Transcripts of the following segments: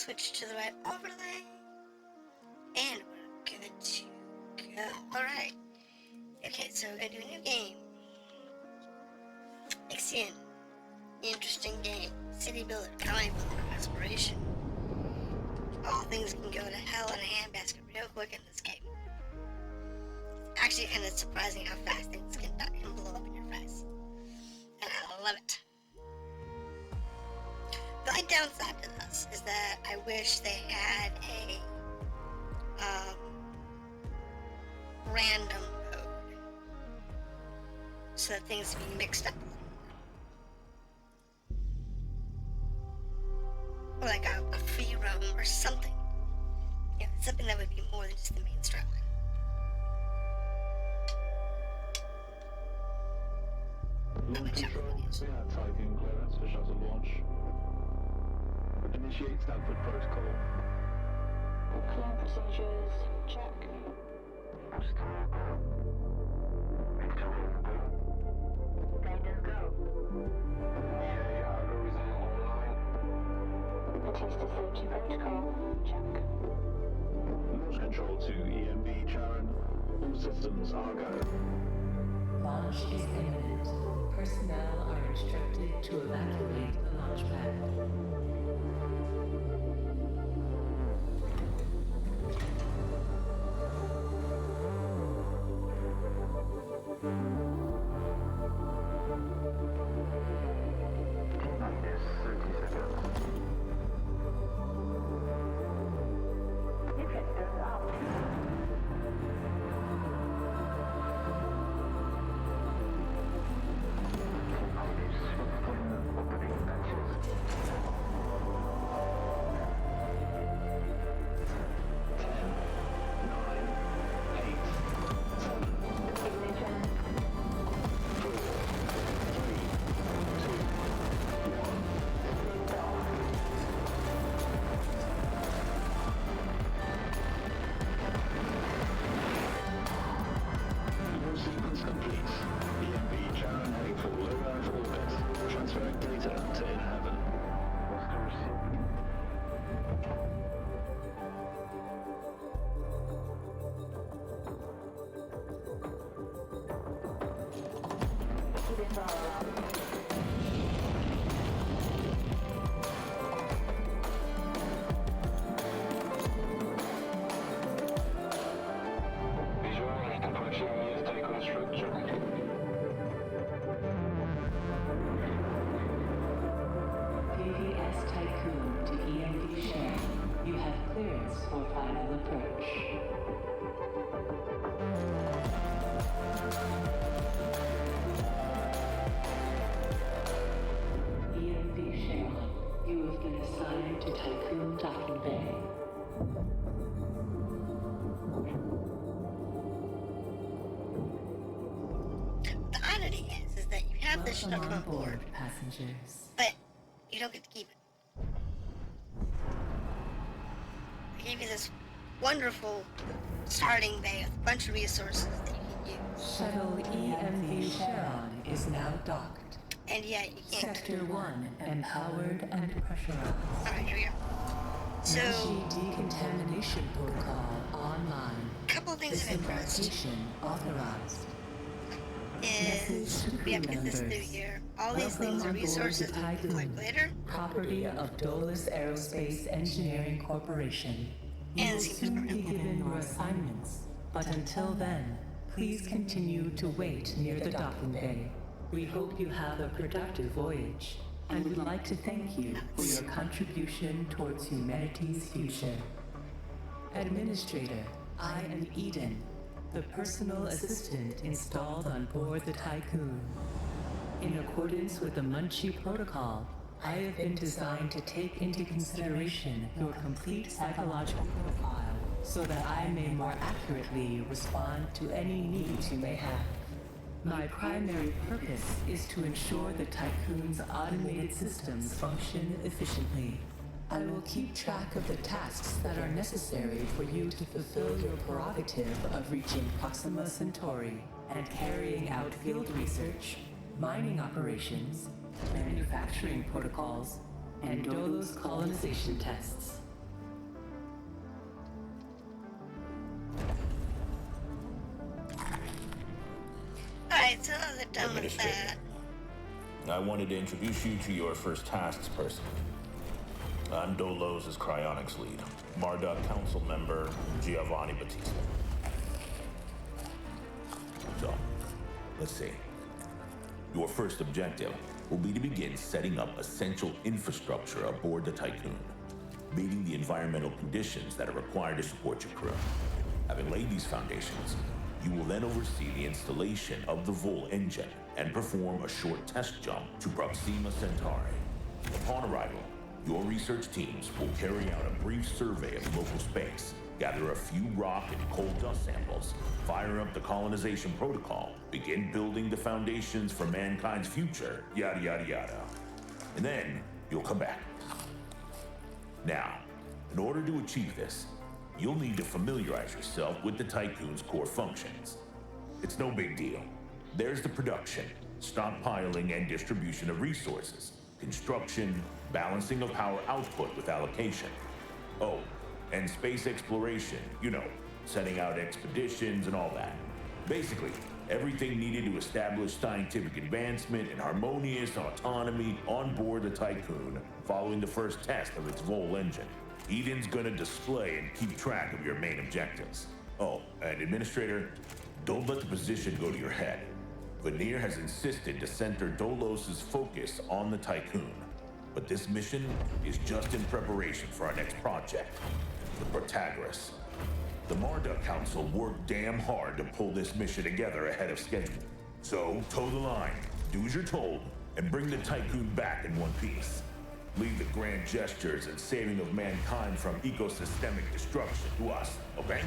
switch to the right overlay. And we're good to go. Alright. Okay, so we're gonna do a new game. Ixion. Interesting game. City builder, colony builder, exploration. All things can go to hell in a handbasket real quick in this game. It's actually kind of surprising how fast things can blow up in your face. And I love it. The only downside to this is that I wish they had a random mode so that things can be mixed up a little more. Or like a free roam or something. You know, something that would be more than just the main storyline. Launch control, we have Tiqqun clearance for shuttle launch. Initiate Stanford protocol. Clear procedures, check. Guidance go. EA algorithm online. Batista safety protocol, check. Launch control to EMB Charon. All systems are go. Launch is imminent. Personnel are instructed to evacuate the launch pad. T-minus 30 seconds. Deflectors out. Opening matches. 10, 9, 8, 7, Ignition. 4, 3, 2, 1. Lift off. Launch sequence complete. EMB Charon heading for low Earth orbit. Transferring data to in-heaven. Keep it followed. Visualize approaching near Tiqqun structure. PVS Tiqqun to EMD share. You have clearance for final approach. EMD share. You have been assigned to Tiqqun Docking Bay. The oddity is that you have this shuttle Welcome come on aboard, board, passengers. but you don't get to keep it. They gave you this wonderful starting bay with a bunch of resources that you can use. Shuttle EMV Sharon is now docked. And yet you can't. Sector 1 empowered and pressurized. Alright, here we go. So, Energy decontamination protocol online. a couple of things of interest Disembarkation authorized. is we have to get this through here. All these things are resources that we can collect later. Property of DOLOS Aerospace Engineering Corporation. You And will soon be given your assignments, but until then, please continue to wait near the docking bay. We hope you have a productive voyage, and would like to thank you for your contribution towards humanity's future. Administrator, I am Eden, the personal assistant installed on board the Tiqqun. In accordance with the Munchie Protocol, I have been designed to take into consideration your complete psychological profile so that I may more accurately respond to any needs you may have. My primary purpose is to ensure the Tiqqun's automated systems function efficiently. I will keep track of the tasks that are necessary for you to fulfill your prerogative of reaching Proxima Centauri and carrying out field research, mining operations, manufacturing protocols, and DOLOS colonization tests. Alright, so they're done with that. Administrator, I wanted to introduce you to your first tasks person. I'm DOLOS' cryonics lead, Marduk council member Giovanni Battista. So, let's see. Your first objective will be to begin setting up essential infrastructure aboard the Tiqqun, meeting the environmental conditions that are required to support your crew. Having laid these foundations, you will then oversee the installation of the Vol engine and perform a short test jump to Proxima Centauri. Upon arrival, your research teams will carry out a brief survey of local space, gather a few rock and coal dust samples, fire up the colonization protocol, begin building the foundations for mankind's future, yada yada yada. And then you'll come back. Now, in order to achieve this, you'll need to familiarize yourself with the Tiqqun's core functions. It's no big deal. There's the production, stockpiling, and distribution of resources, construction, balancing of power output with allocation. Oh, and space exploration, you know, setting out expeditions and all that. Basically, everything needed to establish scientific advancement and harmonious autonomy on board the Tiqqun following the first test of its Vol engine. Eden's gonna display and keep track of your main objectives. Oh, and Administrator, don't let the position go to your head. Veneer has insisted to center DOLOS' focus on the Tiqqun, but this mission is just in preparation for our next project, the Protagoras. The Marduk Council worked damn hard to pull this mission together ahead of schedule. So, toe the line, do as you're told, and bring the Tiqqun back in one piece. Leave the grand gestures and saving of mankind from ecosystemic destruction to us, okay?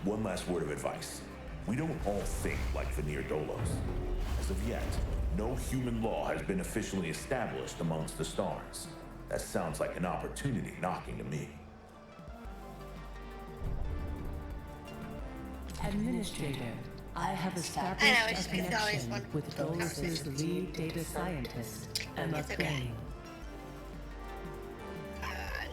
One last word of advice. We don't all think like Veneer DOLOS. As of yet, no human law has been officially established amongst the stars. That sounds like an opportunity knocking to me. Administrator, I have established I know, a it's always connection one with DOLOS' lead data scientist, Emma It's okay. Crane.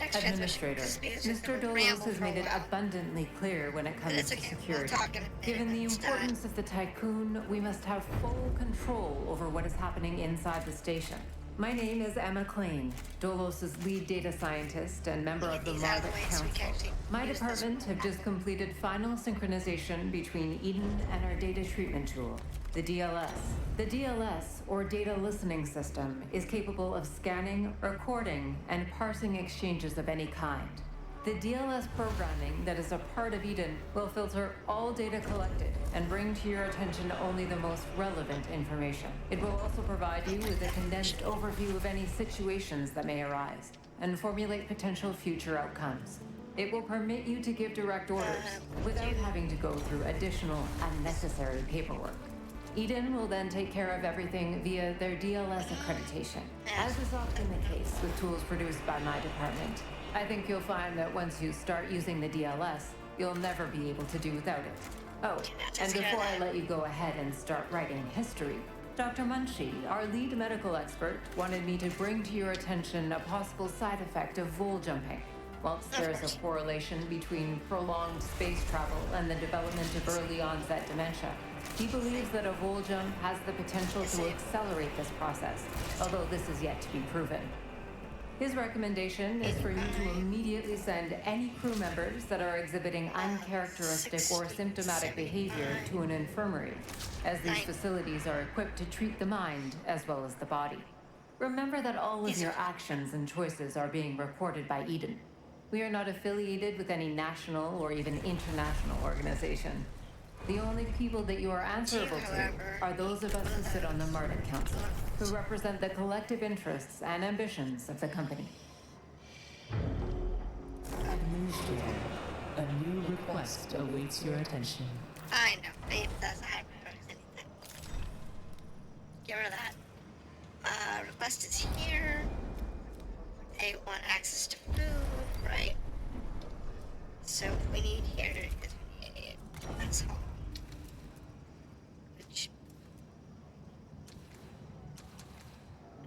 Next Administrator, transmission. This is Mr. gonna DOLOS ramble has for a made it while. abundantly clear when it comes It's to okay. security. We'll talk in a minute. Given the It's done. importance of the Tiqqun, we must have full control over what is happening inside the station. My name is Emma Klein, DOLOS' lead data scientist and member of the These out of the Marduk way so we can Council. actually My use this. department have just completed final synchronization between Eden and our data treatment tool, the DLS. The DLS, or Data Listening System, is capable of scanning, recording, and parsing exchanges of any kind. The DLS programming that is a part of Eden will filter all data collected and bring to your attention only the most relevant information. It will also provide you with a condensed overview of any situations that may arise and formulate potential future outcomes. It will permit you to give direct orders without having to go through additional unnecessary paperwork. Eden will then take care of everything via their DLS accreditation, as is often the case with tools produced by my department. I think you'll find that once you start using the DLS, you'll never be able to do without it. Oh, and before I let you go ahead and start writing history, Dr. Munchie, our lead medical expert, wanted me to bring to your attention a possible side effect of vol jumping. Whilst there's a correlation between prolonged space travel and the development of early onset dementia, he believes that a vol jump has the potential to accelerate this process, although this is yet to be proven. His recommendation is for you to immediately send any crew members that are exhibiting uncharacteristic or symptomatic behavior to an infirmary, as these facilities are equipped to treat the mind as well as the body. Remember that all of your actions and choices are being recorded by Eden. We are not affiliated with any national or even international organization. The only people that you are answerable to are those of us who sit on the Marduk Council, who represent the collective interests and ambitions of the company. Administrator, a new request awaits your attention. I know. It doesn't have anything. Get rid of that. Request is here. They want access to food, right? So we need here is we need that's all. Which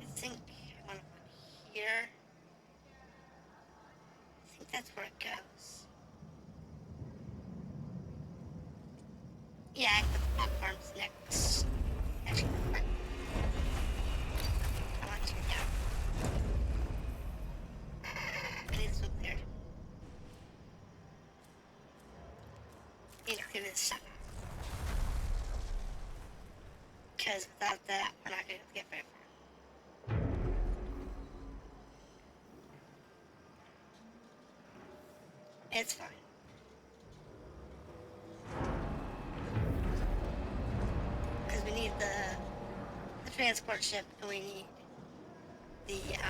I think I want to put here. I think that's where it goes. Yeah, the platform's next. this stuff out. Because without that, we're not going to get very far. It's fine. Because we need the transport ship, and we need the other.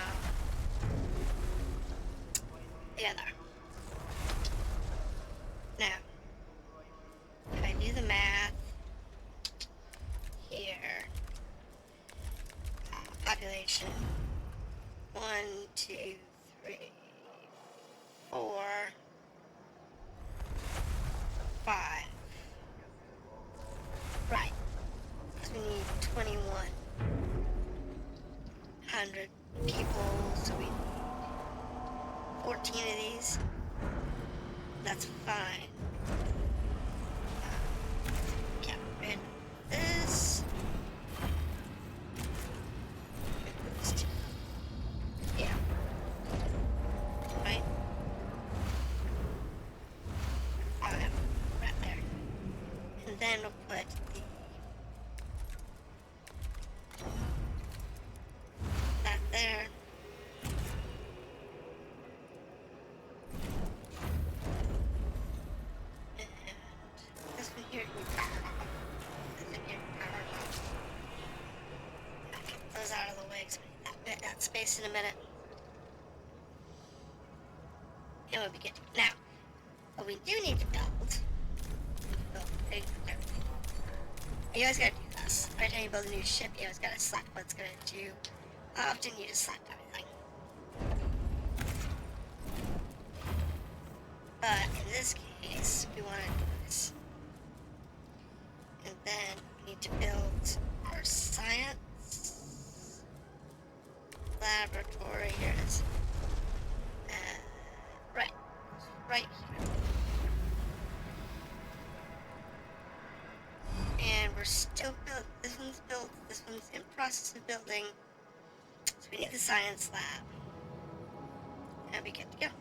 Now, if I do the math here, population 1, 2, 3, 4, 5. Right. So we need 2,100 people, so we need 14 of these. That's fine. Get rid of this. This too. Yeah. Right? Okay. Right there. And then we'll put that there. And this one here. This one here. Get those out of the way because we need that space in a minute. And we'll be good. Now, what we do need to build everything. You always gotta do this. Every time you build a new ship, you always gotta select what it's gonna do. Often you just select everything. But in this case, we want to do this. And then we need to build our science laboratory. Here it is. Right here. And we're still built. This one's built. This one's in process of building. So we need the science lab. And we get to go.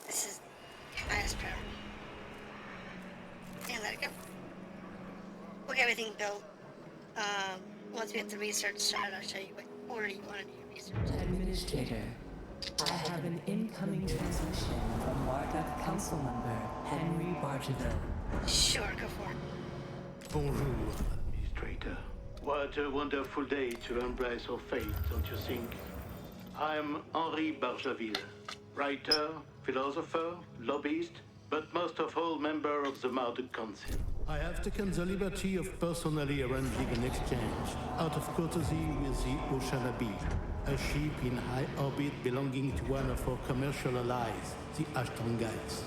This is the highest priority. And let it go. We'll get everything built. Once we get the research started, I'll show you what order you want to do your research. Administrator, I have an incoming transmission from Markup Council member Henry Bargeville. Sure, go for it. Bonjour, Administrator. What a wonderful day to embrace our fate, don't you think? I'm Henri Bargeville, writer, philosopher, lobbyist, but most of all member of the Marduk Council. I have taken the liberty of personally arranging an exchange out of courtesy with the Oceanabe, a ship in high orbit belonging to one of our commercial allies, the Ashtongites.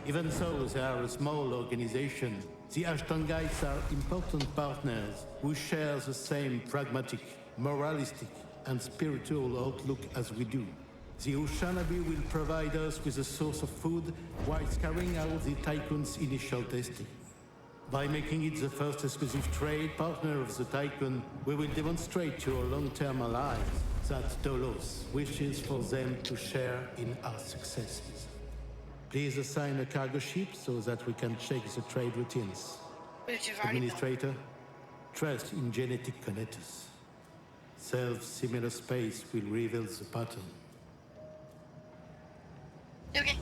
Even though they are a small organization, the Ashtongites are important partners who share the same pragmatic, moralistic, and spiritual outlook as we do. The Oceanabe will provide us with a source of food whilst carrying out the Tiqqun's initial testing. By making it the first exclusive trade partner of the Tiqqun, we will demonstrate to our long-term allies that DOLOS wishes for them to share in our successes. Please assign a cargo ship so that we can check the trade routines. Which you've already built. Administrator, trust in genetic connectors. Self-similar space will reveal the pattern. Okay.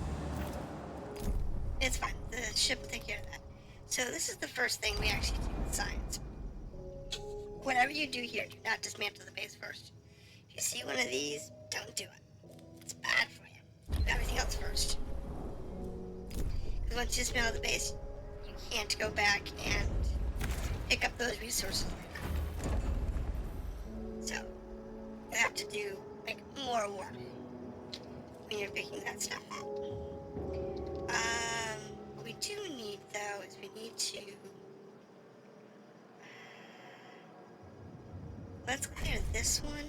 It's fine. The ship will take care of that. So this is the first thing we actually do with science. Whatever you do here, do not dismantle the base first. If you see one of these, don't do it. It's bad for you. Do everything else first. Because once you dismantle the base, you can't go back and pick up those resources later. So, you have to do, like, more work when you're picking that stuff up. What we do need, though, is we need to... Let's clear this one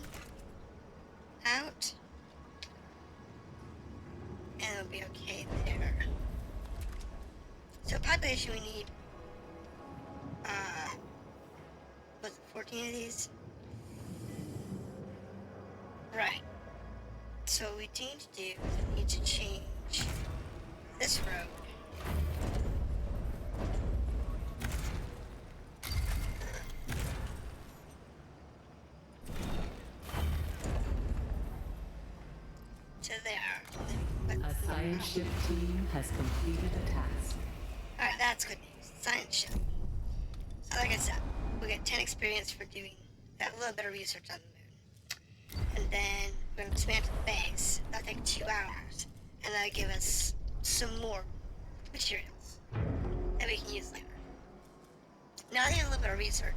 out. And it'll be okay there. So population we need, was it 14 of these? Right. So what we need to do is we need to change this road. To there. A science ship team has completed a task. Alright, that's good news. Science ship. So like I said, we get 10 experience for doing that little bit of research on the moon. And then we're going to dismantle the base. That'll take 2 hours. And that'll give us some more materials that we can use later. Now I need a little bit of research.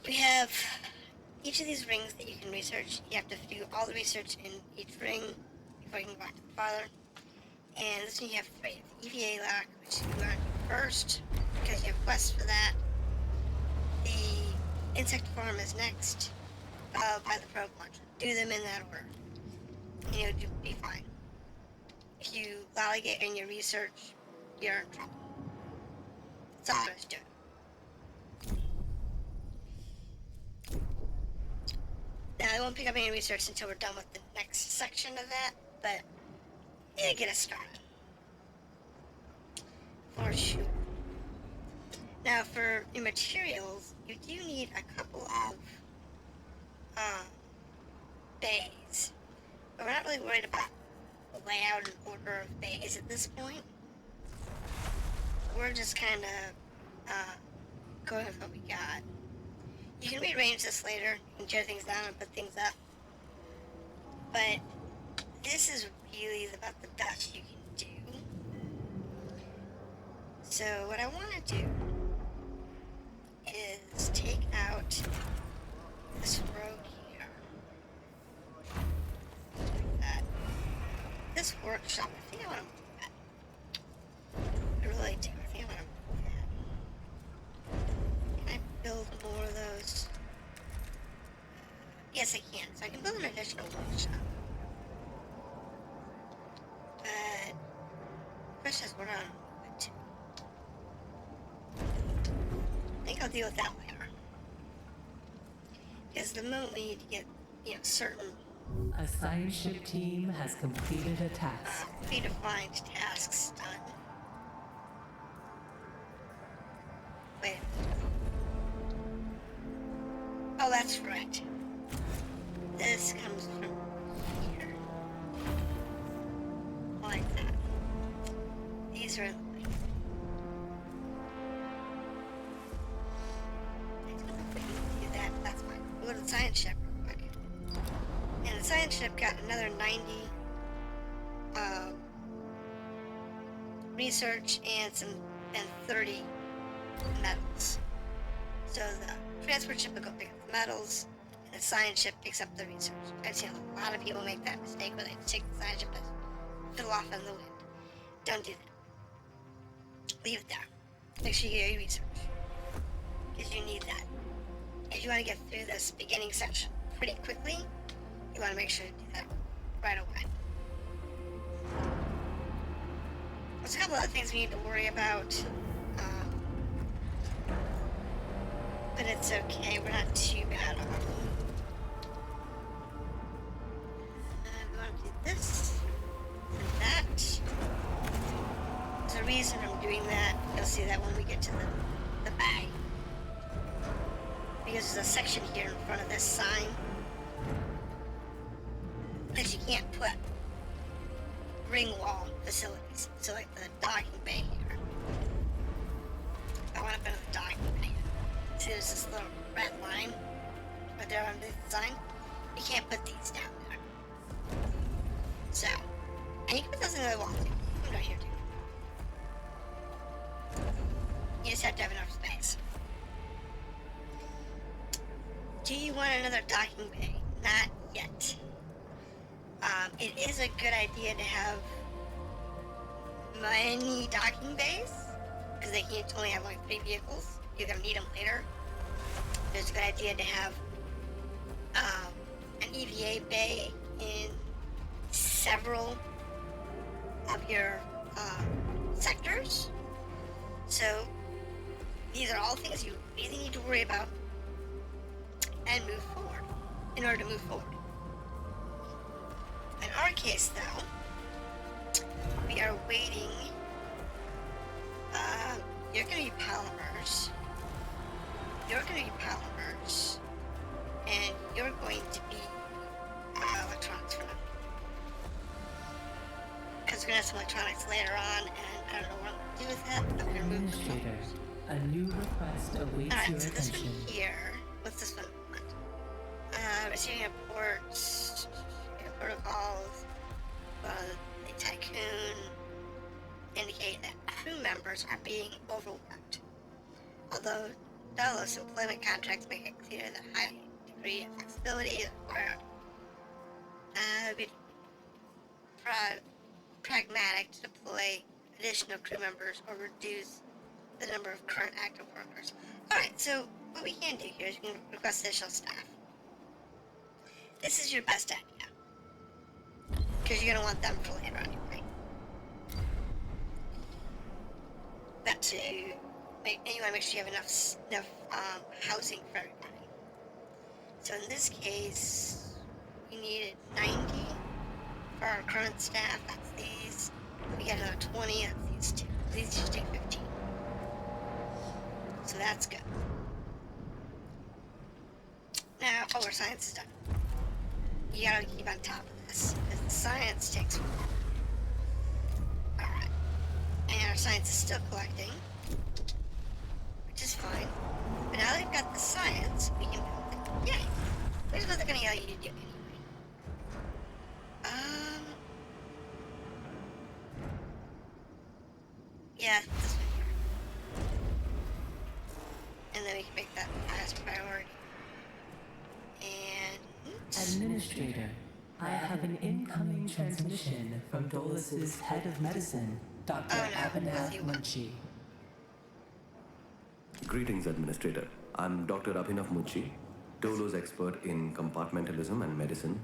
We have each of these rings that you can research. You have to do all the research in each ring before you can go back to the farther. And this one you have 3. The EVA lock, which you want to do first, because you have quests for that. The insect farm is next, followed by the probe launcher. Do them in that order, and you'll be fine. If you lollygag in your research, you're in trouble. That's all there is to it. Now, I won't pick up any research until we're done with the next section of that, but it'll get us started. For sure. Now, for your materials, you do need a couple of bays. But we're not really worried about the layout and order of bays at this point. We're just kind of going with what we got. You can rearrange this later and tear things down and put things up. But this is really about the best you can do. So what I want to do is take out this road here. Like that. This workshop, I think I want to move that. I really do. I think I want to move that. Can I build more of those? Yes, I can. So I can build an additional workshop. But the question is, what do I want to move it to? I think I'll deal with that later. Because the moment we need to get, certain A science ship team has completed a task. predefined tasks done. Wait. Oh, that's right. This comes from here. Like that. These are in the way. Do that, that's fine. We'll go to the science ship real quick. And the science ship got another 90 research and 30 metals. So the transport ship will go pick up the metals, and the science ship picks up the research. I've seen a lot of people make that mistake where they take the science ship and fiddle off in the wind. Don't do that. Leave it there. Make sure you get your research, because you need that. If you want to get through this beginning section pretty quickly, you want to make sure to do that right away. There's a couple other things we need to worry about, but it's okay. We're not too bad off. We want to do this and that. There's a reason I'm doing that. You'll see that when we get to the bag. Because there's a section here in front of this sign that you can't put ring wall facilities. So like the docking bay here. I want to put the docking bay. See, there's this little red line right there underneath the sign. You can't put these down there. So, and you can put those in the wall too. I'm not here too. You just have to have enough space. Do you want another docking bay? Not yet. It is a good idea to have many docking bays, because they can't only have like 3 vehicles. You're gonna need them later. It's a good idea to have an EVA bay in several of your sectors. So these are all things you really need to worry about and move forward in order to move forward. In our case, though, we are waiting. You're gonna be polymers. You're gonna be polymers. And you're going to be electronics for now. Because we're gonna have some electronics later on, and I don't know what I'm gonna do with that. I'm gonna move Administrator, a new request awaits your Alright, so this attention. one here. What's this one? Receiving reports, protocols, the Tiqqun indicate that crew members are being overworked. Although DOLOS employment contracts make it clear that a high degree of flexibility is required. Be pragmatic to deploy additional crew members or reduce the number of current active workers. Alright, so what we can do here is we can request additional staff. This is your best idea. Because you're going to want them for later on, right? That to make, and you want to make sure you have enough housing for everybody. So in this case, we needed 90 for our current staff. That's these. We got another 20. That's these two. These just take 15. So that's good. Now, our science is done. You gotta keep on top of this, because the science takes a while. Alright. And our science is still collecting, which is fine. But now they've got the science, we can build it. Yay! Here's what they're gonna yell you to do anyway. Yeah, this one here. And then we can make that the highest priority. And Administrator, I have an incoming transmission from DOLOS's head of medicine, Dr. Abhinav Munshi. Greetings, Administrator. I'm Dr. Abhinav Munshi, DOLOS expert in compartmentalism and medicine,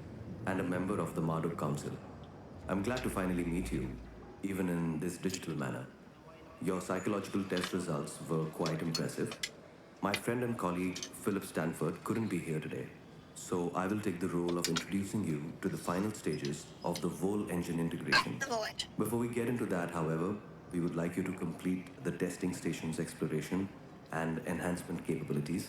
and a member of the Marduk Council. I'm glad to finally meet you, even in this digital manner. Your psychological test results were quite impressive. My friend and colleague, Philip Stanford, couldn't be here today, so I will take the role of introducing you to the final stages of the Vol engine integration. the bullet. Before we get into that, however, we would like you to complete the testing station's exploration and enhancement capabilities.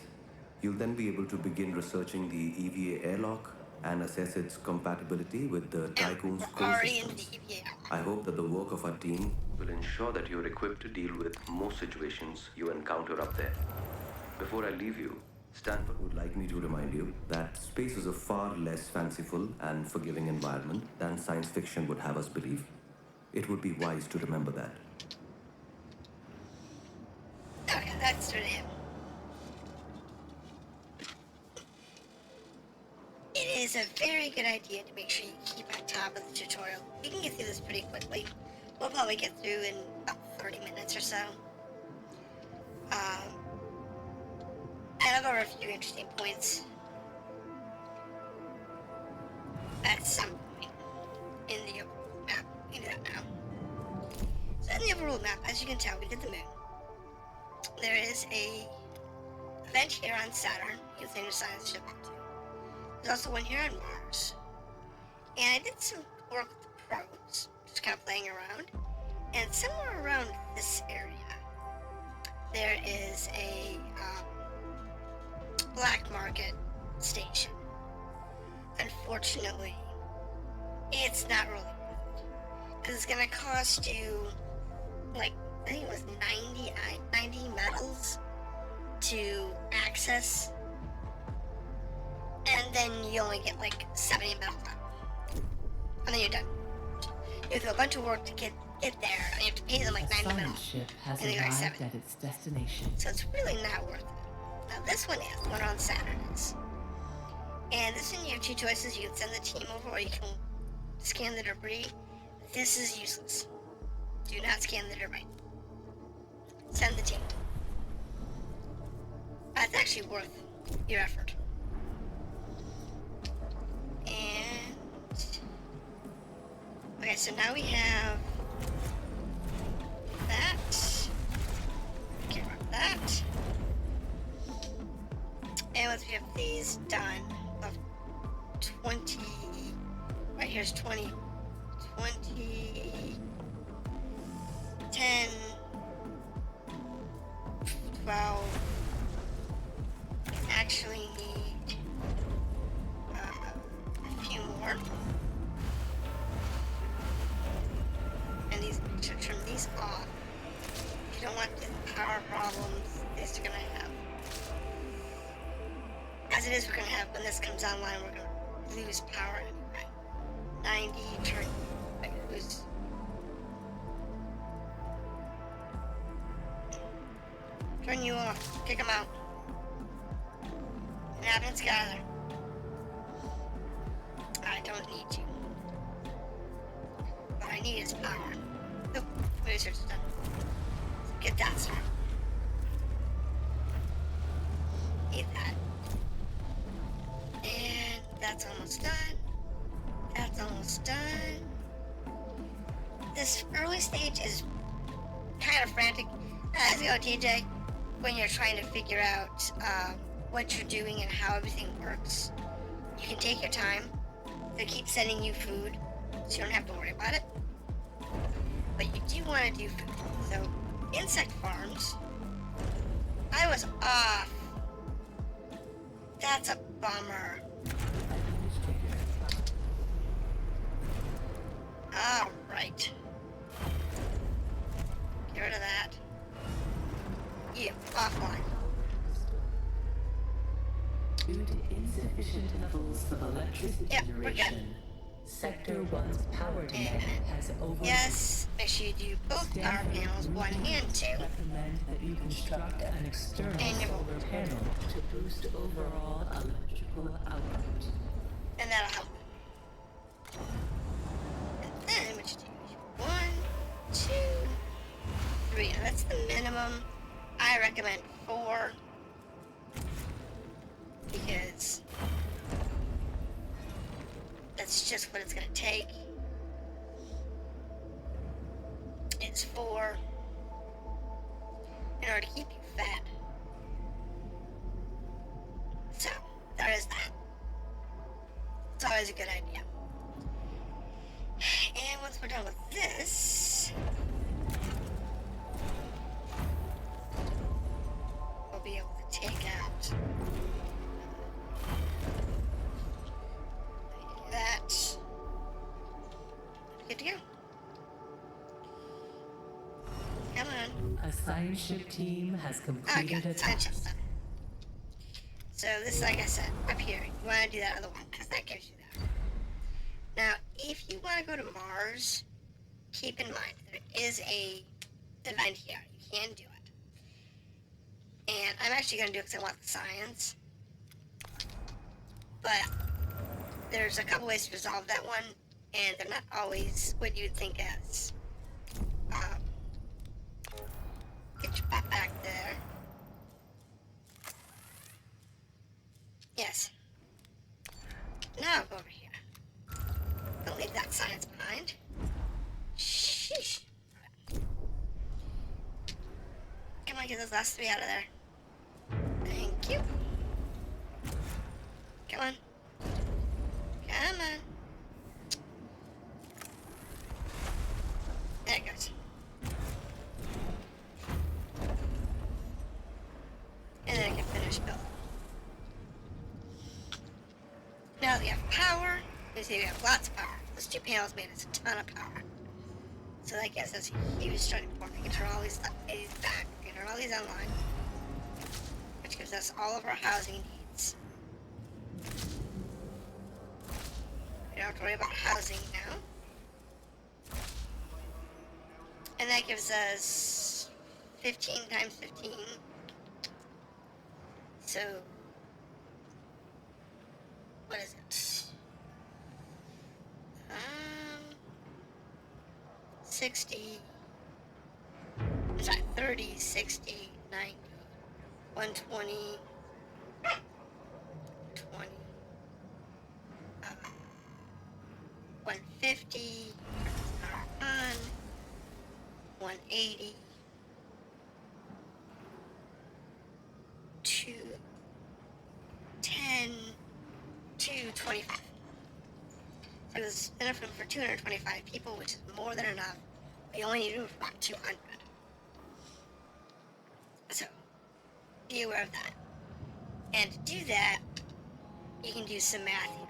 You'll then be able to begin researching the EVA airlock and assess its compatibility with the Tiqqun's core Already in the systems. EVA. I hope that the work of our team will ensure that you're equipped to deal with most situations you encounter up there. Before I leave you, Stanford would like me to remind you that space is a far less fanciful and forgiving environment than science fiction would have us believe. It would be wise to remember that. Okay, that's to him. It is a very good idea to make sure you keep on top of the tutorial. We can get through this pretty quickly. We'll probably get through in about 30 minutes or so. And I'll go over a few interesting points at some point in the overall map. We can do that now. So in the overall map, as you can tell, we did the moon. There is a event here on Saturn. You can send your science ship up to. There's also one here on Mars. And I did some work with the probes, just kind of playing around. And somewhere around this area, there is a black market station. Unfortunately, it's not really worth it. Because it's going to cost you, like, I think it was 90 metals to access. And then you only get like 70 metals out. And then you're done. You have to do a bunch of work to get there, and you have to pay them like The 90 science metals. ship has And they got arrived 70. at its destination. So it's really not worth it. Now this one is, the one on Saturn is. And this one you have two choices. You can send the team over or you can scan the debris. This is useless. Do not scan the debris. Send the team. That's actually worth your effort. And okay, so now we have that. Get rid of that. And once we have these done, of 20, right here's 20, 20, to turn these off. You don't want the power problems these are gonna have. As it is, we're gonna have, when this comes online, we're gonna lose power anyway. 90, turn, lose. Turn you off, kick them out. Inhabitants gather. I don't need you. What I need is power. Nope, research done. Get that started. Need that. And that's almost done. That's almost done. This early stage is kind of frantic, as you know, TJ, when you're trying to figure out what you're doing and how everything works. You can take your time. They keep sending you food, so you don't have to worry about it. But you do want to do food. So, insect farms. I was off. That's a bummer. Alright. Get rid of that. Yeah, offline. Due to insufficient levels of electricity Yep, we're good. generation, Sector 1's power demand has overrun. Yes, make sure you do both power panels, 1 and 2. Recommend that you construct an external And your solar panel to boost overall electrical output. And that'll help. And then what you do, 1, 2, 3. Now that's the minimum. I recommend 4. Because that's just what it's gonna take. It's 4 in order to keep you fed. So, there is that. It's always a good idea. And once we're done with this, we'll be able to take out that. Good to go. Come on. A science ship team has completed Okay, a science task. ship's done. So this, like I said, up here, you want to do that other one, because that gives you that. Now, if you want to go to Mars, keep in mind, there is a event here. You can do it. And I'm actually going to do it because I want the science. But there's a couple ways to resolve that one, and they're not always what you'd think as. Get your butt back there. Yes. Now go over here. Don't leave that science behind. Sheesh. Come on, get those last 3 out of there. Thank you. Come on. Come on. There it goes. And then I can finish building. Now that we have power, you see we have lots of power. Those 2 panels made us a ton of power. So that gives us a huge starting point. We can turn all these back. We can turn all these online. Which gives us all of our housing needs. We don't have to worry about housing now. And that gives us 15 times 15. So, what is it? 60, sorry, 30, 60, 90, 120, 20, 150, 180, 210, 225. So there's enough room for 225 people, which is more than enough. We only need room for about 200. So, be aware of that. And to do that, you can do some math here.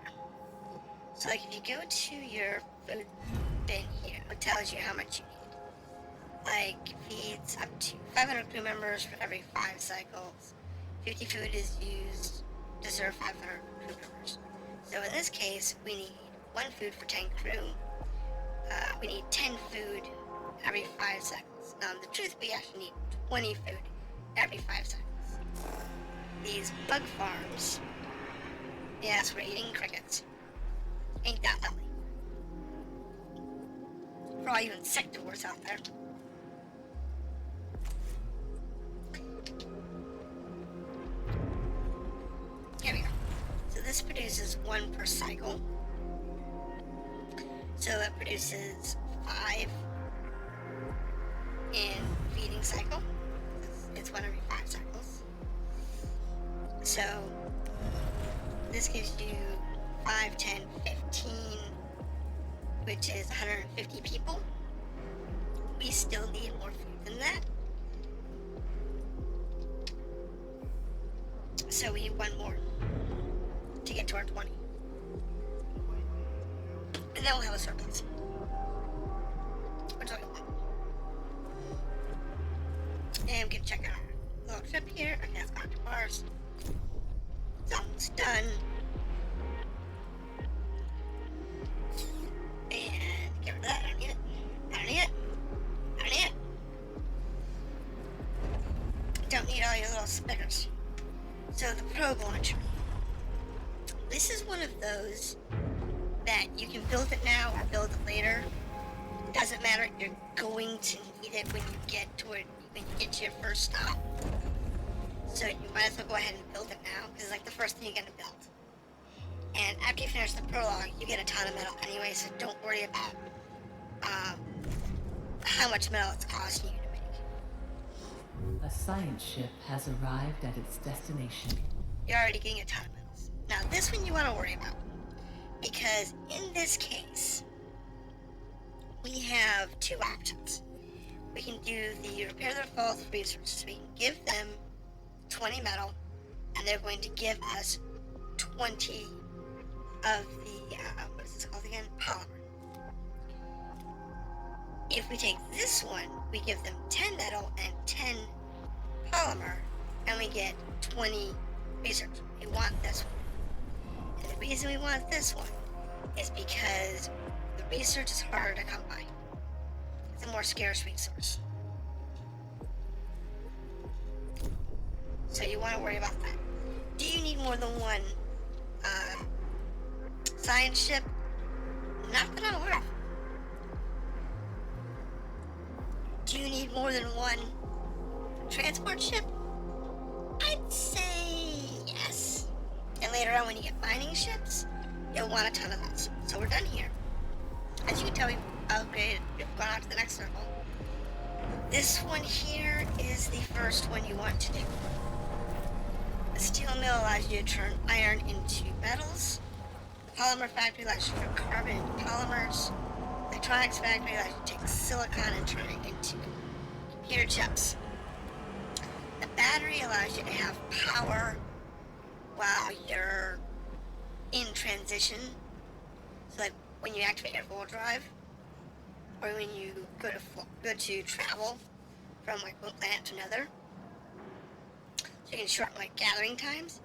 So like if you go to your food bin here, it tells you how much you need. like feeds up to 500 crew members for every 5 cycles. 50 food is used to serve 500 crew members. So in this case, we need 1 food for 10 crew. We need 10 food every 5 cycles. Now, in the truth, we actually need 20 food every 5 cycles. These bug farms, yes, we're eating crickets. Ain't that lovely? For all you insectivores out there. Here we go. So this produces 1 per cycle. So it produces 5 in feeding cycle. It's 1 every 5 cycles. So this gives you 5, 10, 15, which is 150 people. We still need more food than that. So we need 1 more to get to our 20. And then we'll have a surplus. We're talking about. And we can check out our little trip here. Okay, let's go to Mars. It's almost done. And get rid of that. I don't need it. I don't need it. I don't need it. Don't need all your little spinners. So the probe launcher. This is one of those that you can build it now or build it later. It doesn't matter. You're going to need it when you get to it, when you get to your first stop. So you might as well go ahead and build it now, because it's like the first thing you're gonna build. And after you finish the prologue, you get a ton of metal anyway, so don't worry about how much metal it's costing you to make. A science ship has arrived at its destination. You're already getting a ton of metals. Now this one you want to worry about, because in this case, we have 2 options. We can do the repair their false resources. We can give them 20 metal, and they're going to give us 20 of the, what is this called again? Polymer. If we take this one, we give them 10 metal and 10 polymer, and we get 20 research. We want this one. And the reason we want this one is because the research is harder to come by. It's a more scarce resource. So you want to worry about that. Do you need more than 1 science ship? Not that I'm aware of. Do you need more than 1 transport ship? I'd say yes. And later on, when you get mining ships, you'll want a ton of those. So we're done here. As you can tell, we've upgraded, we've gone on to the next circle. This one here is the first one you want to do. The steel mill allows you to turn iron into metals. The polymer factory allows you to turn carbon into polymers. The electronics factory allows you to take silicon and turn it into computer chips. The battery allows you to have power while you're in transition. So like when you activate your full drive, or when you go to travel from like one planet to another. So you can shorten like gathering times.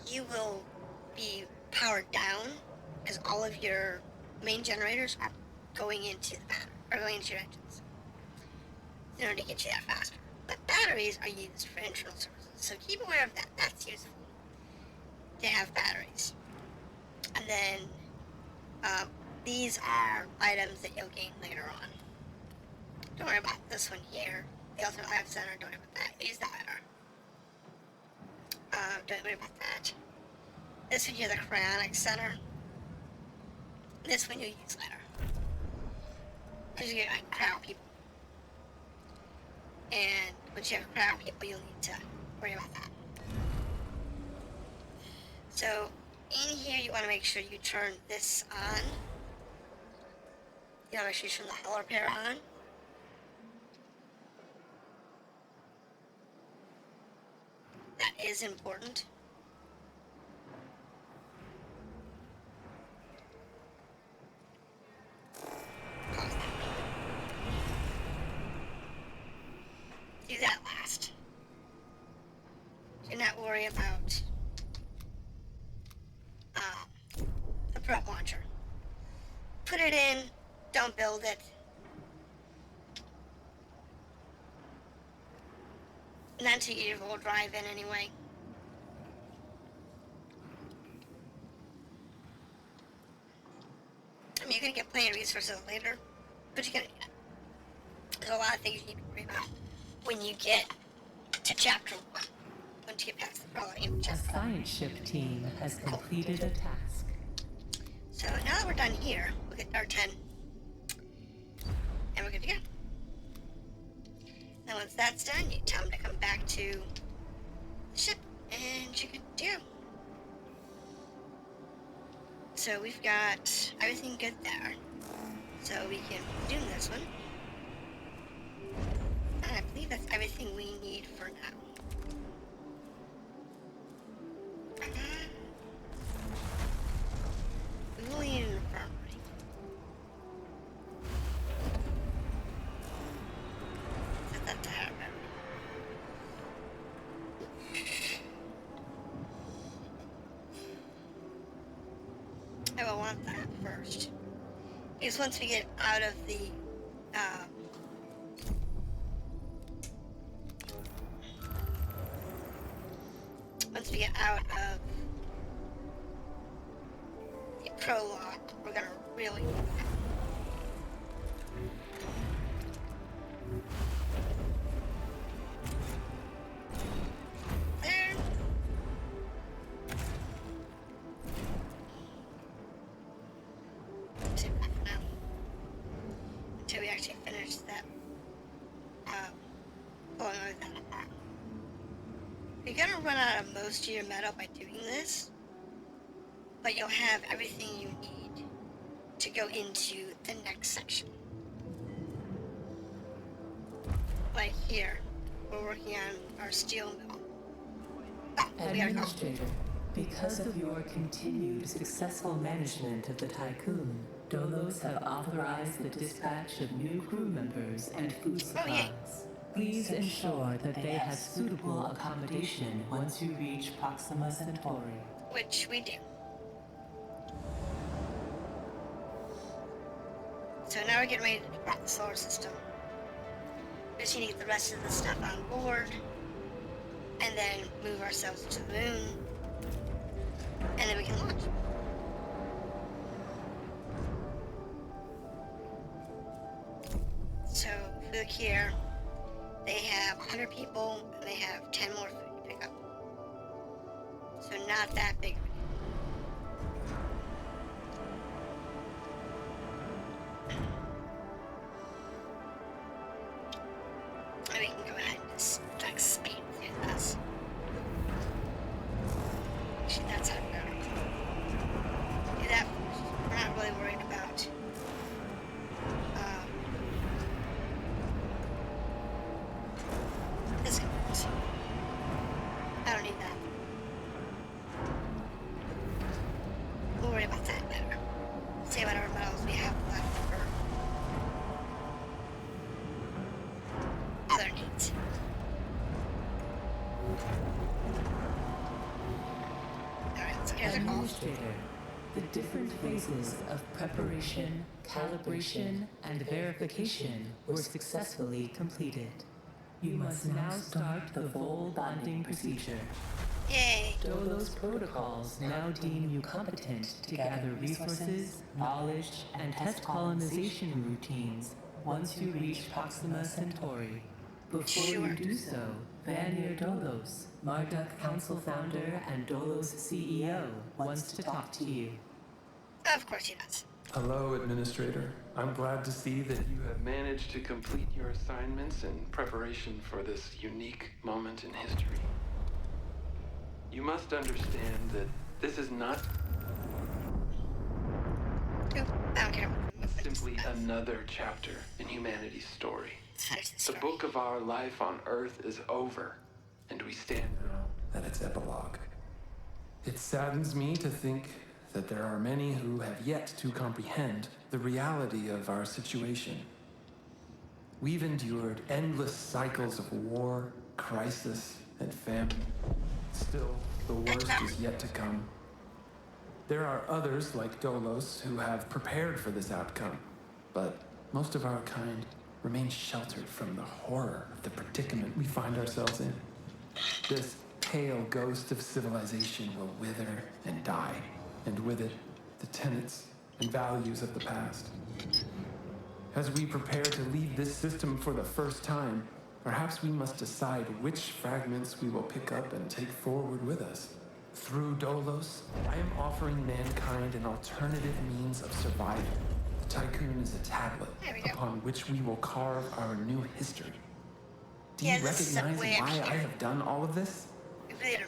You will be powered down because all of your main generators are going into the battery, or going into your engines in order to get you that faster. But batteries are used for internal sources, so keep aware of that. That's useful to have batteries. And then these are items that you'll gain later on. Don't worry about this one here. The Ultimate Life Center, don't worry about that. Use that later. Don't worry about that. This one here, the Cryonic Center. This one you'll use later. Because you get like crowd people. And once you have crowd people, you'll need to worry about that. So, in here you want to make sure you turn this on. You want to make sure you turn the hull repair on. That is important. don't build it. Not too evil drive in anyway. I mean, you're gonna get plenty of resources later, but you're gonna get. There's a lot of things you need to worry about when you get to chapter 1. Once you get past the quality of A chapter 1. science ship team has completed a task. So now that we're done here, we'll get our 10. And we're good to go. Now once that's done, you tell them to come back to the ship, and you're good to go. So we've got everything good there. So we can resume this one. And I believe that's everything we need for now. We will need an infirmary. Set that to have I will want that first. Because once we get out of the once we get out of the prologue, we're gonna really need that. There. Sit back for now. Until we actually finish that. Pulling everything apart. You're gonna run out of most of your metal by doing this, but you'll have everything you need to go into the next section. Like here, we're working on our steel mill. Oh, we are Administrator, because of your continued successful management of the Tiqqun, Dolos have authorized the dispatch of new crew members and food supplies. Please ensure that they have suitable accommodation once you reach Proxima Centauri. which we do. So now we're getting ready to depart the solar system. We just need to get the rest of the stuff on board, and then move ourselves to the moon, and then we can launch. So if we look here, they have 100 people, and they have 10 more food to pick up. So not that big. And we can go ahead and just like speed through this. Actually, that's how we're going to do that first. We're not really worried about this comparison. I don't need that. We'll worry about that later. See whatever metals we have left for other needs. Alright, so here's our goal. Administrator, the different phases of preparation, calibration, and verification were successfully completed. You must now start the Vol bonding procedure. Yay! Dolos protocols now deem you competent to gather resources, knowledge, and test colonization routines once you reach Proxima Centauri. Before Sure. you do so, Vanir Dolos, Marduk Council founder and Dolos CEO, wants to talk to you. Of course he does. Hello, Administrator. I'm glad to see that you have managed to complete your assignments in preparation for this unique moment in history. You must understand that this is not Oop, I don't care. simply another chapter in humanity's story. Let's finish this The story. book of our life on Earth is over, and we stand now at its epilogue. It saddens me to think that there are many who have yet to comprehend the reality of our situation. We've endured endless cycles of war, crisis, and famine. Still, the worst is yet to come. There are others like Dolos who have prepared for this outcome, but most of our kind remain sheltered from the horror of the predicament we find ourselves in. This pale ghost of civilization will wither and die, and with it, the tenets and values of the past. As we prepare to leave this system for the first time, perhaps we must decide which fragments we will pick up and take forward with us. Through Dolos, I am offering mankind an alternative means of survival. The Tiqqun is a tablet upon which we will carve our new history. Do you recognize why I have done all of this?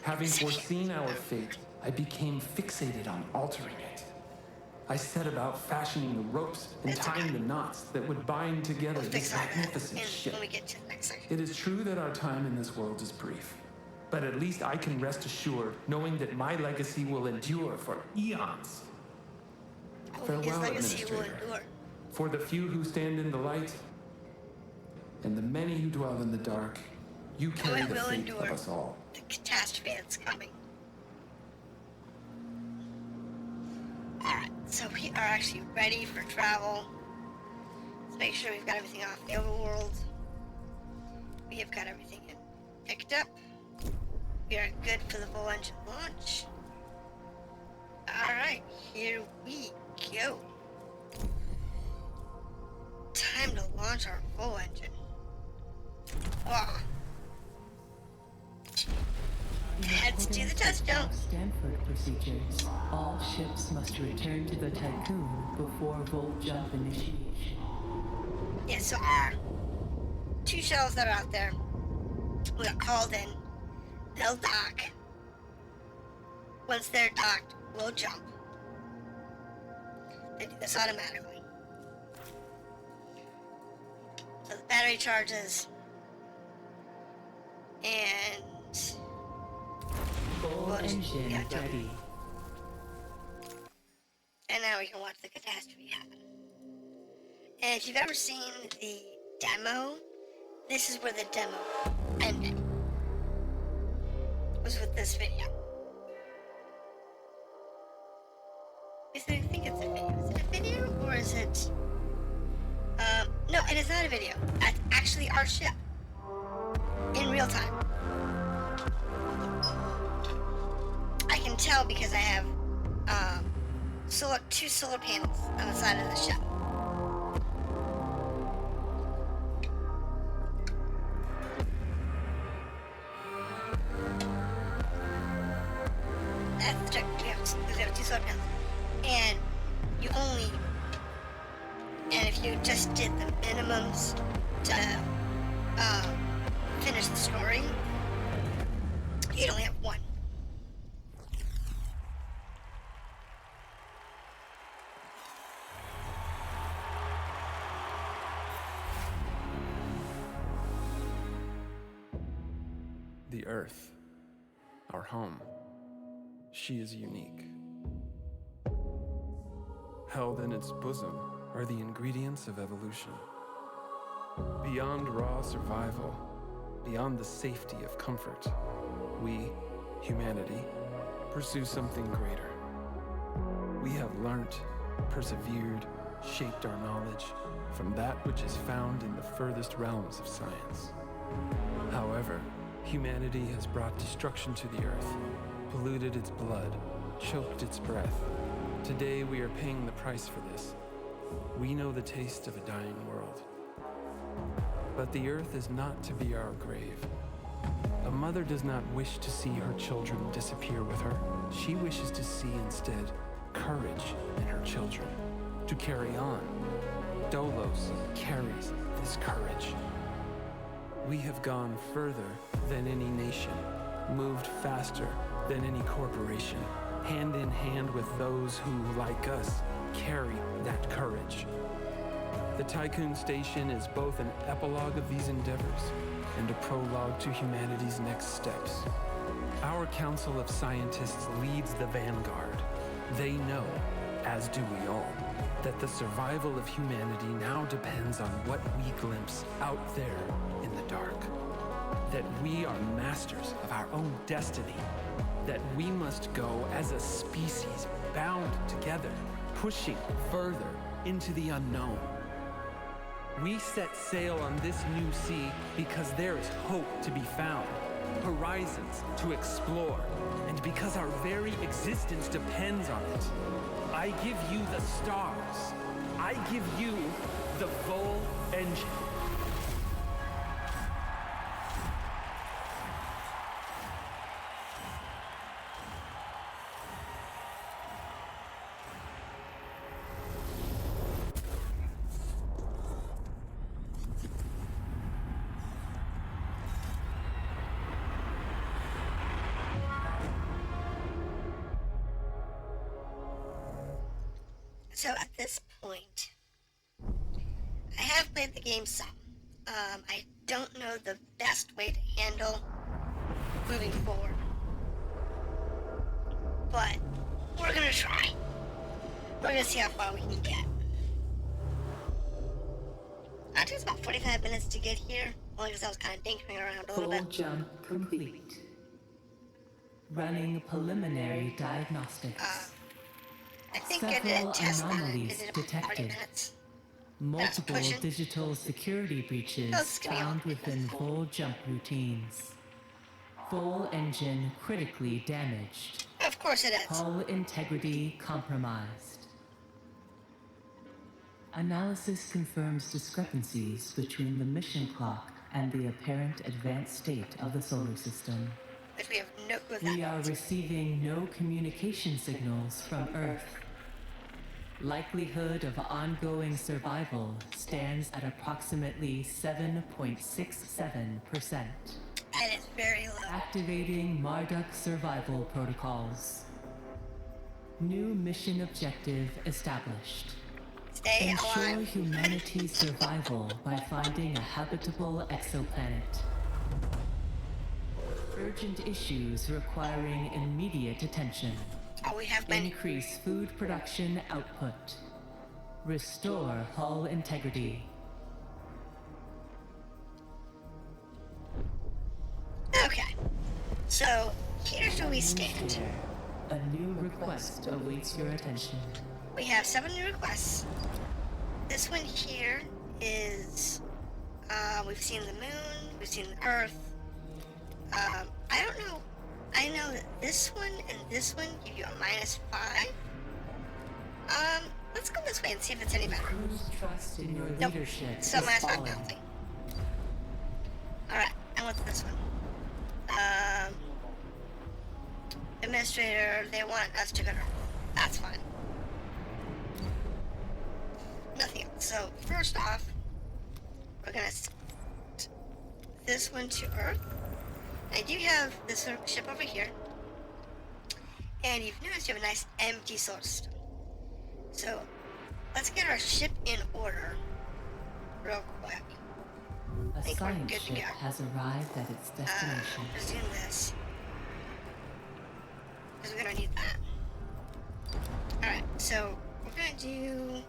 Having foreseen our fate, I became fixated on altering it. I set about fashioning the ropes and tying the knots that would bind together this magnificent ship. It is true that our time in this world is brief, but at least I can rest assured knowing that my legacy will endure for eons. Farewell, Administrator. For the few who stand in the light, and the many who dwell in the dark, you carry the fate of us all. The catastrophe that's coming. Alright, so we are actually ready for travel. Let's make sure we've got everything off the overworld. We have got everything picked up. We are good for the full engine launch. Alright, here we go. Time to launch our full engine. Wow. Let's do the touchdown. Stanford procedures. All ships must return to the Tiqqun before volt jump initiation. Yeah, so our 2 shells that are out there, we got called in. They'll dock. Once they're docked, we'll jump. They do this automatically. So the battery charges. And full engine ready. And now we can watch the catastrophe happen. And if you've ever seen the demo, this is where the demo ended. Was with this video. I think it's a video. Is it a video or is it? No, it is not a video. That's actually our ship in real time. I can tell because I have 2 solar panels on the side of the ship. That's the trick. We have 2 solar panels. And you only, and if you just did the minimums to finish the story, you'd only have 1. The Earth, our home, she is unique. Held in its bosom are the ingredients of evolution. Beyond raw survival, beyond the safety of comfort, we, humanity, pursue something greater. We have learnt, persevered, shaped our knowledge from that which is found in the furthest realms of science. However, humanity has brought destruction to the earth, polluted its blood, choked its breath. Today we are paying the price for this. We know the taste of a dying world. But the earth is not to be our grave. A mother does not wish to see her children disappear with her. She wishes to see instead courage in her children, to carry on. Dolos carries this courage. We have gone further than any nation, moved faster than any corporation, hand in hand with those who, like us, carry that courage. The Tiqqun Station is both an epilogue of these endeavors and a prologue to humanity's next steps. Our Council of Scientists leads the vanguard. They know, as do we all, that the survival of humanity now depends on what we glimpse out there in the dark. That we are masters of our own destiny. That we must go as a species bound together, pushing further into the unknown. We set sail on this new sea because there is hope to be found, horizons to explore, and because our very existence depends on it. I give you the stars. I give you the full engine. So at this point, I have played the game some. I don't know the best way to handle moving forward, but we're gonna try. We're gonna see how far we can get. It took us about 45 minutes to get here, only because I was kind of dinkering around a little Full bit. jump complete. Running preliminary diagnostics. I think I did Several a test on it. I anomalies did about 40 detected. minutes. Multiple pushing. digital security breaches Oh, it's gonna be found all- within full jump routines. Full engine critically damaged. Of course it is. Hull integrity compromised. Analysis confirms discrepancies between the mission clock and the apparent advanced state of the solar system. Which we have no clue what We that are means. receiving no communication signals from Earth. Likelihood of ongoing survival stands at approximately 7.67%. That is very low. Activating Marduk survival protocols. New mission objective established. Stay Ensure alive. humanity's survival by finding a habitable exoplanet. Urgent issues requiring immediate attention. Oh, we have many. Increase food production output. Restore hull integrity. Okay. So, here's where we stand. A new request awaits your attention. We have 7 new requests. This one here is, we've seen the moon, we've seen the Earth. I don't know. I know that this one and this one give you a -5. Let's go this way and see if it's any better. Whose trust in your Nope. leadership So is -5 falling? nothing. Alright, and what's this one? Administrator, they want us to go to Earth. That's fine. Nothing else. So, first off, we're gonna set this one to Earth. I do have this ship over here. And you've noticed you have a nice empty solar system. So, let's get our ship in order real quick. A think we're science good to ship go. has arrived at its destination. Resume this. Because we're gonna need that. Alright, so we're gonna do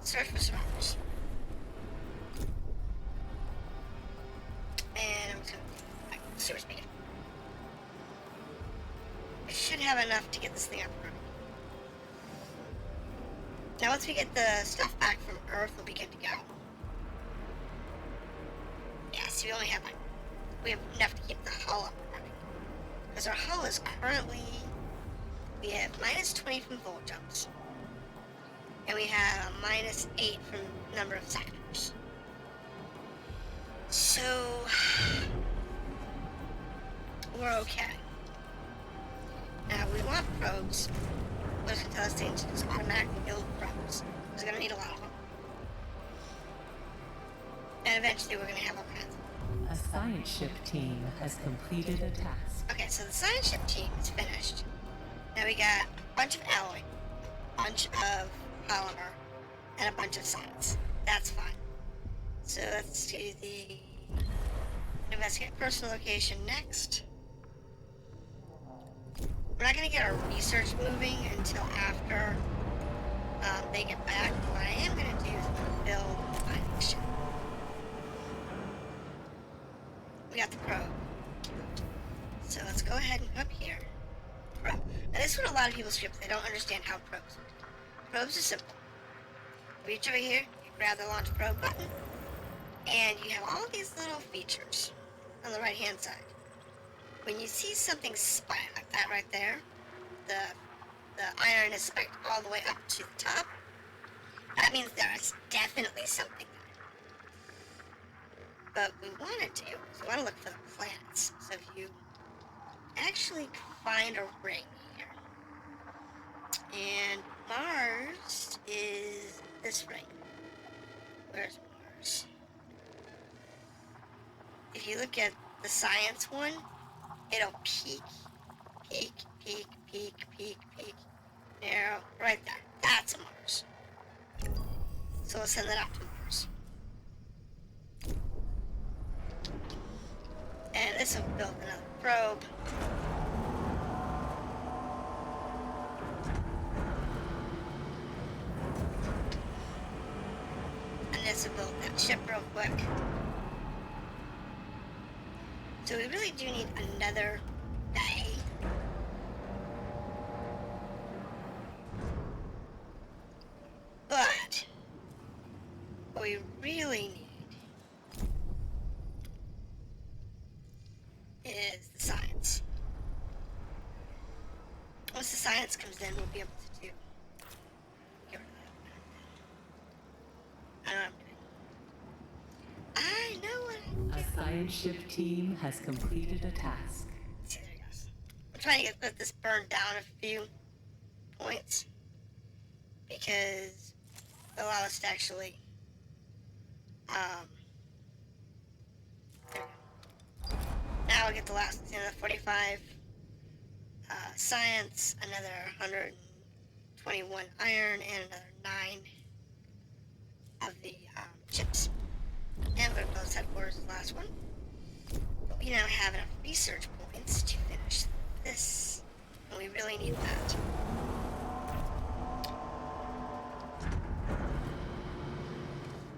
search for survivors. And I'm just gonna like, super speed. I should have enough to get this thing up and running. Now once we get the stuff back from Earth, we'll be good to go. Yes, we only have we have enough to keep the hull up and running. Because our hull is currently, we have -20 from full jumps. And we have a -8 from number of sectors. So, we're okay. Now, we want probes. What does it tell us to just automatically build probes? We're gonna need a lot of them. And eventually we're gonna have all kinds. A science ship team has completed a task. Okay, so the science ship team is finished. Now we got a bunch of alloy, a bunch of polymer, and a bunch of science. That's fine. So let's do the investigate personal location next. We're not gonna get our research moving until after they get back. What I am gonna do is build my next ship. We got the probe. So let's go ahead and come up here. Probe. Now this is what a lot of people script. They don't understand how probes work. Probes are simple. Reach over here, you grab the launch probe button, and you have all these little features on the right-hand side. When you see something spike like that right there, the iron is spiked all the way up to the top, that means there is definitely something there. But we want to do is we want to look for the planets. So if you actually find a ring here, and Mars is this ring. Where's Mars? If you look at the science one, it'll peak, peak, peak, peak, peak, peak, narrow, right there. That's a Mars. So we'll send that out to Mars. And this will build another probe. And this will build that ship real quick. So we really do need another day. But what we really need is the science. Once the science comes in, we'll be able to do. Get rid of that. I know what I'm doing. I know what I'm doing. A science ship team has completed a task. See, there it goes. I'm trying to let this burn down a few points because it'll allow us to actually there we go. Now we'll get the last 45 science, another 121 iron, and another 9 of the chips. And we're both headquarters is the last one. But we now have enough research points to finish this. And we really need that.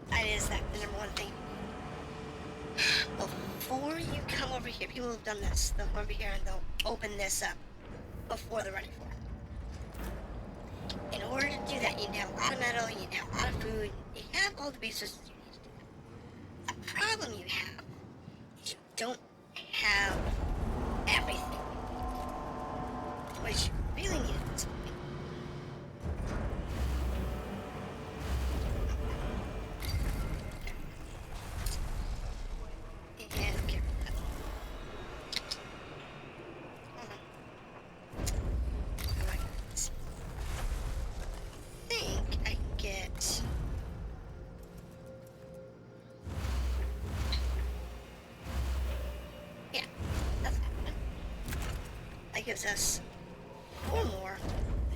That is the number one thing. Before you come over here, people have done this. They'll come over here and they'll open this up before they're ready for it. In order to do that, you need to have a lot of metal, you need to have a lot of food, you have all the resources you need to do that. The problem you have is you don't have everything, which you really need at this point. And get rid of that. Hold on. Oh my goodness. I think I can get. Yeah, that's happening. That gives us 4 more.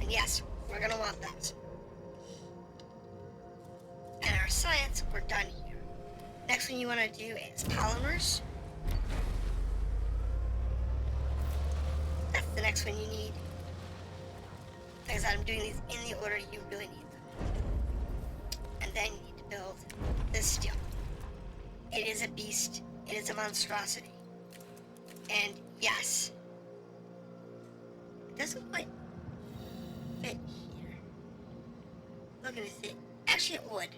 And yes, we're gonna want that. And our science, we're done here. Next one you want to do is polymers. That's the next one you need. Like I said, I'm doing these in the order you really need them. And then you need to build this steel. It is a beast. It is a monstrosity. And yes, it doesn't quite fit here. Look at it. Actually, it would.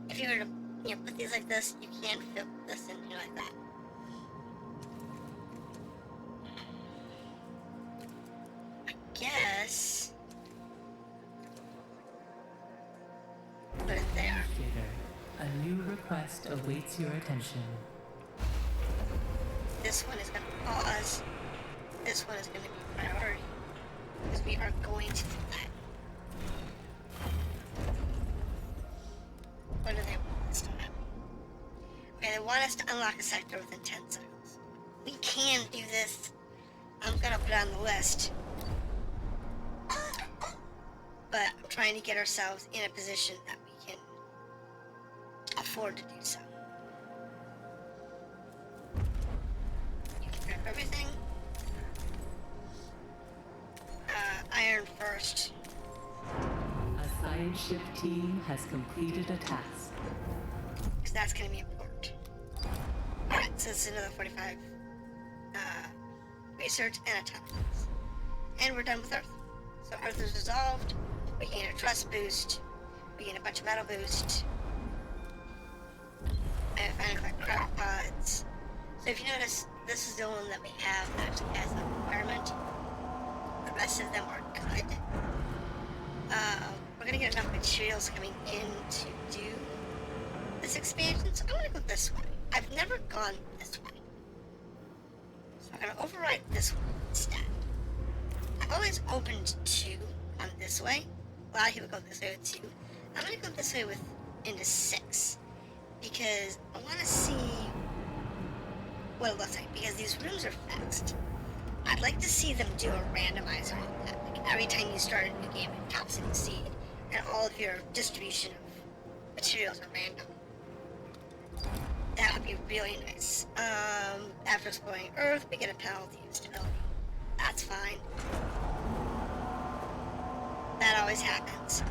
If you were to put these like this, you can fit this in here like that. I guess. Put it there. Administrator, a new request awaits your attention. This one is going to pause. This one is going to be priority. Because we are going to do that. What do they want this time? Okay, they want us to unlock a sector within 10 seconds. We can do this. I'm gonna put it on the list. But I'm trying to get ourselves in a position that we can afford to do so. You can grab everything. Iron first. A science ship team has completed a task. Because that's going to be important. Alright, so this is another 45 research and a ton of things. And we're done with Earth. So Earth is resolved. We can get a trust boost. We get a bunch of metal boost. And finally got crop pods. So if you notice, this is the one that we have that actually has an environment. The rest of them are good. We're gonna get enough materials coming in to do this expansion, so I'm gonna go this way. I've never gone this way. So I'm gonna override this one instead. I've always opened 2 on this way. A lot of people go this way with 2. I'm gonna go this way with into 6. Because I wanna see what it looks like, because these rooms are fixed. I'd like to see them do a randomizer on that. Like every time you start a new game, it drops in the seed, and all of your distribution of materials are random. That would be really nice. After exploring Earth, we get a penalty of stability. That's fine. That always happens.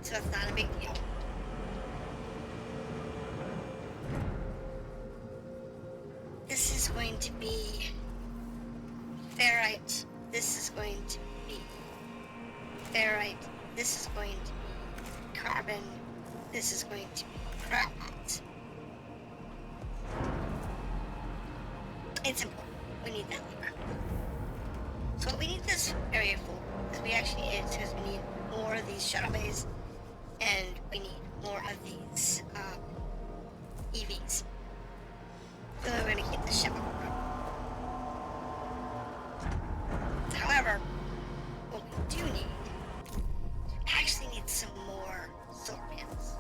So it's not a big deal. This is going to be ferrite. This is going to be ferrite. This is going to be carbon. This is going to be graphite. It's important. We need that labor. So what we need this area for is we actually is because we need more of these shuttle bays, and we need more of these EVs. So we're going to keep the ship on the road. However, what we do need, actually need some more solar panels.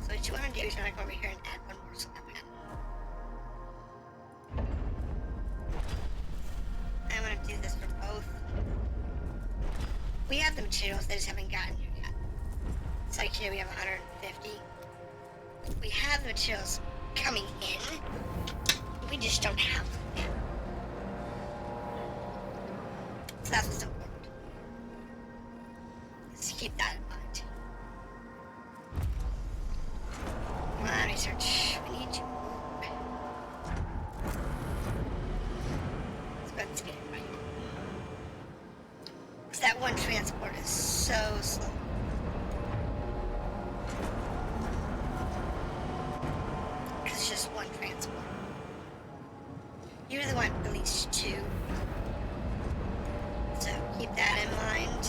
So what you want to do is you want to go over here and add one more solar panel. I'm going to do this for both. We have the materials, they just haven't gotten here yet. So here we have 150. We have the materials coming in. We just don't have them yet. So that's what's important. Let's keep that in mind. Come on, research. We need you. Let's go ahead and get it right. Because that one transport is so slow. It's just one transport. You really want at least 2. So keep that in mind.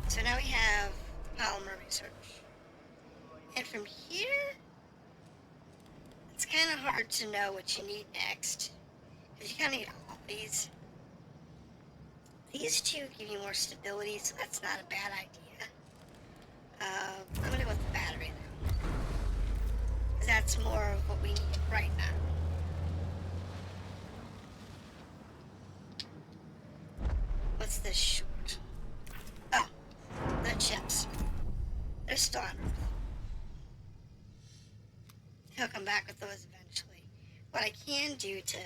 So now we have polymer research. And from here, it's kind of hard to know what you need next. Because you kind of need all these. These 2 give you more stability, so that's not a bad idea. I'm gonna go with the battery though. Because that's more of what we need right now. What's this short? Oh, the chips. They're still on Earth. He'll come back with those eventually. What I can do to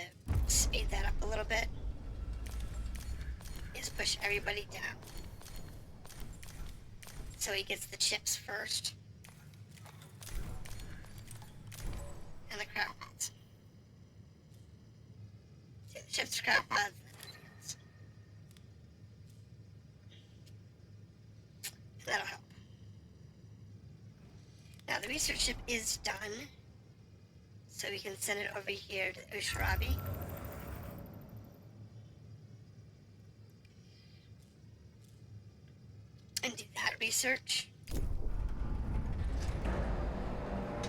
speed that up a little bit is push everybody down. So he gets the chips first. And the crab pods. See, the chips, crab pods, and everything else. That'll help. Now the research ship is done. So we can send it over here to Ushrabi. And do that research.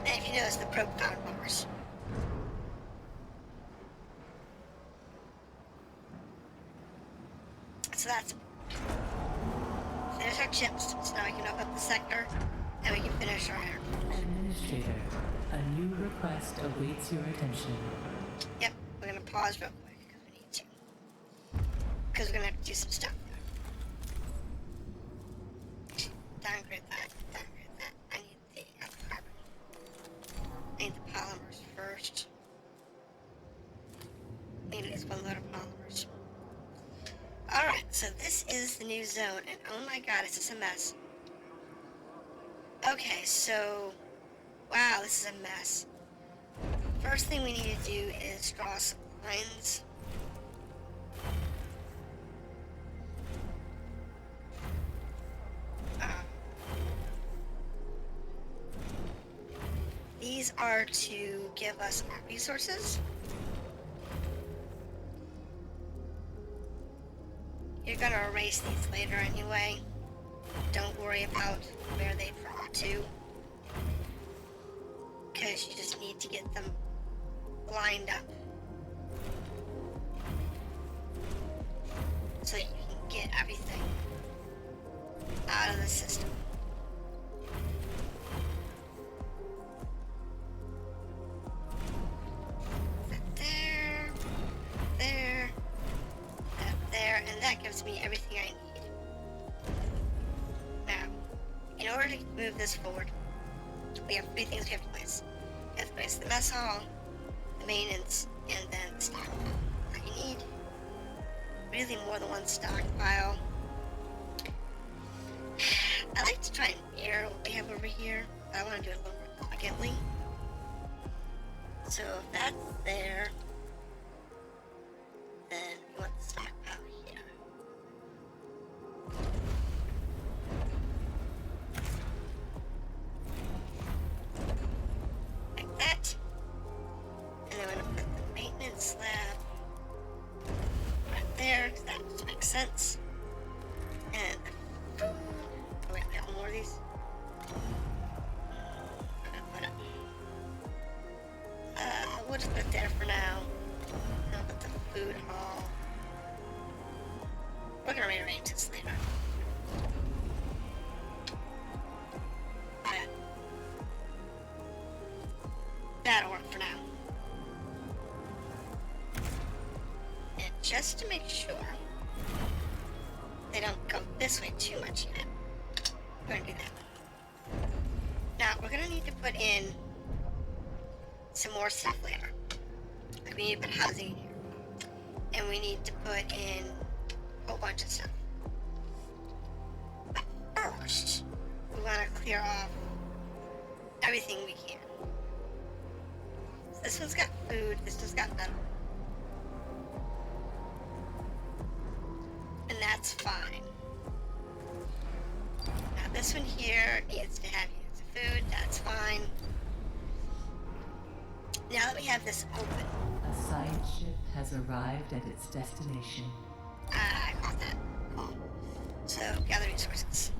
And if you notice, the probe found Mars. So that's there's our chips. So now we can open up the sector and we can finish our interview. Administrator, a new request awaits your attention. Yep, we're gonna pause real quick because we need to. Because we're gonna have to do some stuff. Downgrade that, downgrade that. I need the carbon. I need the polymers first. I need this one load of polymers. Alright, so this is the new zone, and oh my god, is this a mess. Okay, so, wow, this is a mess. First thing we need to do is draw some lines. these are to give us more resources. You're gonna erase these later anyway. Don't worry about where they fall to, because you just need to get them lined up so you can get everything out of the system. There, and that gives me everything I need. Now, in order to move this forward, we have three things we have to place. We have to place the mess hall, the maintenance, and then the stockpile. I need really more than one stockpile. I like to try and mirror what we have over here, but I want to do it a little more elegantly. So if that's there, then we want the stockpile here. Like that. And then we're going to put the maintenance slab right there, because that just makes sense. And the food. Oh, wait, we have more of these. We'll just put it there for now. And I'll put the food hall. We're gonna rearrange this later. Alright. That'll work for now. And just to make sure they don't go this way too much yet, we're gonna do that. Now, we're gonna need to put in some more stuff later. Like we need to put housing in here. And we need to put in a whole bunch of stuff. But first, we want to clear off everything we can. So this one's got food, this one's got metal. And that's fine. Now this one here needs to have units of food, that's fine. Now that we have this open. A science ship has arrived at its destination. I got that. Cool. So, gather resources.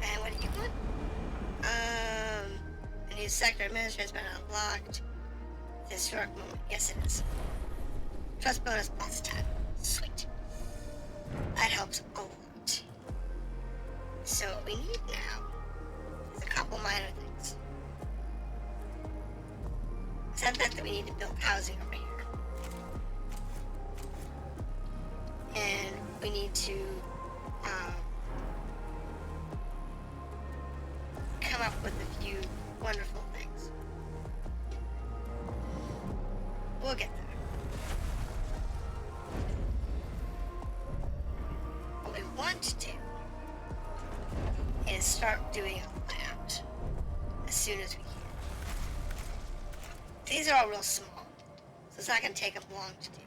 And what do you want? A new sector administrator has been unlocked. Historic moment. Yes, it is. Trust bonus plus 10. Sweet. That helps a lot. So, what we need now is a couple minor things. Except that we need to build housing over here. And we need to come up with a few wonderful things. We'll get there. What we want to do is start doing a layout as soon as we can. These are all real small, so it's not going to take them long to do.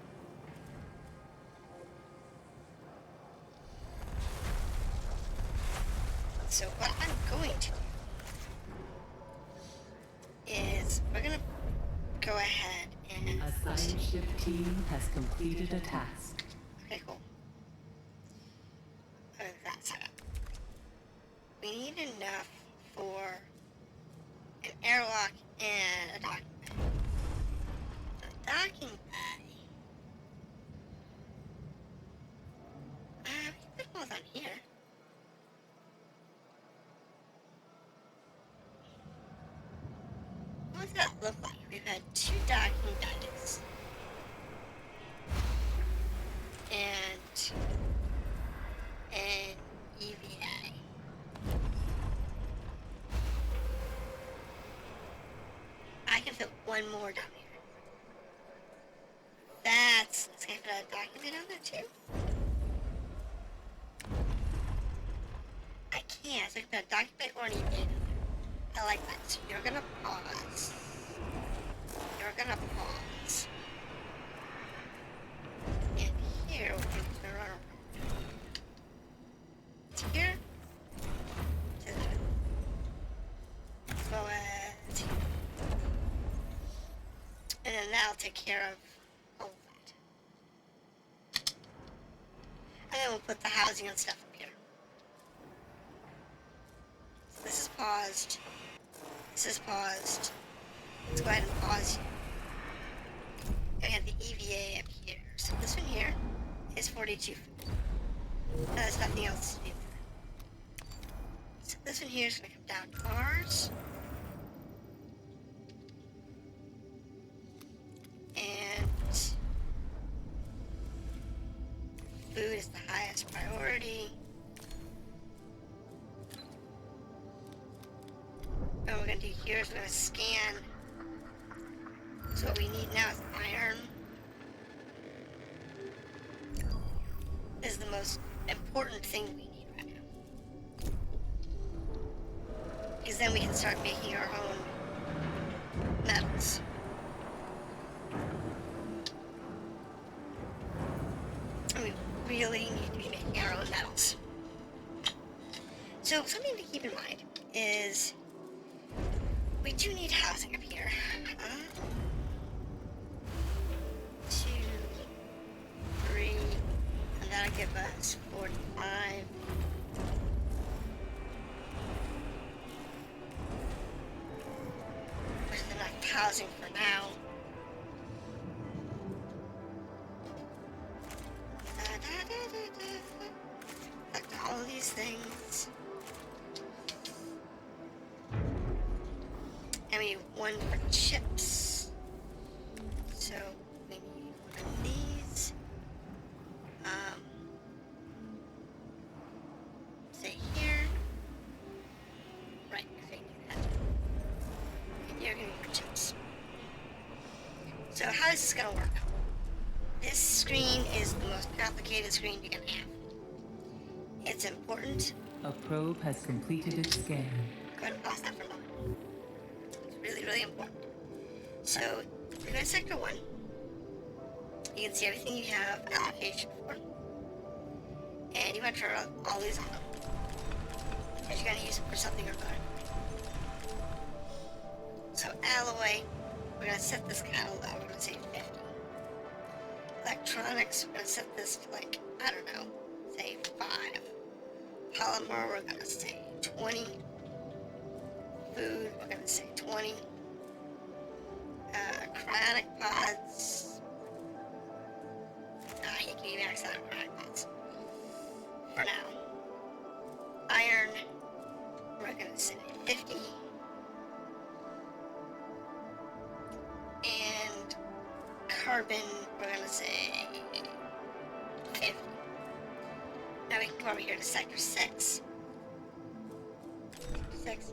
So what I'm going to do is we're going to go ahead and... A science ship team has completed a task. Okay, cool. That's set up. We need enough for an airlock and a docking bay. The docking bay... we can put both on here. What does that look like? We've had 2 docking bays. And an EVA. I can fit one more down here. Let's put a docking bay down there too. I can't, so I can put a docking bay or an EVA down there. I like that. So you're gonna pause. You're gonna pause. And here we're gonna run around. To here. To that. that'll take care of all of that. And then we'll put the housing and stuff up here. So this is paused. This is paused. Let's go ahead and pause here. And we have the EVA up here. So this one here is 42 foot. There's nothing else to do there. So this one here is going to come down cars. And food is the highest priority. And what we're going to do here is we're going to scan. So what we need now is iron. This is the most important thing we need right now. Because then we can start making our own metals. And we really need to be making our own metals. So something to keep in mind is we do need housing up here. 2, 3, and that'll give us 45. Which is enough housing for now. Collect all these things. And we need one for chips. So we need one of these. Say here. Right, I think that. And you're gonna need for chips. So how is this gonna work? This screen is the most complicated screen you can have. It's important. A probe has completed its scan. Go ahead and pause that for a moment. It's really, really important. So, you're going to sector 1. You can see everything you have allocation for. And you want to turn all these on. Because you're going to use it for something or other. So, alloy, we're going to set this kind of low. We're going to say 50. Electronics, we're going to set this to like, I don't know, say 5. Polymer, we're going to say 20. Food, we're going to say 20. Cryonic pods. You can even max out cryonic pods. For now. Iron, we're going to say 50. And carbon, we're going to say 50. Now we can come over here to sector 6. Sector 6.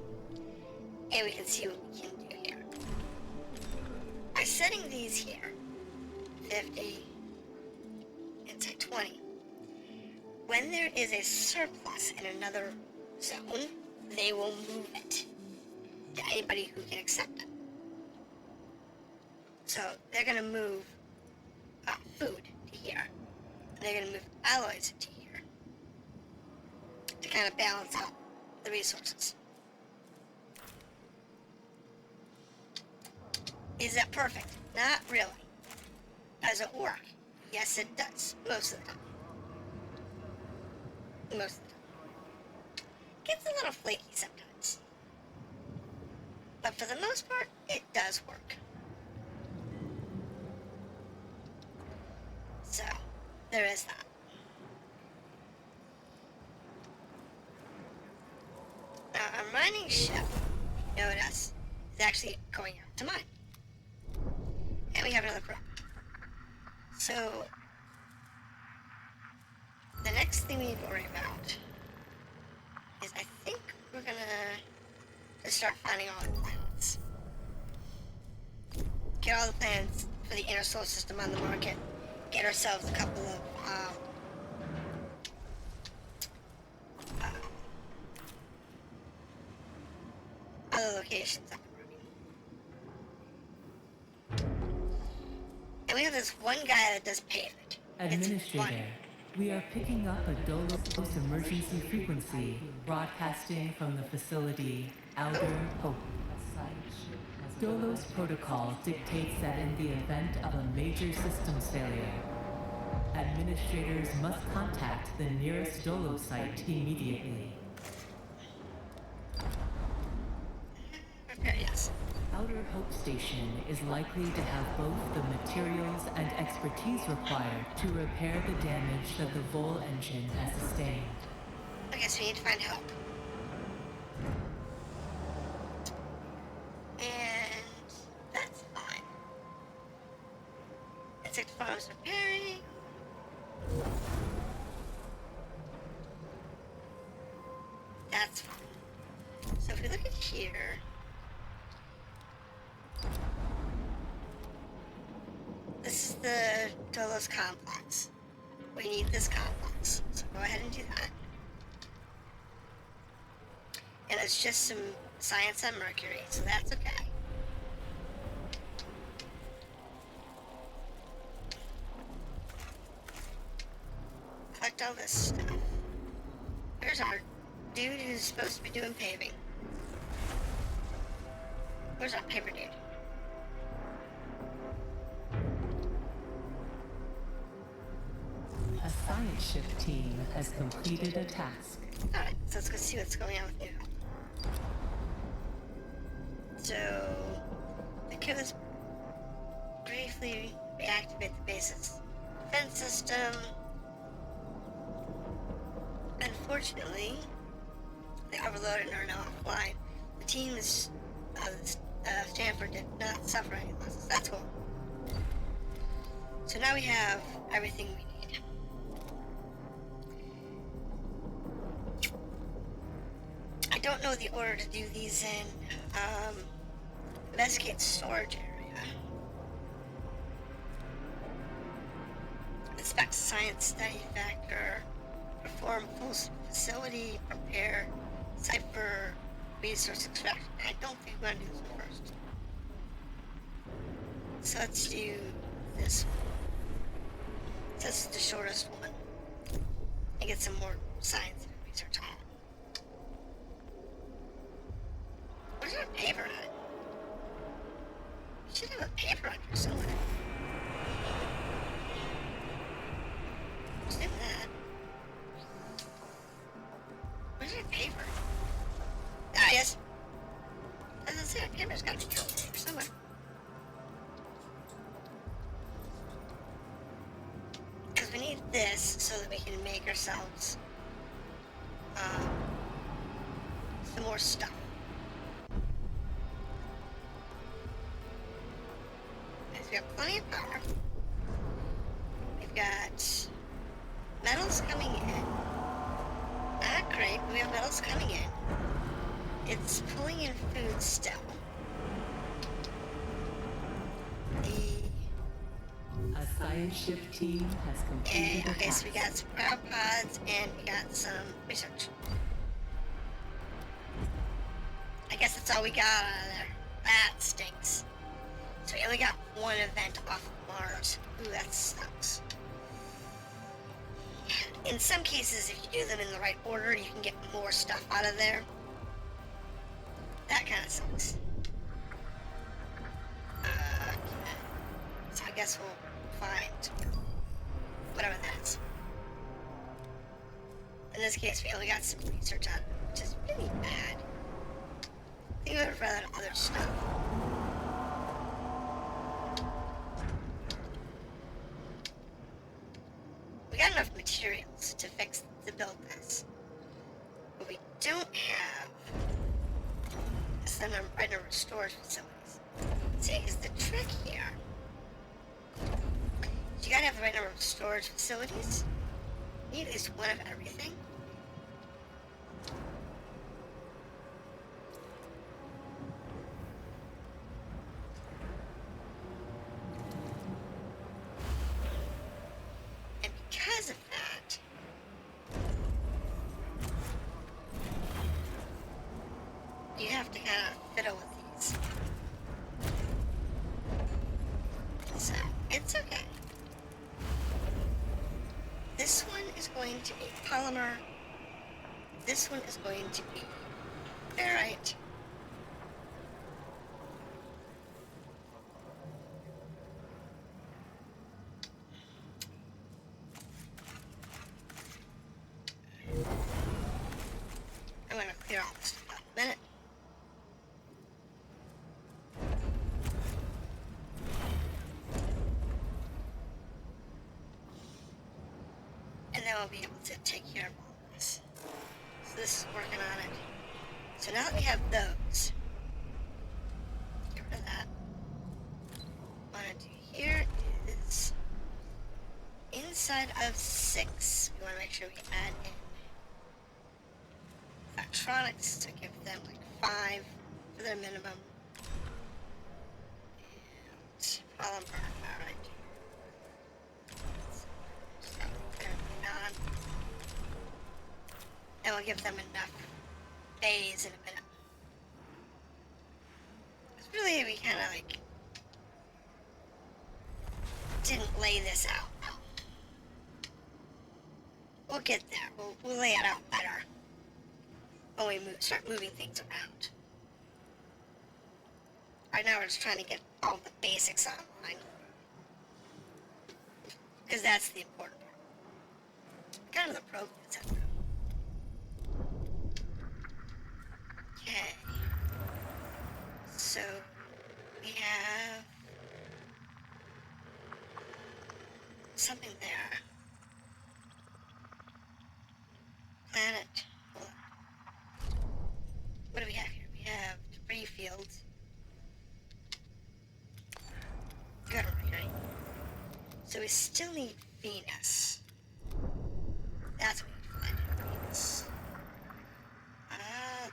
And we can see what we can do here. By setting these here, 50 and say 20, when there is a surplus in another zone, they will move it to anybody who can accept it. So they're going to move food to here. They're going to move alloys to here to kind of balance out the resources. Is that perfect? Not really. Does it work? Yes, it does. Most of the time. Most of the time. Gets a little flaky sometimes. But for the most part, it does work. So, there is that. Now, a mining ship, notice, is actually going out to mine. And we have another crew. So, the next thing we need to worry about is I think we're gonna just start finding all the planets. Get all the planets for the inner solar system on the market. Get ourselves a couple of other locations up and running. And we have this one guy that does pavement. Administrator, we are picking up a DOLOS emergency frequency broadcasting from the facility Outer Hope. DOLOS protocol dictates that in the event of a major systems failure, administrators must contact the nearest DOLO site immediately. Yes. Outer Hope Station is likely to have both the materials and expertise required to repair the damage that the Vol engine has sustained. I guess we need to find help. And that's fine. Insect farms repairing. That's fine. So if we look at here, this is the DOLOS complex. We need this complex. So go ahead and do that. And it's just some science on Mercury, so that's okay. Collect all this stuff. There's our dude who's supposed to be doing paving. Where's our paper dude? A science ship team has completed a task. Alright, so let's go see what's going on with you. So, the crews briefly reactivate the base's defense system. Unfortunately, they overloaded and are now offline. The team is Stanford did not suffer any losses. That's cool. So now we have everything we need. I don't know the order to do these in. Investigate storage area. Inspect science study factor. Perform full facility. Prepare site for resource extraction. I don't think we're going to do this one first. So let's do this one. This is the shortest one. And get some more science and research on it. Where's our paper at? We should have a paper on here somewhere. Let's do that. Where's our paper? Ah, yes. As I said, paper's got to be here somewhere. Because we need this so that we can make ourselves some more stuff. Because we have plenty of power. We've got metals coming in. Not great, but we have metals coming in. It's pulling in food still. A science ship team has completed a Okay, so task. we got some cryo pods and we got some research. I guess that's all we got out of there. That stinks. So we only got one event off of Mars. Ooh, that sucks. In some cases, if you do them in the right order, you can get more stuff out of there. That kind of sucks. Okay. So I guess we'll find whatever that is. In this case, we only got some research on it, which is really bad. I think I would have rather other stuff. We got enough materials to build this. But we don't have the right number of storage facilities. See, is the trick here. You gotta have the right number of storage facilities. You need at least one of everything. And because of that, you have to kind of fiddle with these. So, it's okay. This one is going to be polymer. This one is going to be ferrite. clear all this stuff out in a minute. And then we'll be able to take care of all this. So this is working on it. So now that we have those, get rid of that. What I want to do here is inside of 6, we want to make sure we add in electronics to give them like 5 for their minimum. And polymer, alright. So, on. And we'll give them enough bays in a minute. Because really, we kind of like didn't lay this out. We'll get there. We'll lay it out better when we start moving things around. Right now, we're just trying to get all the basics online. Because that's the important part. Kind of the probe that's up there. Okay. So, we have something there. Planet. Hold on. What do we have here? We have debris fields. Good, right? So we still need Venus. That's what we find in Venus.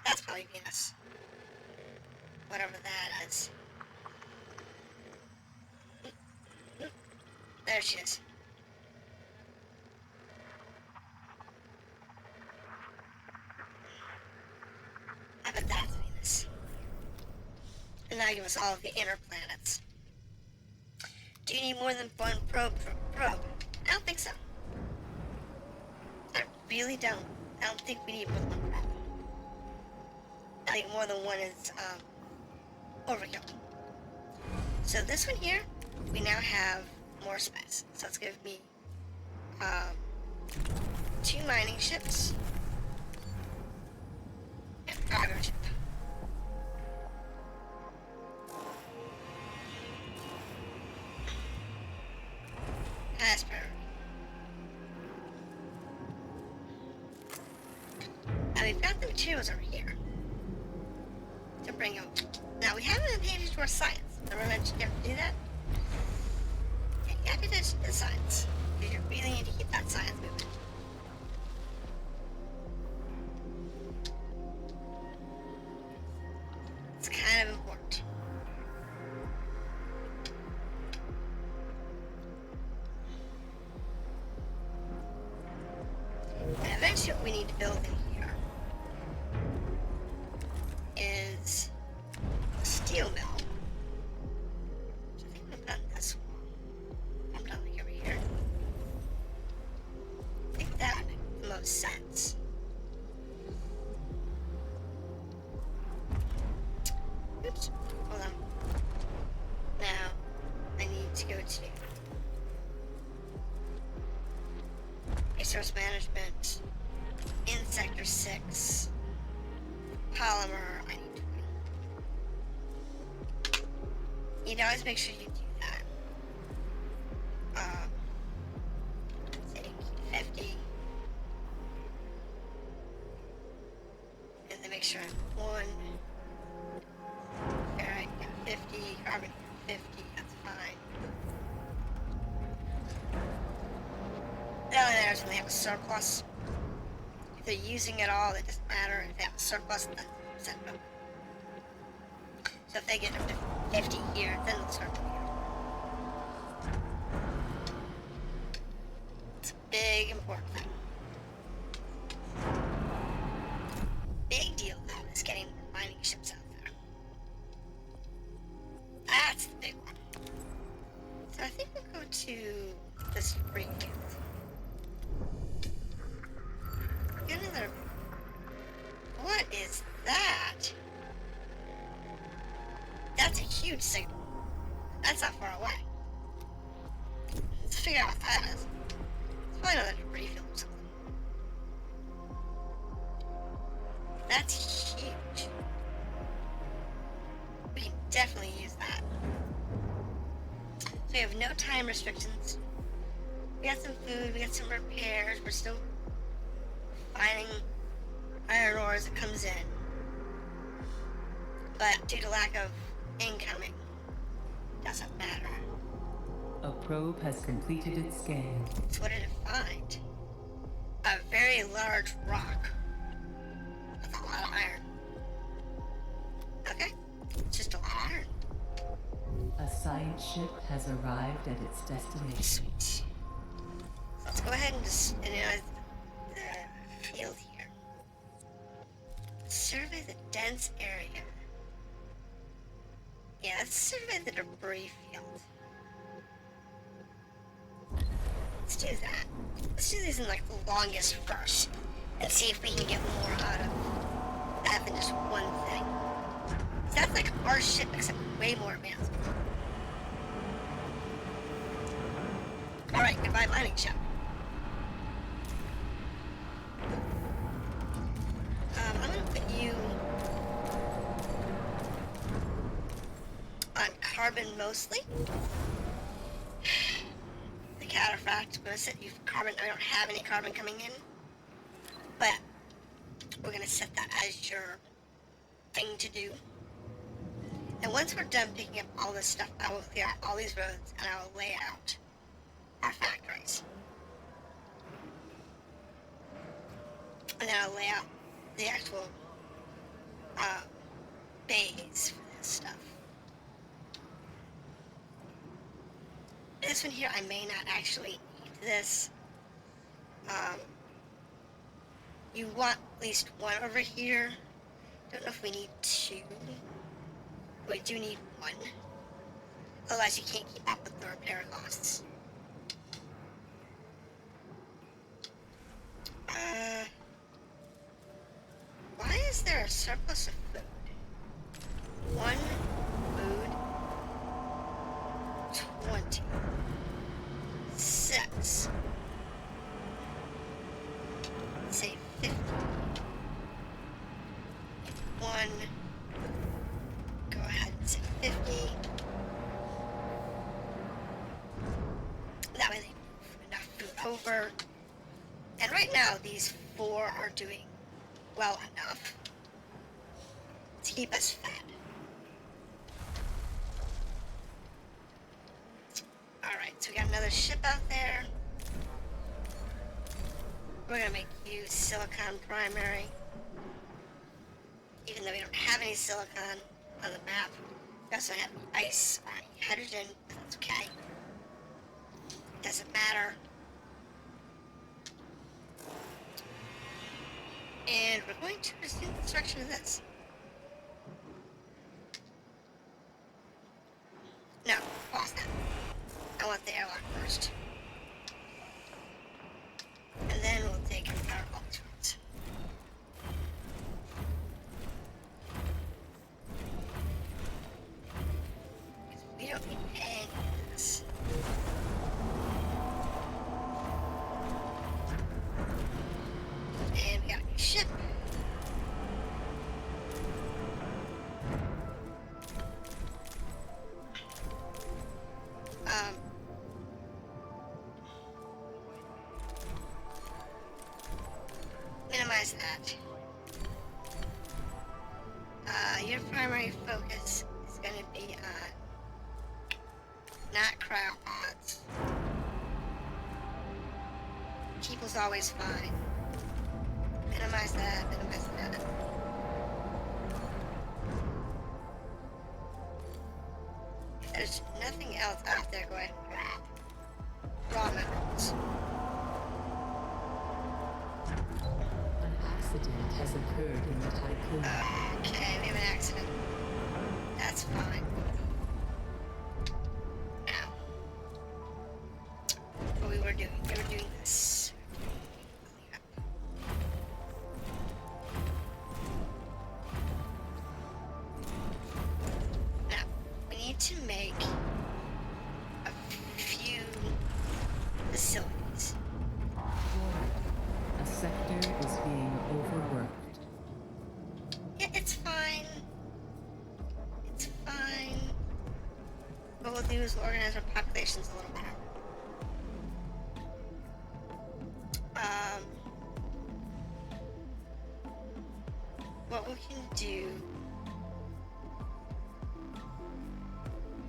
That's probably Venus. Whatever that is. There she is. I bet that's Venus. And now give us all of the inner planets. Do you need more than one probe? I don't think so. I really don't. I don't think we need more than one probe. I think more than one is overkill. So this one here, we now have more space. So it's going to be 2 mining ships and a cargo ship. That's priority. Now we've got the materials over here to bring them. Now we haven't been paying attention to our science. Remember I mentioned you have to do that? Okay, you have to pay attention to the science. Because you really need to keep that science moving. It's kind of important. And eventually what we need to build in here is a steel mill. Which I think we've done this one. I'm done like over here. I think that would make the most sense. Oops, hold on. Now, I need to go to resource management in sector 6. Polymer, I need to. You know, always make sure you do that. Setting 50. And then make sure I'm 1. Alright, 50, carbon 50, that's fine. Down there is when they have a surplus. If they're using it all, it doesn't matter. If they have a surplus, then send them. So if they get up to 50 here, then they'll start to here. It's a big, important thing. Big deal, though, is getting more mining ships out there. That's the big one. So I think we'll go to this debris field. Get another. What is that? That's a huge signal. That's not far away. Let's figure out what that is. It's probably another debris field or something. That's huge. We can definitely use that. So we have no time restrictions. We got some food, we got some repairs, we're still finding iron ore as it comes in. But due to lack of incoming, doesn't matter. A probe has completed its scan. So what did it find? A very large rock. With a lot of iron. Okay, it's just a lot of iron. A science ship has arrived at its destination. Sweet. Let's go ahead and just analyze the field here. Survey the dense area. Yeah, let's survey the debris field. Let's do that. Let's do these in like the longest first. And see if we can get more out of that than just one thing. So that's like our ship except way more advanced. Alright, goodbye mining ship. I'm gonna put you on carbon mostly. The cataphract, I'm gonna set you for carbon. I don't have any carbon coming in, but we're gonna set that as your thing to do. And once we're done picking up all this stuff, I will clear out all these roads and I will lay out our factories. And then I'll lay out the actual bays for this stuff. This one here, I may not actually need this. You want at least one over here. Don't know if we need two. We do need one. Otherwise you can't keep up with the repair costs. Why is there a surplus of food? One food, 20. 6. Say 50. 1. Go ahead and say 50. That way they move enough food over. And right now, these 4 are doing well enough to keep us fed. Alright, so we got another ship out there. We're gonna make you silicon primary. Even though we don't have any silicon on the map. We also have ice or hydrogen, but that's okay. Doesn't matter. And we're going to resume construction of this. No, pause that. I want the airlock first. And then we'll take our power electrons. We don't need any of this. And we got a new ship. Minimize that. Your primary focus is going to be on not cryopods. People's always fine. Minimize that, minimize that. If there's nothing else out there, go ahead and grab raw minerals. An accident has occurred in the Tiqqun. Okay, we have an accident. That's fine. Now, what we were doing this. Now, we need to make a few facilities. A sector is being overworked. this will organize our populations a little better. What we can do,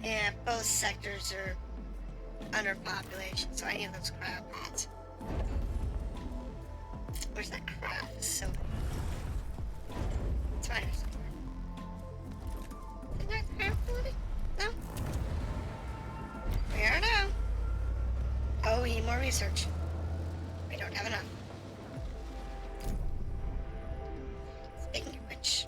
yeah, both sectors are under population, so I need those cryopods. Where's that cryo facility? It's right here somewhere. Is that the cryo facility? No? We are now. Oh, we need more research. We don't have enough. Speaking of which,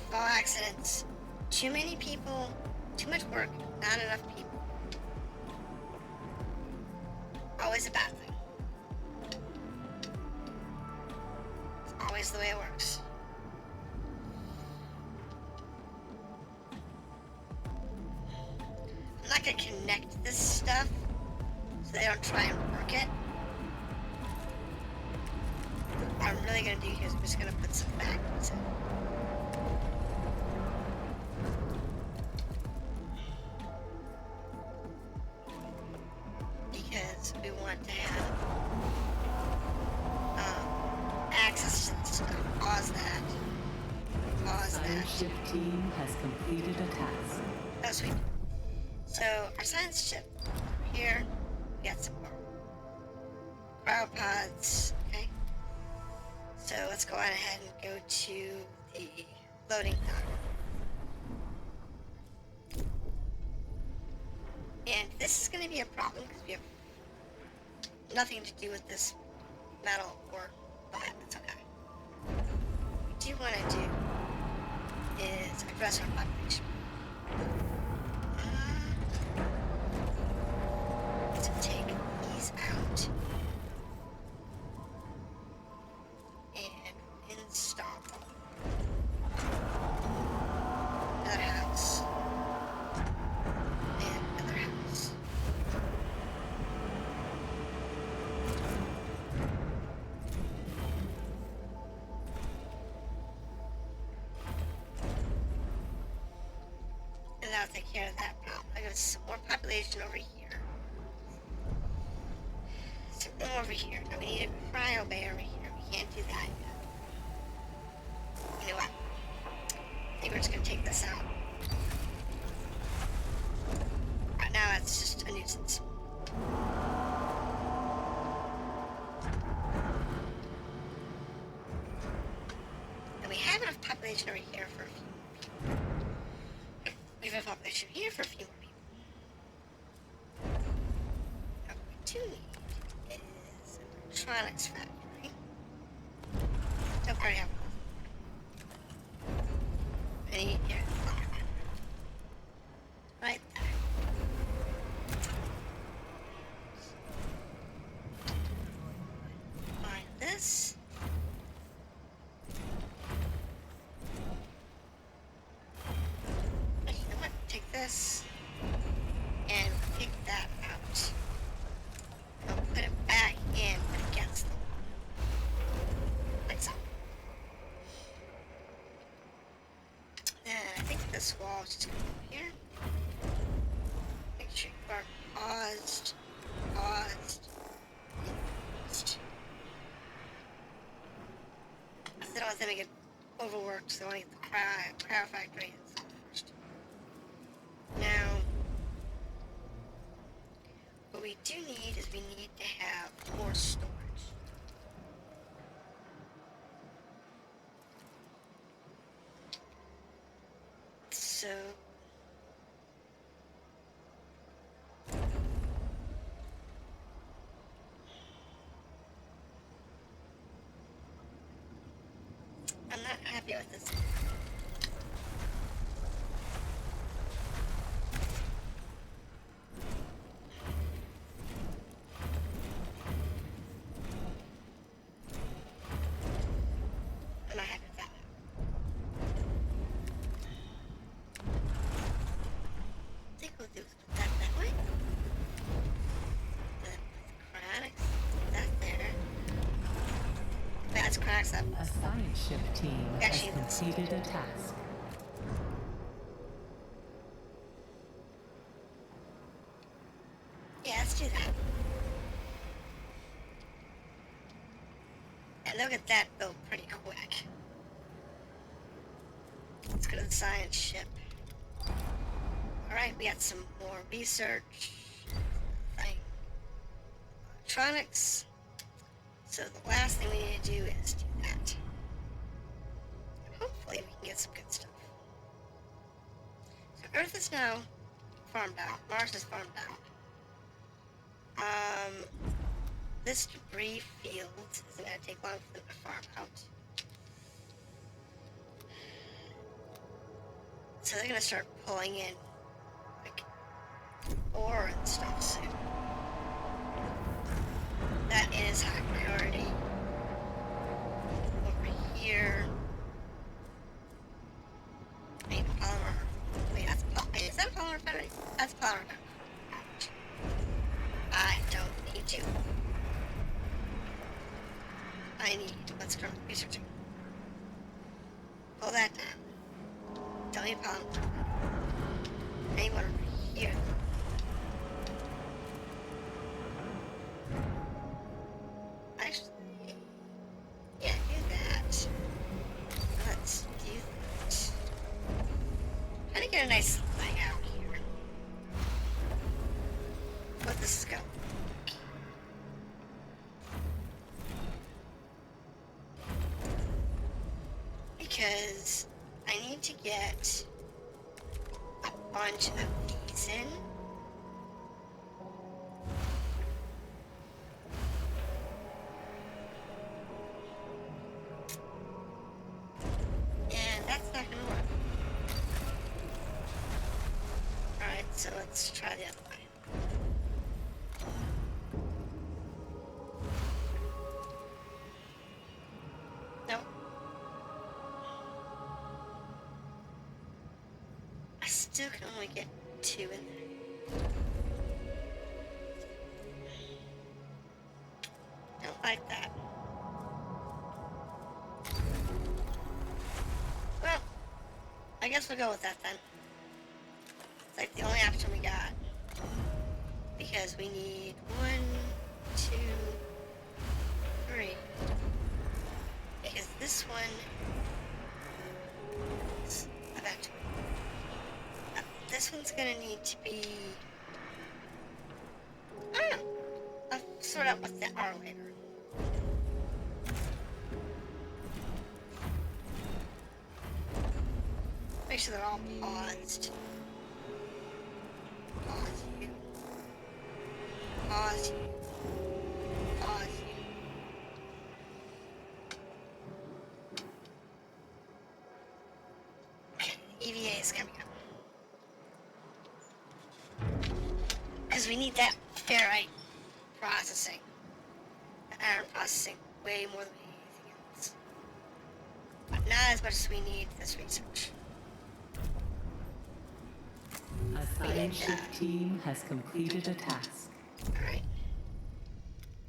fall accidents. Too many people, too much work, not enough people. Always a bad thing. It's always the way it works. I'm not gonna connect this stuff so they don't try and work it. What I'm really gonna do here is I'm just gonna put some vacuums in. Because we want to have access to this stuff. Pause that. Pause that. Science ship team has completed a task. Oh, sweet. So, our science ship here, we got some more cryopods, okay? So, let's go on ahead and go to the loading dock. And this is going to be a problem because we have nothing to do with this metal or, but it's okay. What we do want to do is address our population. To take these out and install another house and another house. And that'll take care of that problem. I got some more population over here. Something over here. Now we need a cryo bay over here. We can't do that yet. You know what? I think we're just gonna take this out. Right now it's just a nuisance. And we have enough population over here for a few more people. We have enough population here for a few more people. Now what we do need is an electronics factory. Don't already have one. I need here. Right there. Find this. You know what? Take this and pick that out. I'll put it back in against the wall. Like so. And I think this wall is just going to go here. Make sure you are paused. Paused. I don't want them to get overworked, so I want to get the cryo factory installed first. Now, what we do need is we need to have more storage. So, I'm not happy with this. I'm not happy with that. I think we'll do that way. Then put the crab. max that. A science ship team has Actually, completed a task. Yeah, let's do that. And look at that built pretty quick. Let's go to the science ship. Alright, we got some more research. Thing. Electronics. So the last thing we need to do is do that. Hopefully we can get some good stuff. So Earth is now farmed out. Mars is farmed out. This debris field isn't going to take long for them to farm out. So they're going to start pulling in, like, ore and stuff soon. That is high priority. Over here. Wait, polymer. Wait, is that a polymer refinery? That's a polymer refinery. I don't need to. I need what's currently researching. Pull that down. Tell me pound. Anyone over here. Actually, yeah, do that. Let's do that. Trying to get a nice layout here. Let this go. Because I need to get a bunch of these in. And that's not gonna work. Alright, so let's try the other way. Nope. I still can only get 2 in there. Don't like that. Well, I guess we'll go with that then. It's like the only option we got. Because we need 1, 2, 3. Because this one is about this one's gonna need to be. I don't know. I'll sort out what they are later. Make sure they're all paused. Pause you. Pause you. Pause you. Okay, EVA is coming up. Because we need that ferrite processing. Iron processing way more than anything else. But not as much as we need this research. A science ship team has completed a task. Alright.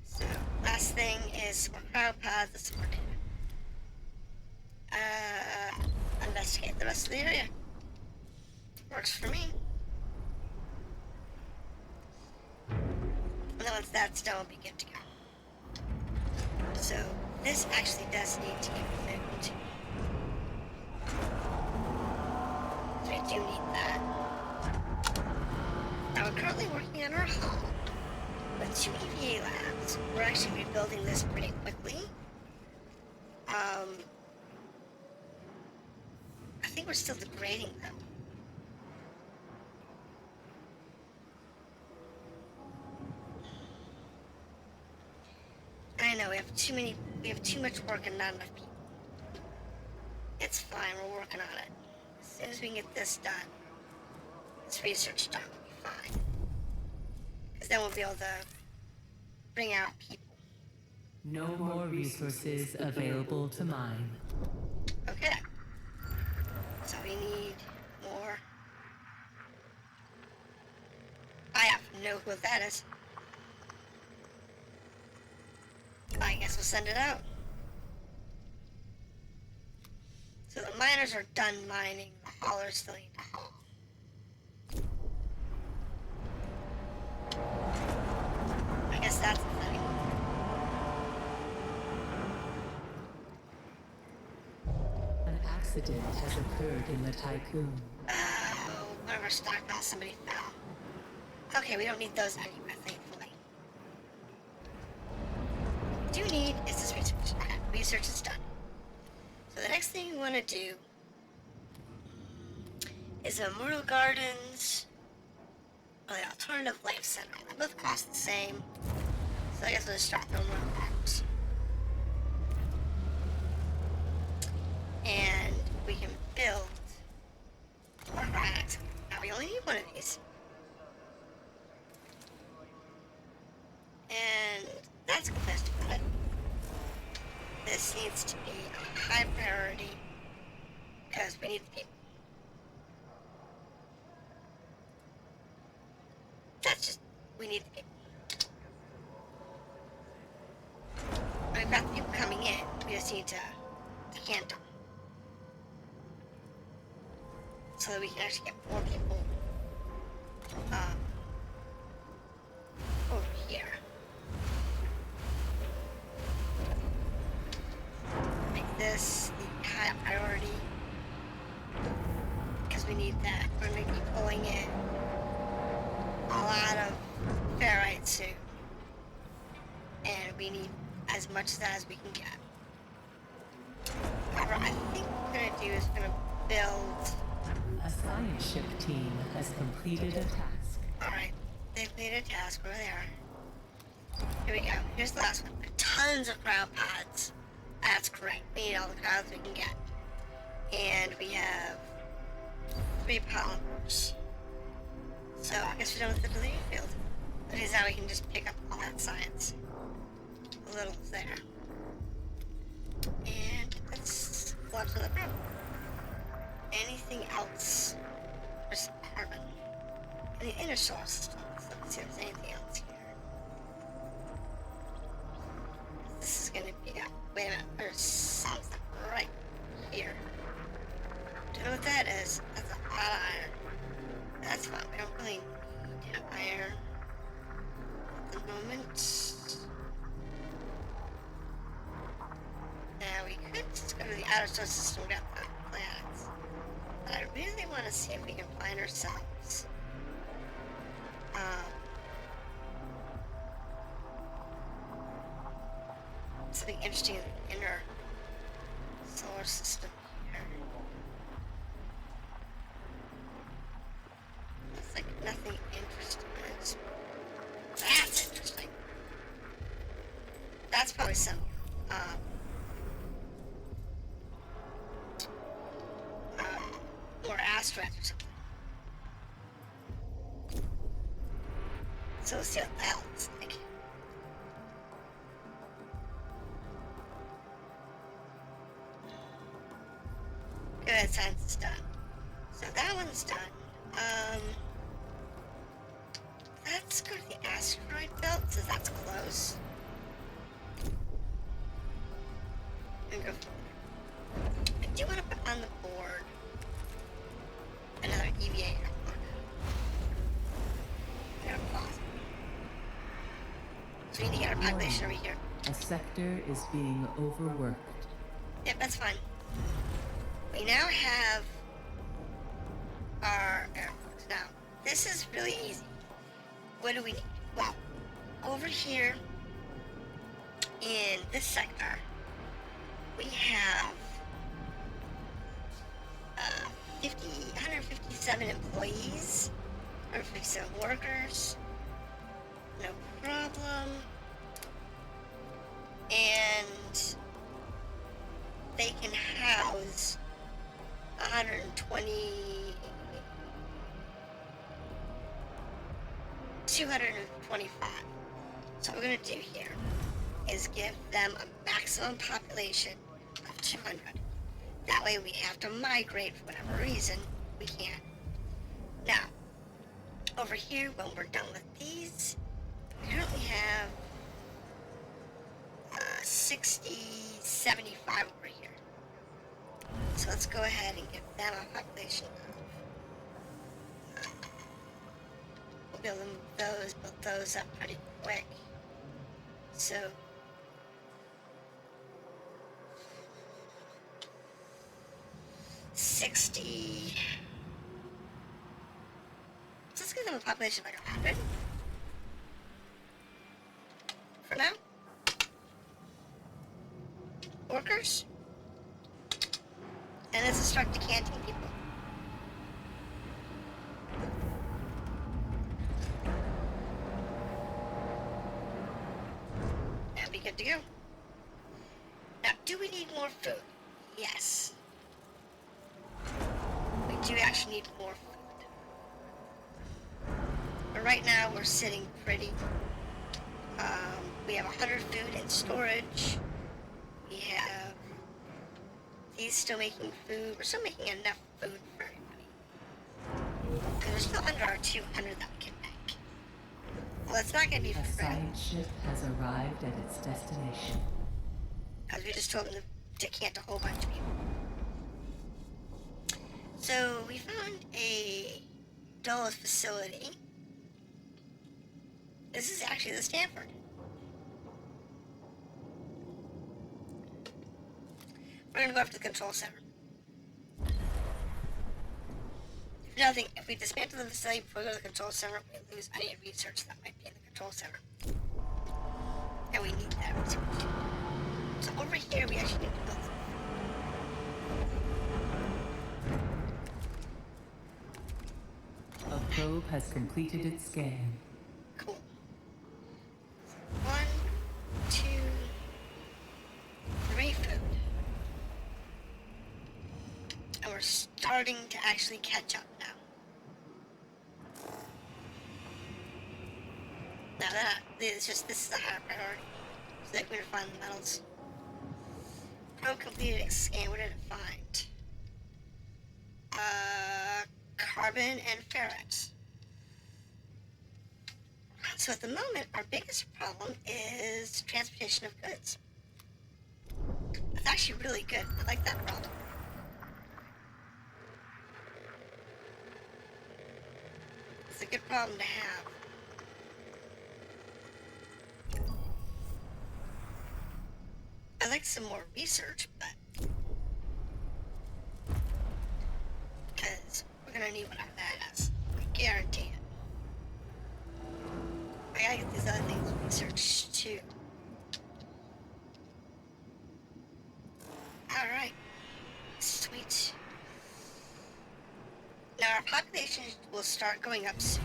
So, last thing is more cryopods, that's more data. Investigate the rest of the area. Works for me. And then once that's done, we'll be good to go. So, this actually does need to get moved. So we do need that. Now we're currently working on our hull with 2 EVA labs. We're actually rebuilding this pretty quickly. I think we're still degrading them. I know, we have too much work and not enough people. It's fine, we're working on it. As soon as we can get this done, this research done, we'll be fine. Because then we'll be able to bring out people. No more resources available to mine. Okay. So we need more. I have no clue what that is. I guess we'll send it out. So the miners are done mining, the haulers still need to haul. I guess that's the thing. An accident has occurred in the Tiqqun. Oh, one of our stockpiles, somebody fell. Okay, we don't need those anymore, thankfully. What we do need is this research. Okay, research is done. So the next thing we want to do is Immortal Gardens or the Alternative Life Center. They both cost the same. So I guess we'll just start throwing one backwards. And we can build more products. Now we only need one of these. And that's the best about it. This needs to be a high priority because we need the people. That's just, we need the people. We've got the people coming in, we just need to decant them. So that we can actually get more people over here. Make this the high priority because we need that. We're going to be pulling in a lot of ferrite soon, and we need as much of that as we can get. However, I think what we're going to do is we're going to build. A science ship team has completed a task. Alright, they completed a task over there. Here we go. Here's the last one. Tons of crowd pods. That's great. We need all the crowds we can get. And we have 3 polymers. So I guess we're done with the deleting field. Because now we can just pick up all that science. A little there. And let's go up to the room. Anything else? There's carbon. And the inner solar system. So let's see if there's anything else here. This is gonna be wait a minute, there's something right here. Do you know what that is? That's a lot of iron. That's fine, we don't really need iron at the moment. Now we could just go to the outer solar system and get the planets. But I really want to see if we can find ourselves something interesting in the inner solar system here. Looks like nothing interesting. That's interesting. That's probably some more asteroids or something. So let's see what that looks like. Good, science is done. So that one's done. Let's go to the asteroid belt, so that's close. And go forward. I do want to put on the board another EVA airport. I'm gonna pause. So we need to get our population over here. A sector is being overworked. Yep, that's fine. We now have our airports. Now, this is really easy. What do we need? Well, over here in this sector, we have 157 employees, 157 workers, no problem, and they can house 225. So what we're going to do here is give them a maximum population of 200. That way we have to migrate for whatever reason we can. Now, over here, when we're done with these, we currently have 60, 75 over here. So let's go ahead and give them a population of. We'll build those up pretty quick. So. 60. So let's give them a population of like 100. For now. Workers. And let's start decanting people. That'd be good to go. Now, do we need more food? Yes. We do actually need more food. But right now, we're sitting pretty. We have 100 food in storage. We have these still making food. We're still making enough food for everybody. And we're still under our 200 that we can make. Well, it's not going to be A free. science ship has arrived at its destination. As we just told them to decant a whole bunch of people. So we found a DOLOS facility. This is actually the Stanford. We're gonna go up to the control center. If nothing, if we dismantle the facility before we go to the control center, we lose any research that might be in the control center. And we need that research. So over here, we actually need to build A probe has completed its scan. Cool. 1, 2, 3 food. And we're starting to actually catch up now. Now that it's just this is a higher priority. So that we can find the metals. Probe completed scan. What did it find? Carbon and ferrite. So at the moment, our biggest problem is transportation of goods. That's actually really good. I like that problem. It's a good problem to have. I like some more research, but because we're gonna need whatever that is. I guarantee it. I gotta get these other things researched too. Alright. Sweet. Now our population will start going up soon.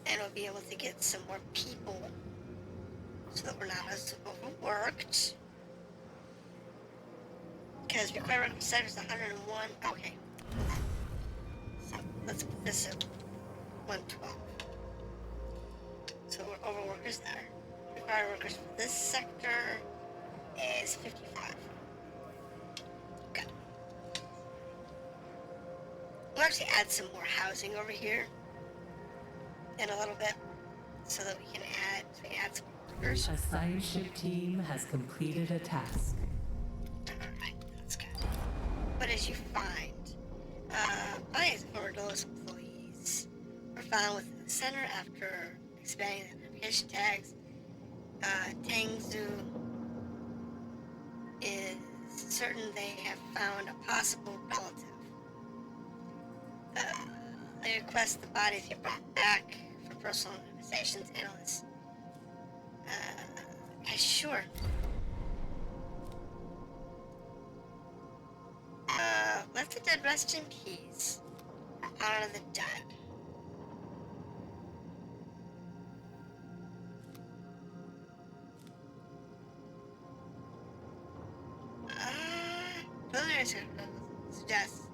And we'll be able to get some more people so that we're not as overworked. Because requirement percent is 101. Okay. So let's put this at 112. So we're overworkers there. Required workers for this sector is 55. Good. We'll actually add some more housing over here in a little bit so that we can add some workers. A science ship team has completed a task. Alright, that's good. But as you find, bias for DOLOS employees were found within the center after expanding the navigation tags. Tangzu is certain they have found a possible relative. They request the bodies be brought back for personal investigations analysts. Okay, sure. Let the dead rest in peace. Honor the dead. Preliminary suggests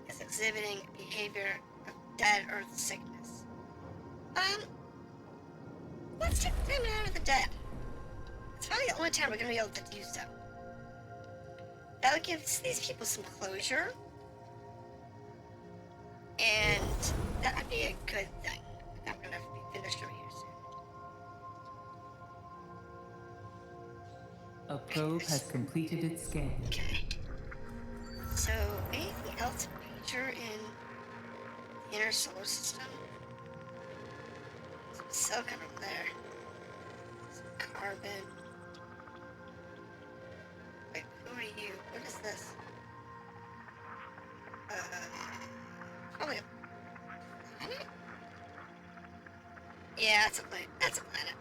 is exhibiting behavior of dead earth sickness. Let's take them out of the dead. It's probably the only time we're gonna be able to do so. That'll give these people some closure. And that would be a good thing. I'm gonna be finished over here soon. A probe has completed its scan. Okay. So, anything else major in the inner solar system? Some silicon over there. Some carbon. Wait, who are you? What is this? Probably a planet? Yeah, it's a planet. That's a planet.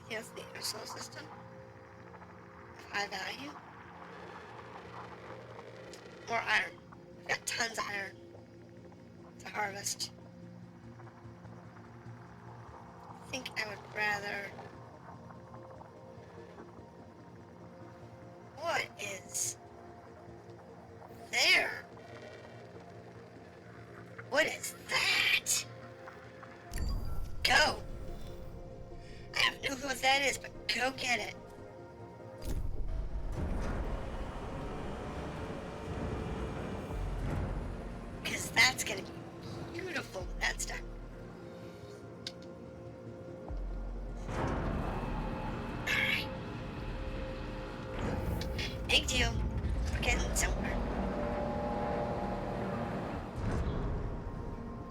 Anything else in the inner solar system? Of high value? More iron. We've got tons of iron to harvest. I think I would rather... What is there? What is that? Go! I have no clue what that is, but go get it. Because that's gonna be beautiful when that's done. Alright. Big deal. We're getting somewhere.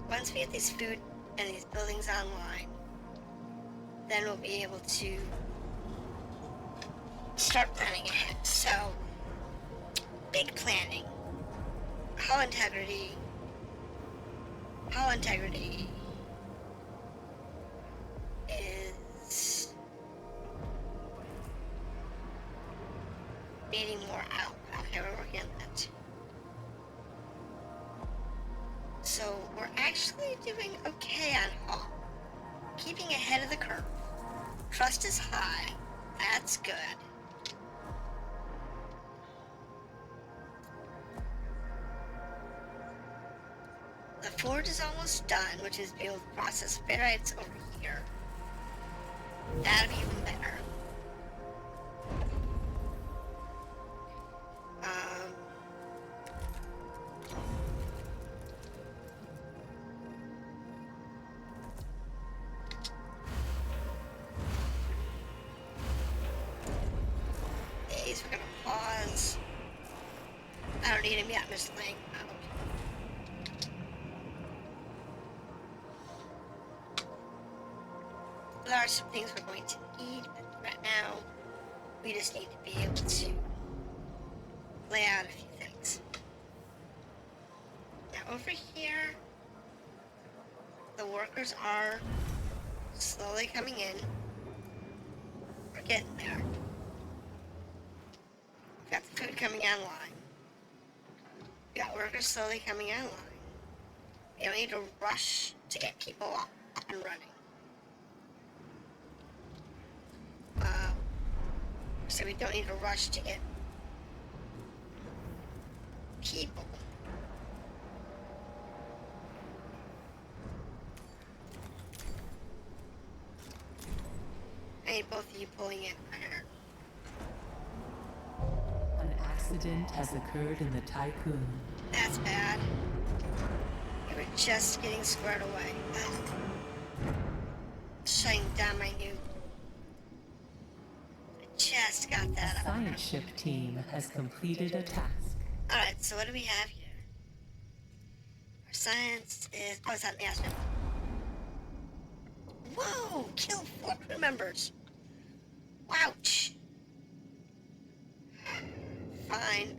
Once we get these food and these buildings online, then we'll be able to start planning ahead. So, big planning. Hull integrity is needing more out. Okay, we're working on that. So we're actually doing okay on hull. Keeping ahead of the curve. Trust is high. That's good. The forge is almost done, which is be able to process ferrites over here. That'd be even better. These we're gonna pause. I don't need him yet, Miss Lang. There are some things we're going to need, but right now, we just need to be able to lay out a few things. Now over here, the workers are slowly coming in. We're getting there. We've got the food coming online. We've got workers slowly coming online. We don't need to rush to get people up and running. So we don't need to rush to get people. I need both of you pulling in iron. An accident has occurred in the Tiqqun. That's bad. We were just getting squared away. Shutting down my new... Just got that up. Science ship team has completed a task. Alright, so what do we have here? Our science is... Oh, it's on the astronaut. Whoa! Killed 4 crew members. Wouch. Fine.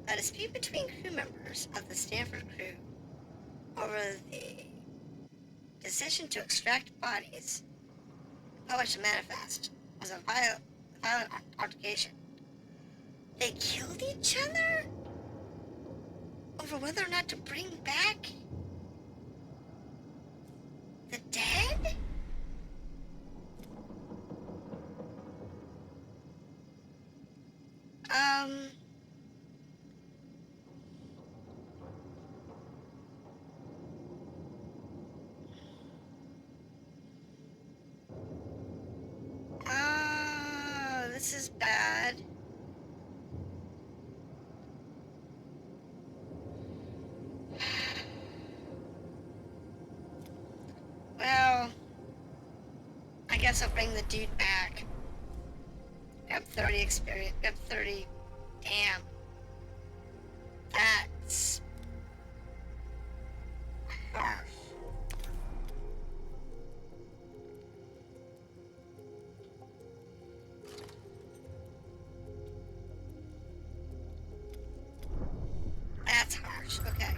A dispute between crew members of the Stanford crew over the decision to extract bodies and publish a manifest was a violent altercation. They killed each other over whether or not to bring back the dead? This is bad. Well, I guess guess I'll bring the dude back. Got 30 experience. Got 30. Damn. That's harsh. That's harsh. Okay.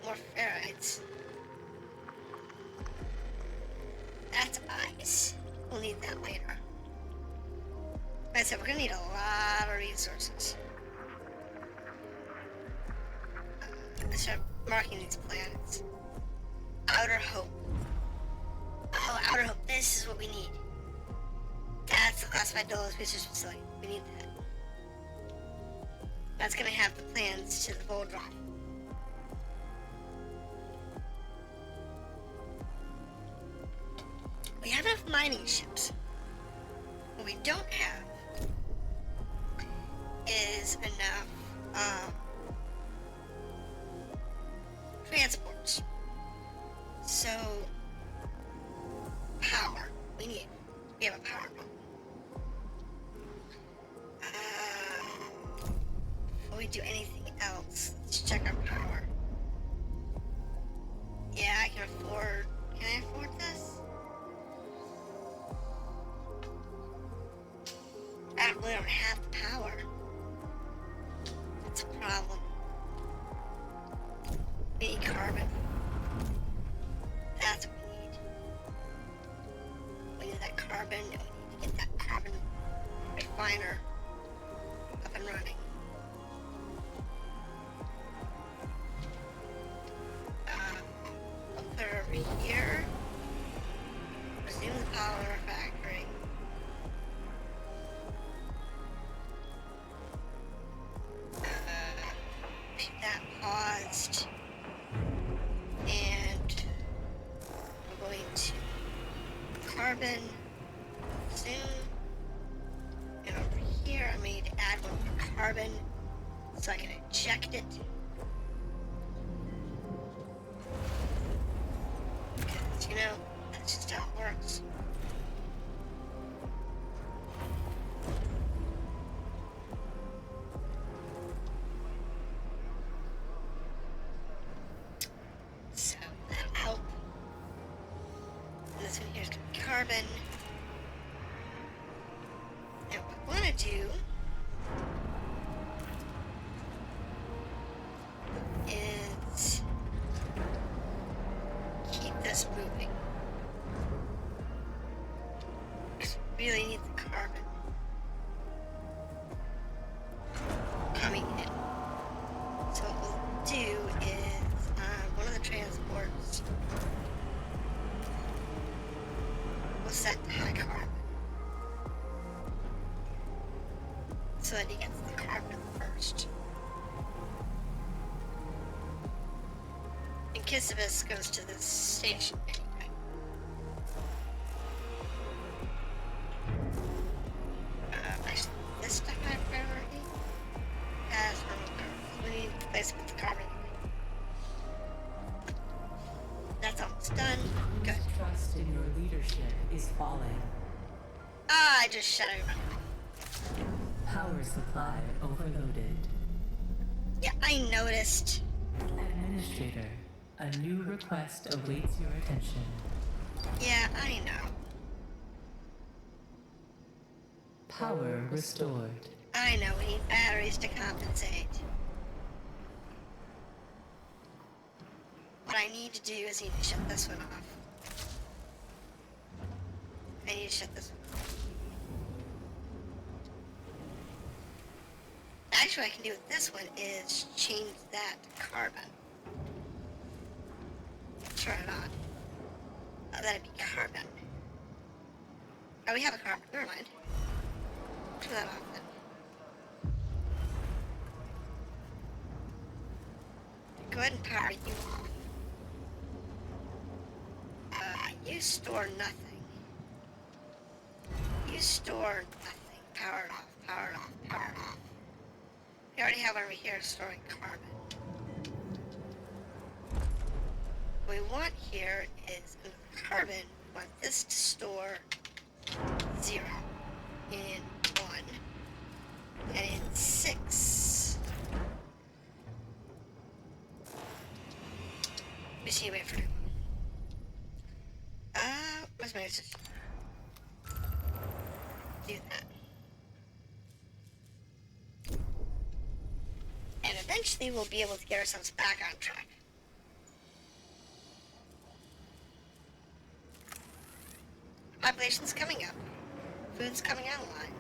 More ferrites. That's ice. We'll need that later. Like I said, we're gonna need a lot of resources. Let's start marking these planets. Outer Hope. Oh, Outer Hope. This is what we need. That's the classified DOLOS research facility. We need that. That's gonna have the plans to the Bold Drive. We have enough mining ships. What we don't have is enough transports. So power. We have a power problem. Before we do anything else, let's check our power. Yeah, I can afford. Can I afford this? I really don't have the power. That's a problem. We need carbon. That's what we need. We need that carbon, and we need to get that carbon refiner up and running. I'll put it over here. Resume the power factory. Keep that paused. And we're going to carbon soon. And over here, I'm going to need to add one more carbon so I can eject it. Because, you know, that's just how it works. So that'll help. And this one here's gonna be carbon. And what we want to do is keep this moving. Because we really need the carbon coming in. So what we'll do is one of the transports we'll set to high carbon so that he gets the carbon first. And Kasedo goes to this station anyway. Actually, this stuff high priority has we need to place with the carbon. That's almost done. Good. Trust in your leadership is falling. Ah, I just shut everybody. Power supply overloaded. Yeah, I noticed. Administrator, a new request awaits your attention. Yeah, I know. Power restored. I know, we need batteries to compensate. What I need to do is I need to shut this one off. I need to shut this one off. Actually, what I can do with this one is change that to carbon. Turn it on. Oh, that'd be carbon. Oh, we have a carbon. Never mind. Turn that off then. Go ahead and power you off. You store nothing. You store nothing. Power it off, power it off, power it off. We already have one over here storing carbon. we want here is in carbon, we want this to store 0 in 1 and in 6. Let me see a way for it. Where's my message? Do that. And eventually we'll be able to get ourselves back on track. Population's coming up. Food's coming online.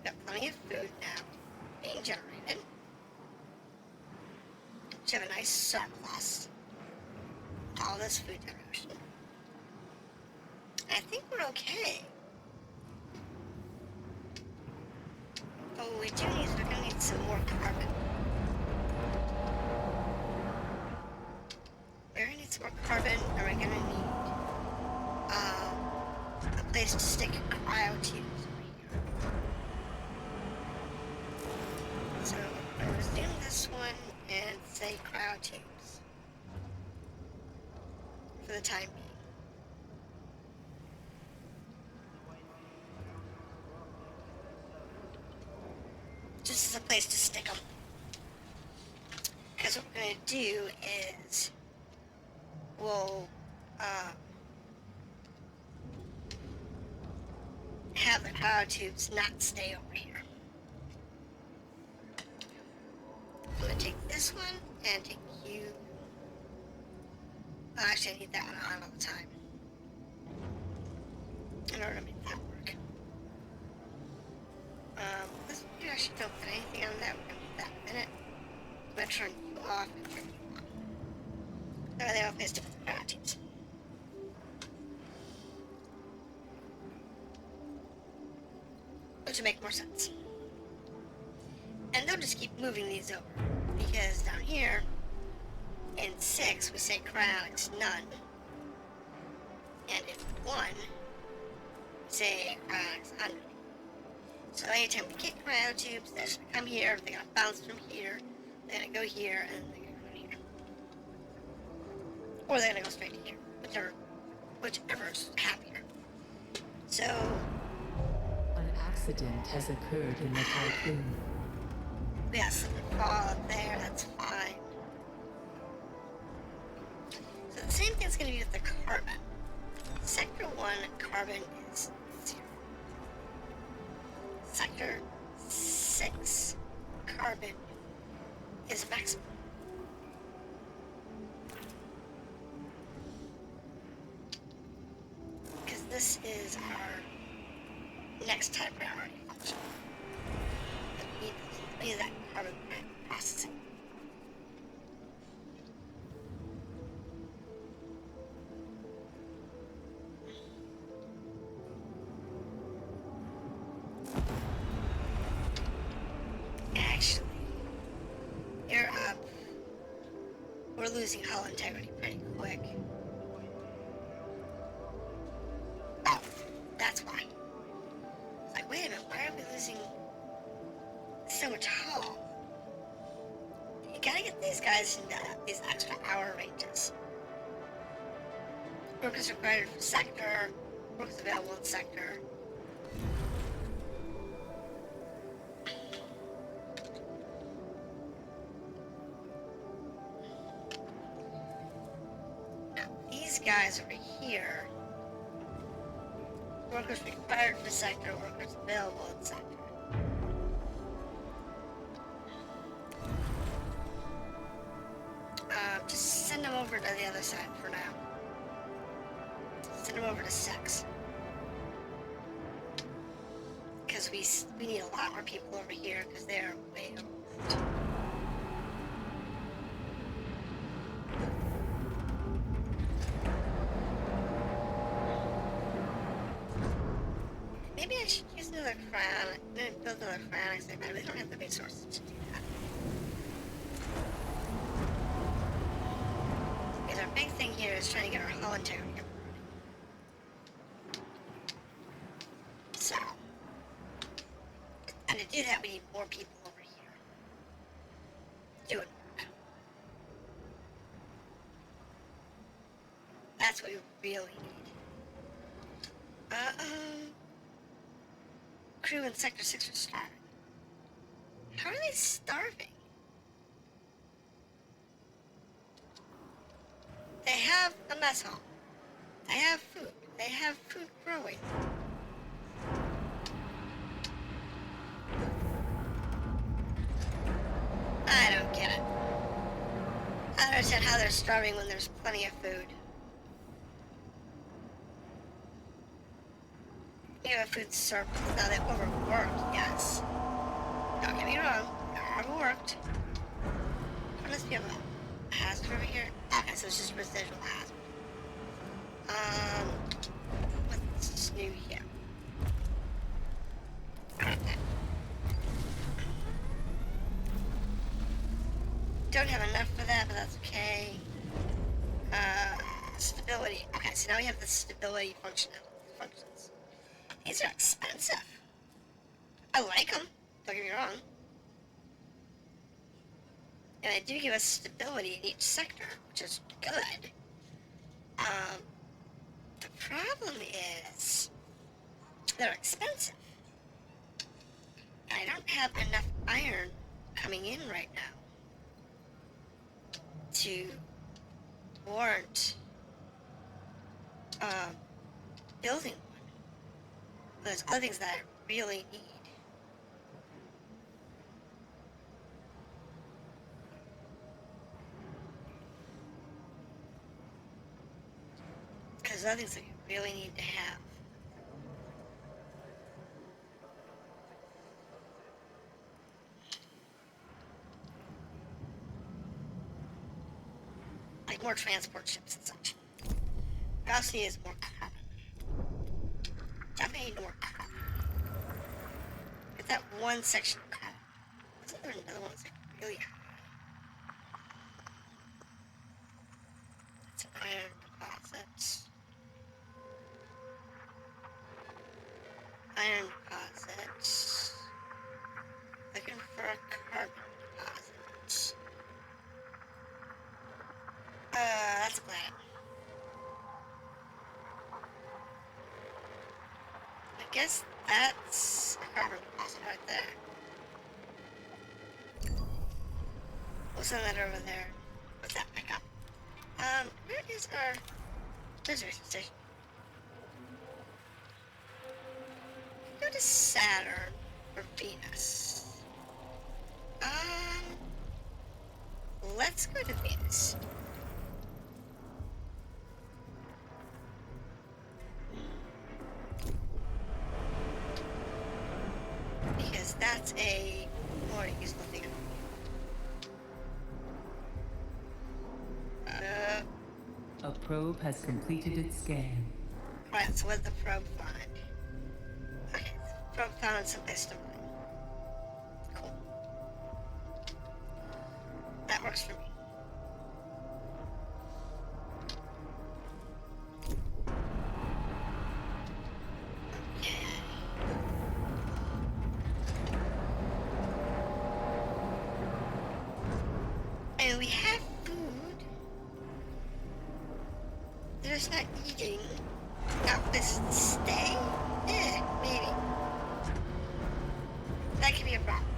Got plenty of food now being generated. Should have a nice surplus. All this food generation. I think we're okay. Oh, we're gonna need some more carbon. We're gonna need some more carbon, and we're gonna need a place to stick cryo tubes over here. So I'm gonna zoom this one and say cryo tubes for the time being. Just as a place to stick them. Because what we're going to do is we'll have the cryo tubes not stay over here. I'm going to take this one and take you. Oh, actually, I need that one on all the time in order to make that work. This you actually don't put anything on that. We're going to do that in a minute. I'm going to turn you off and turn you on. There they are placed with the cryo tubes. Which will make more sense. And they'll just keep moving these over. Because down here, in 6, we say cryonics none. And in 1, we say cryonics 100. So anytime we get cryo tubes, they're going to come here, they're going to bounce from here, they're going to go here, and they're going to go here. Or they're going to go straight to here, whichever's happier. So An accident has occurred in the Tiqqun. we got some fall up there, that's fine. So the same thing's going to be with the carbon. Sector 1 carbon is 0. Sector 6 carbon is maximum. Because this is our next type priority function. We need that carbon processing. Actually, you're up. We're losing hull integrity pretty quick. Oh, that's why. It's like, wait a minute, why are we losing so much hull? You gotta get these guys into these extra hour ranges. Workers required for sector, workers available in sector. These guys over here, workers required for sector, workers available in sector. Just send them over to the other side for now. Send them over to 6. Because we need a lot more people over here because they're way overworked. Maybe I should use another crown. Build another crown. I really don't have the resources to do that. Because our big thing here is trying to get our hull integrity up and running. So, and to do that, we need more people over here. Do it. really need. Crew in Sector 6 are starving. How are they starving? They have a mess hall. They have food. They have food growing. I don't get it. I don't understand how they're starving when there's plenty of food. You have a food surplus. Now they're overworked, yes. Don't get me wrong, they're overworked. What does we have a hazard over here? Okay, so it's just residual hazard. What's new here? Don't have enough for that, but that's okay. Stability. Okay, so now we have the stability functions. These are expensive. I like them, don't get me wrong. And they do give us stability in each sector, which is good. The problem is they're expensive. I don't have enough iron coming in right now to warrant building one. There's other things that I really need. Because other things that you really need to have. Like more transport ships and such. We also need more carbon. Definitely need more carbon. Get that one section of carbon. Wasn't there another one that's like really high? That's an iron deposit. Iron deposit. Looking for a carbon deposit. That's a planet. I guess that's a carbon deposit right there. We'll send that over there. What's that pick up? Where is our observation station? Go to Saturn or Venus. Let's go to Venus. Because that's a more useful thing. A probe has completed its scan. Right, so what did the probe find? Okay, the probe found someplace to mine. Cool. That works for me. Okay. And we have food. They're just not eating. Now, this stay? Maybe. That could be a problem.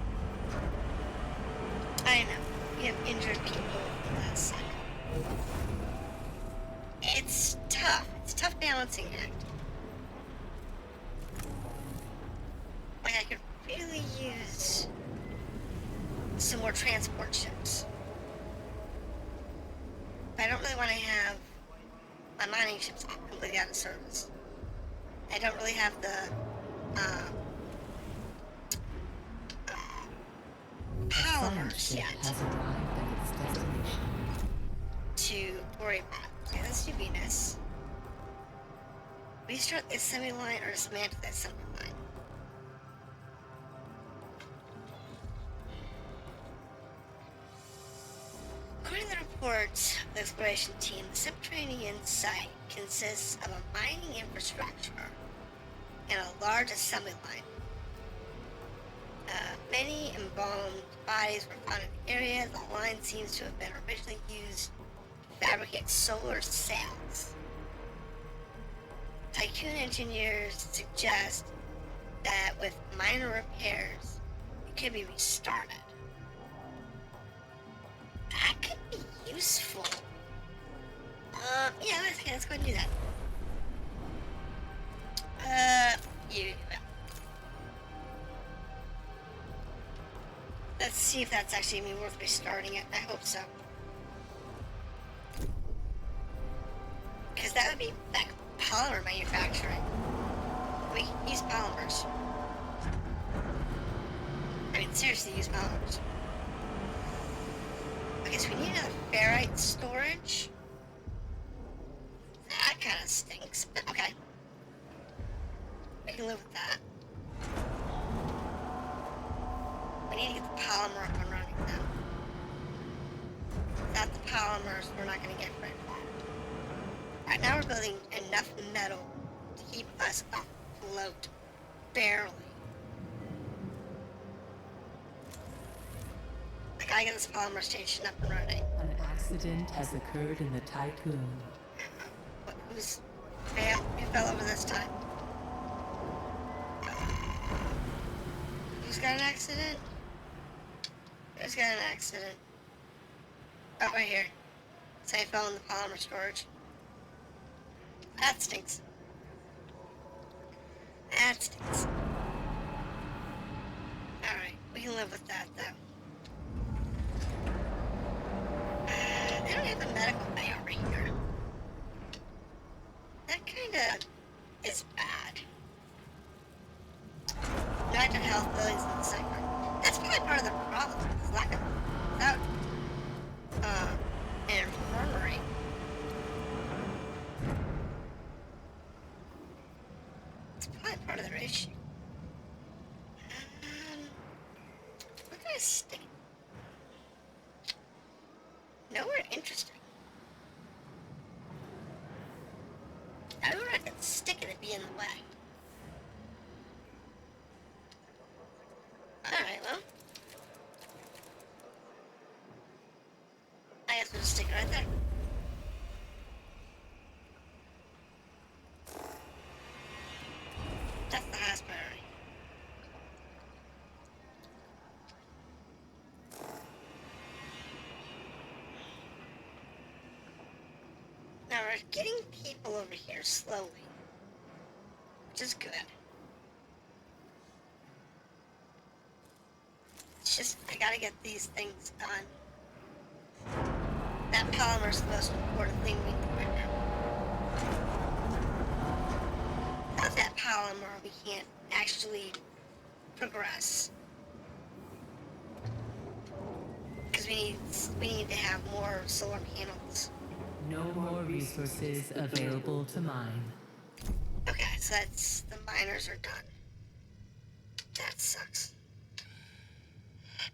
I know. We have injured people last second. It's tough. It's a tough balancing act. Like, I could really use some more transport ships. But I don't really want to have my mining ships completely out of service. I don't really have the polymers yet Has arrived at its destination. to worry about. Okay, let's do Venus. Restart the assembly line or dismantle the assembly line. According to the report of the exploration team, the subterranean site consists of a mining infrastructure and a large assembly line. Many embalmed bodies were found in the area. The line seems to have been originally used to fabricate solar sails. Tiqqun engineers suggest that with minor repairs, it could be restarted. That could be useful. Yeah, let's go and do that. You do it. Let's see if that's actually even worth restarting it. I hope so. Because that would be like polymer manufacturing. We can use polymers. I mean, seriously, use polymers. Okay, so we need a ferrite storage. That kind of stinks, but okay. We can live with that. We need to get the polymer up and running now. Without the polymers, we're not going to get very far. Right now we're building enough metal to keep us afloat. Barely. I gotta get this polymer station up and running. An accident has occurred in the Tiqqun. Who fell over this time? Who's got an accident? Who's got an accident? Oh, right here. Say I fell in the polymer storage. That stinks. That stinks. Alright, we can live with that, though. They don't have a medical bay over here. That kinda is bad. United Health buildings in the sector. That's probably part of the problem. It's lack of without an infirmary. It's probably part of their issue. Where can I stick it? Nowhere interesting. Nowhere I can stick it and be in the way. Alright, well. I guess we'll just stick it right there. That's the highest priority. Now we're getting people over here slowly, which is good. It's just, I gotta get these things done. That polymer is the most important thing we need right now. Without that polymer, we can't actually progress. Because we need to have more solar panels. No more resources available to mine. Okay, so that's, the miners are done. That sucks.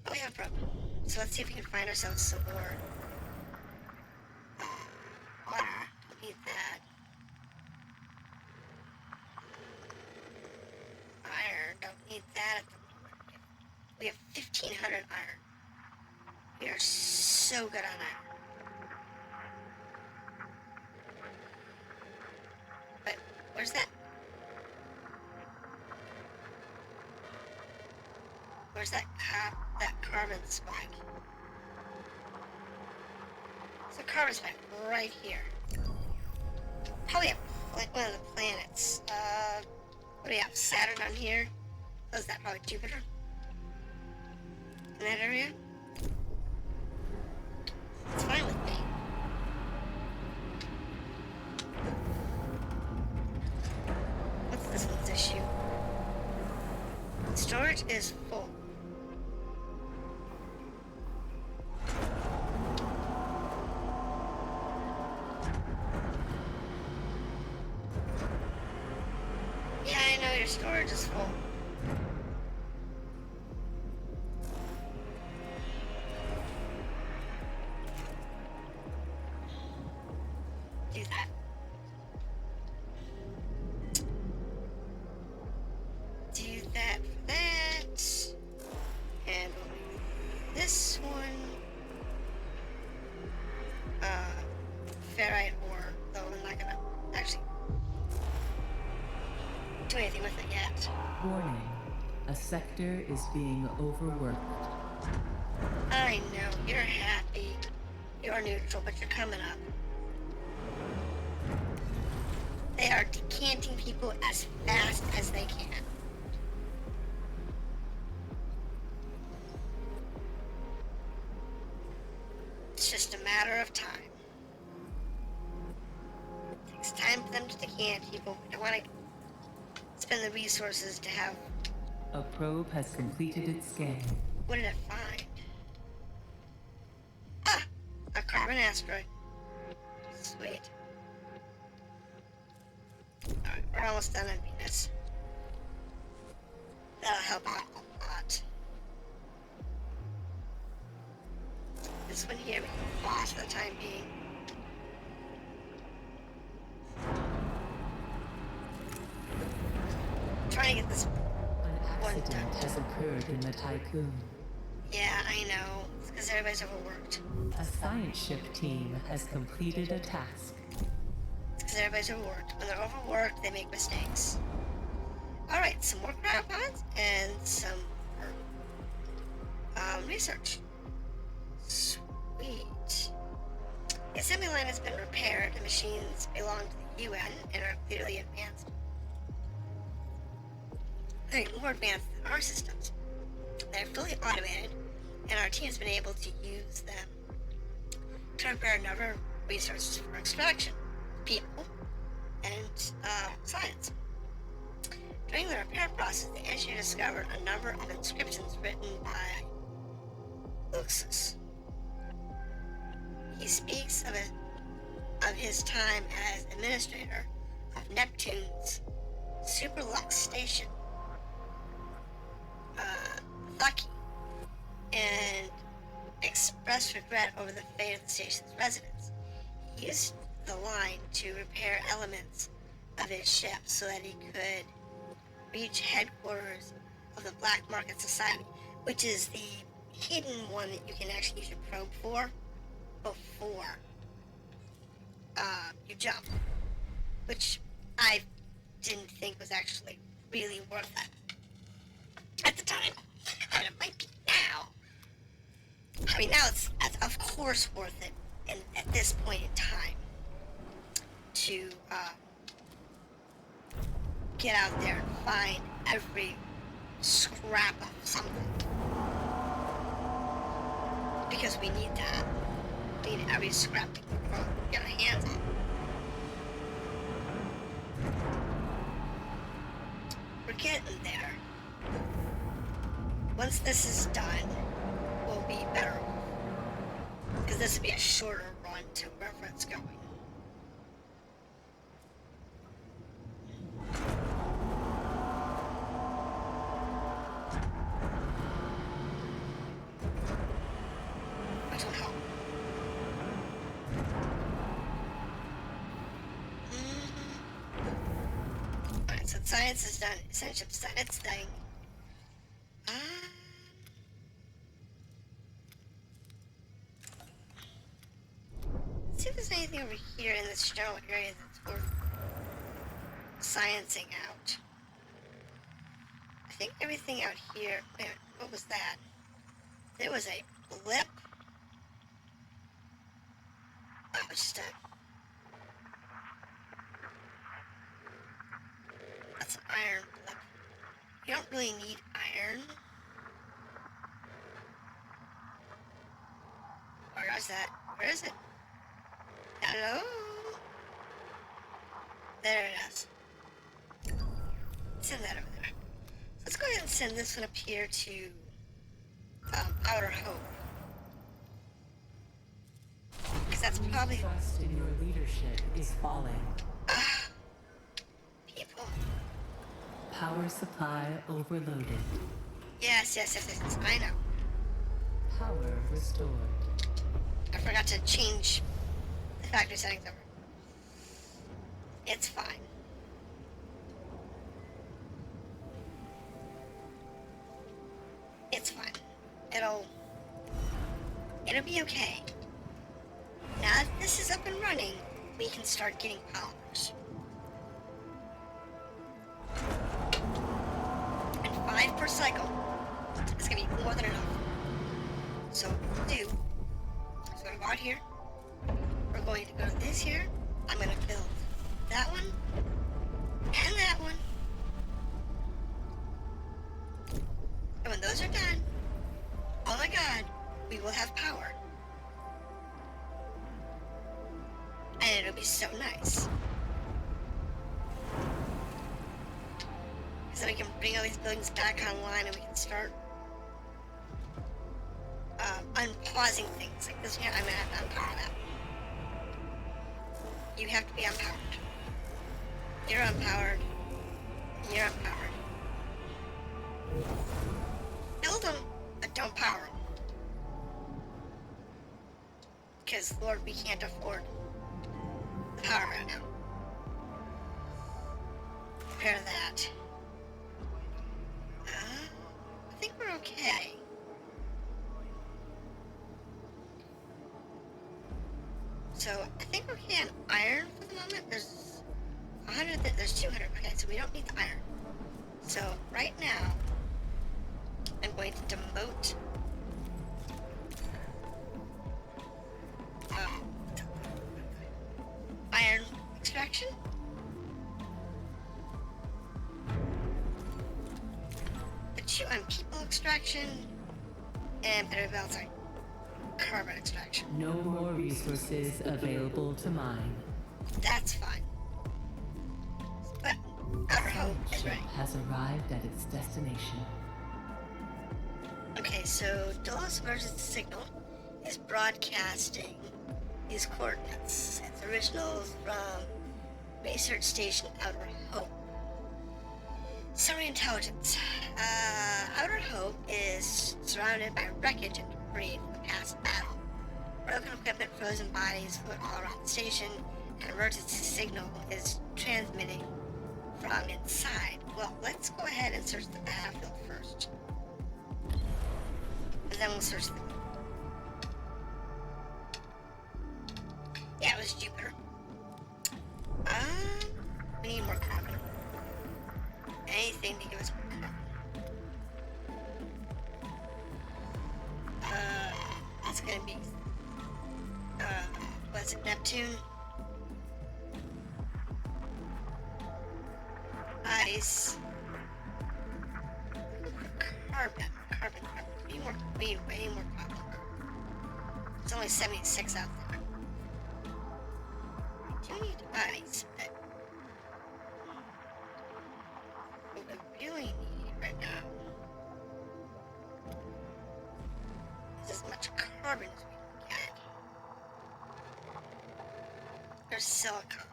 But we have a problem. So let's see if we can find ourselves some more. Water. Don't need that. Iron. Don't need that at the moment. We have 1,500 iron. We are so good on iron. But where's that? Where's that carbon spike? It's a carbon spike right here. Probably like one of the planets. What do we have? Saturn on here? Oh, is that probably Jupiter? In that area? It's fine with me. What's this one's issue? Storage is full. Yeah, I know your storage is full. Do that. Do that for that. And we'll do this one. Ferrite ore, though I'm not gonna actually. do anything with it yet. Warning. A sector is being overworked. I know, you're happy. You're neutral, but you're coming up. They are decanting people as fast as they can. It's just a matter of time. It takes time for them to decant people. We don't want to spend the resources to have... A probe has completed its scan. What did it find? Ah! A carbon asteroid. Sweet. Alright, we're almost done on Venus. That'll help out a lot. This one here we can pause for the time being. Trying to get this An one accident done. has occurred in the Tiqqun. Yeah, I know. It's because everybody's overworked. A science ship team has completed a task. It's because everybody's overworked. When they're overworked, they make mistakes. Alright, some more cryopods and some research. Sweet. The assembly line has been repaired. The machines belong to the UN and are clearly advanced. More advanced than our systems. They're fully automated, and our team has been able to use them to prepare a number of resources for extraction, people, and science. During the repair process, the engineer discovered a number of inscriptions written by Luxus. He speaks of his time as administrator of Neptune's Superlux station, Thucky, and expressed regret over the fate of the station's residents. He used the line to repair elements of his ship so that he could reach headquarters of the Black Market Society, which is the hidden one that you can actually use your probe for before you jump, which I didn't think was actually really worth it at the time, and it might be now. I mean, now it's of course worth it, and at this point in time, to get out there and find every scrap of something, because we need that. We need every scrap we can get our hands on. We're getting there. Once this is done, we'll be better off. Because this will be a shorter run to wherever it's going. Which will help. Alright, so science is done. Essential's done its thing. Let's see if there's anything over here in this general area that's worth sciencing out. I think everything out here... Wait, what was that? There was a blip. Oh, it's just a... That's an iron blip. You don't really need iron. Where is that? Where is it? Hello? There it is. Send that over there. Let's go ahead and send this one up here to Outer Hope. Because that's probably... Trust in your leadership is falling. People. Power supply overloaded. Yes, I know. Power restored. I forgot to change the factory settings over. It's fine. It's fine. It'll be okay. Now that this is up and running, we can start getting polymers. cycle. It's gonna be more than enough. So what we'll do is we're gonna go out here. We're going to go to this here. I'm gonna build that one and that one. And when those are done, oh my god, we will have power. And it'll be so nice. So we can bring all these buildings back online and we can start unpausing things. Like this here, I'm gonna have to unpower that. You have to be unpowered. You're unpowered. You're unpowered. Build them, but don't power them. Because, Lord, we can't afford the power right now. Repair that. I think we're okay. So, I think we're okay on iron for the moment. There's 100, there's 200. Okay, so we don't need the iron. So, right now, I'm going to demote iron extraction. Put you on people extraction and better balance on carbon extraction. No more resources available to mine. That's fine. But our hope is ready. Has arrived at its destination. Okay, so DOLOS emergency signal is broadcasting these coordinates. It's originals from Research Station Outer Hope. Summary intelligence. Outer Hope is surrounded by wreckage and debris from the past battle. Broken equipment, frozen bodies float all around the station, and an emergency signal is transmitting from inside. Well, let's go ahead and search the battlefield first. And then we'll search the... Yeah, it was Jupiter. We need more carbon. Anything to give us more carbon. It's gonna be... what's it, Neptune? Ice. Carbon. We need way more carbon. There's only 76 out there. We do need ice, but what we really need right now is as much carbon as we can get. There's silicon.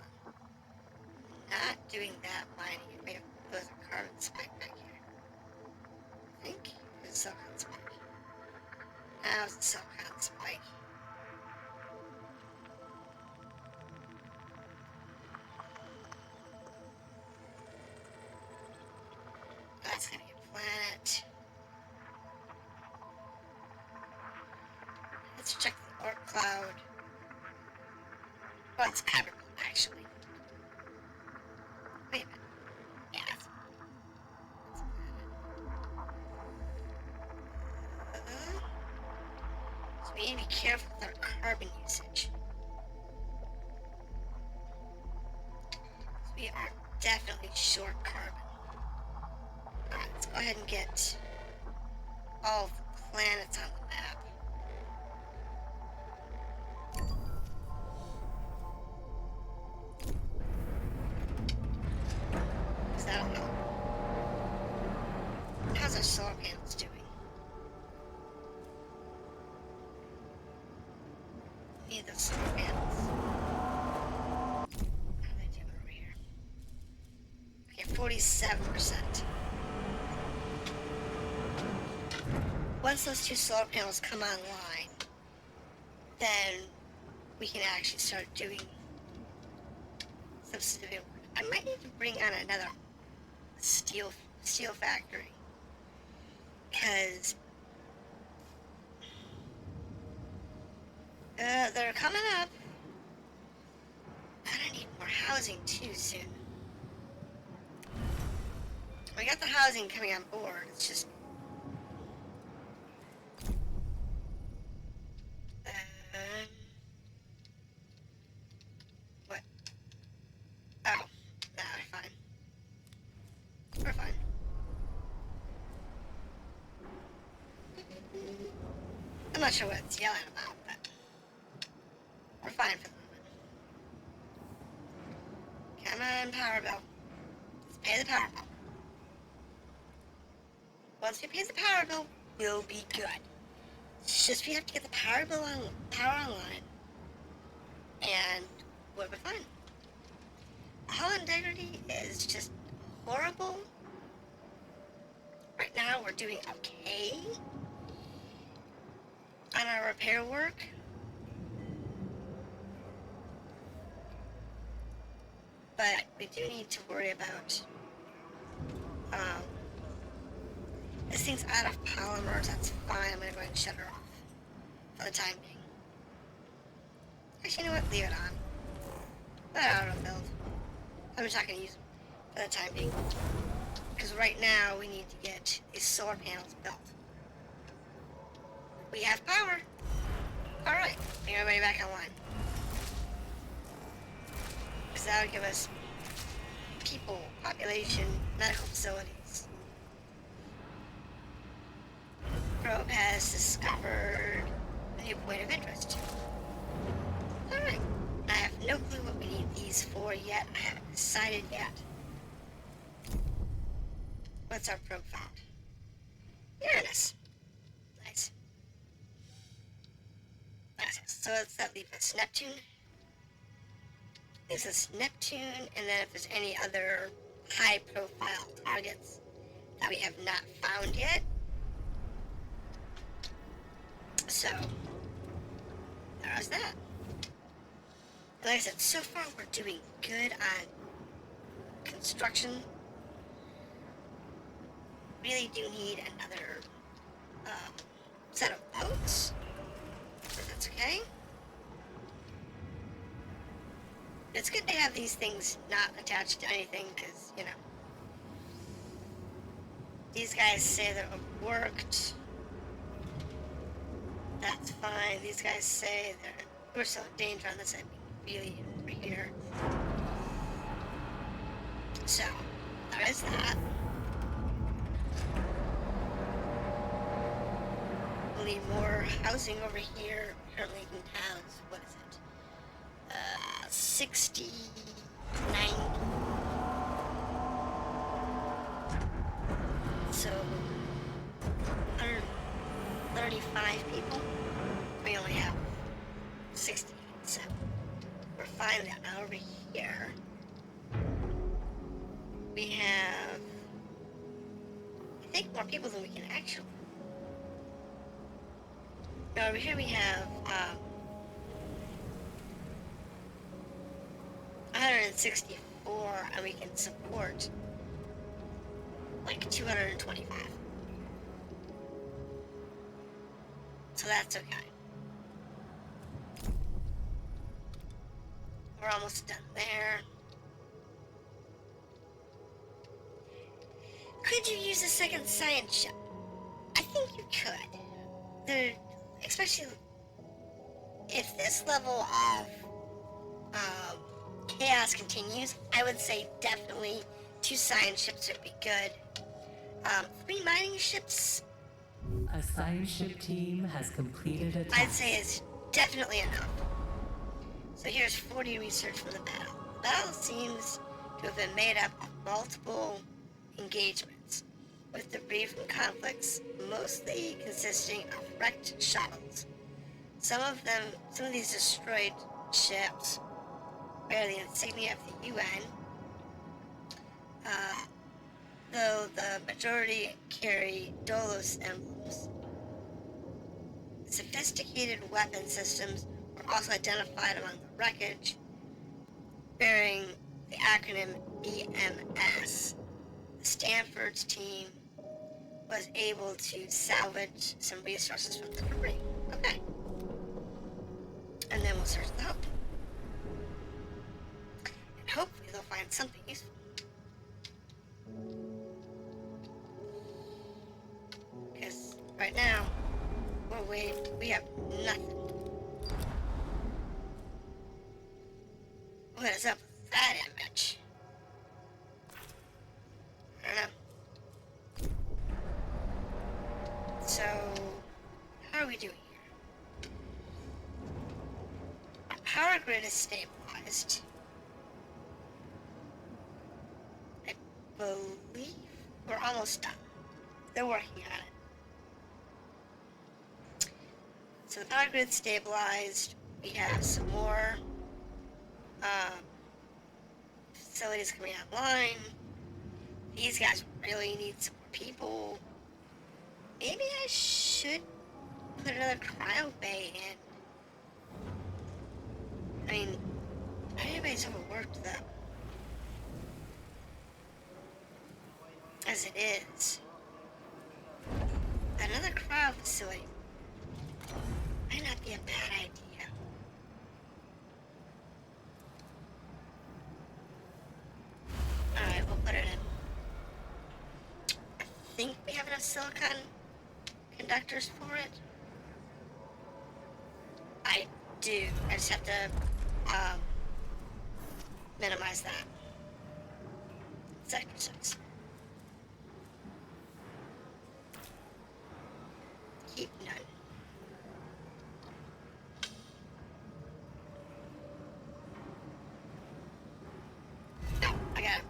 Not doing that mining. We have there's a carbon spike back here. I think there's a silicon spike. Now it's a silicon spike. That's gonna be a planet. Let's check the Oort cloud. Oh, it's Capricorn, actually. Wait a minute. Yeah, that's so we need to be careful with our carbon usage. So we are definitely short carbon. Alright, let's go ahead and get all of the planets on the map. Because that'll help. How's our solar panels doing? Need those solar panels. How are they doing over here? Okay, 47%. Once those two solar panels come online, then we can actually start doing some specific work. I might need to bring on another steel factory, because they're coming up. And I need more housing too soon. We got the housing coming on board. It's just I'm not sure what it's yelling about, but we're fine for the moment. Come on, power bill. Let's pay the power bill. Once we pay the power bill, we'll be good. It's just we have to get the power online, and we'll be fine. Hull integrity is just horrible. Right now, we're doing okay on our repair work. But we do need to worry about this thing's out of polymers. That's fine. I'm gonna go ahead and shut her off for the time being. Actually, you know what? Leave it on. Let it auto build. I'm just not gonna use them for the time being. Because right now we need to get these solar panels built. We have power. Alright, bring everybody back online. Because that would give us people, population, medical facilities. Probe has discovered a new point of interest. Alright. I have no clue what we need these for yet. I haven't decided yet. What's our probe found? Uranus. Nice. Nice. So what's that leave us? Neptune? Leaves us Neptune, and then if there's any other high-profile targets that we have not found yet. So, there's that. Like I said, so far we're doing good on construction. Really do need another set of boats. But that's okay. It's good to have these things not attached to anything, because, you know, these guys say they're overworked. That's fine. These guys say we're still in danger on this side. Really over here. So, there is that. We'll need more housing over here. Currently we have, what is it? 69. So, 135 people. We only have 60, so we're fine now. Now over here, we have, I think, more people than we can actually. Now over here we have 164, and we can support like 225. So that's okay. We're almost done there. Could you use a second science ship? I think you could. Especially if this level of chaos continues, I would say definitely 2 science ships would be good. 3 mining ships, A science ship team has completed a I'd task. say is definitely enough. So here's 40 research from the battle. The battle seems to have been made up of multiple engagements, with debris from conflicts mostly consisting of wrecked shuttles. Some of these destroyed ships bear the insignia of the UN, though the majority carry DOLOS emblems. Sophisticated weapon systems were also identified among the wreckage, bearing the acronym EMS. The Stanford's team was able to salvage some resources from the debris. Okay. And then we'll search the hub. And hopefully they'll find something useful. Because right now, we have nothing. What is up with that image? I don't know. So, how are we doing here? grid is stabilized. I believe we're almost done. They're working on it. So the power grid's stabilized. We have some more facilities coming online. These guys really need some more people. Maybe I should put another cryo bay in. I mean, everybody's overworked though. As it is. Another cryo facility might not be a bad idea. Alright, we'll put it in. I think we have enough silicon conductors for it. I do. I just have to minimize that. Sector 6. Keep none. No, I gotta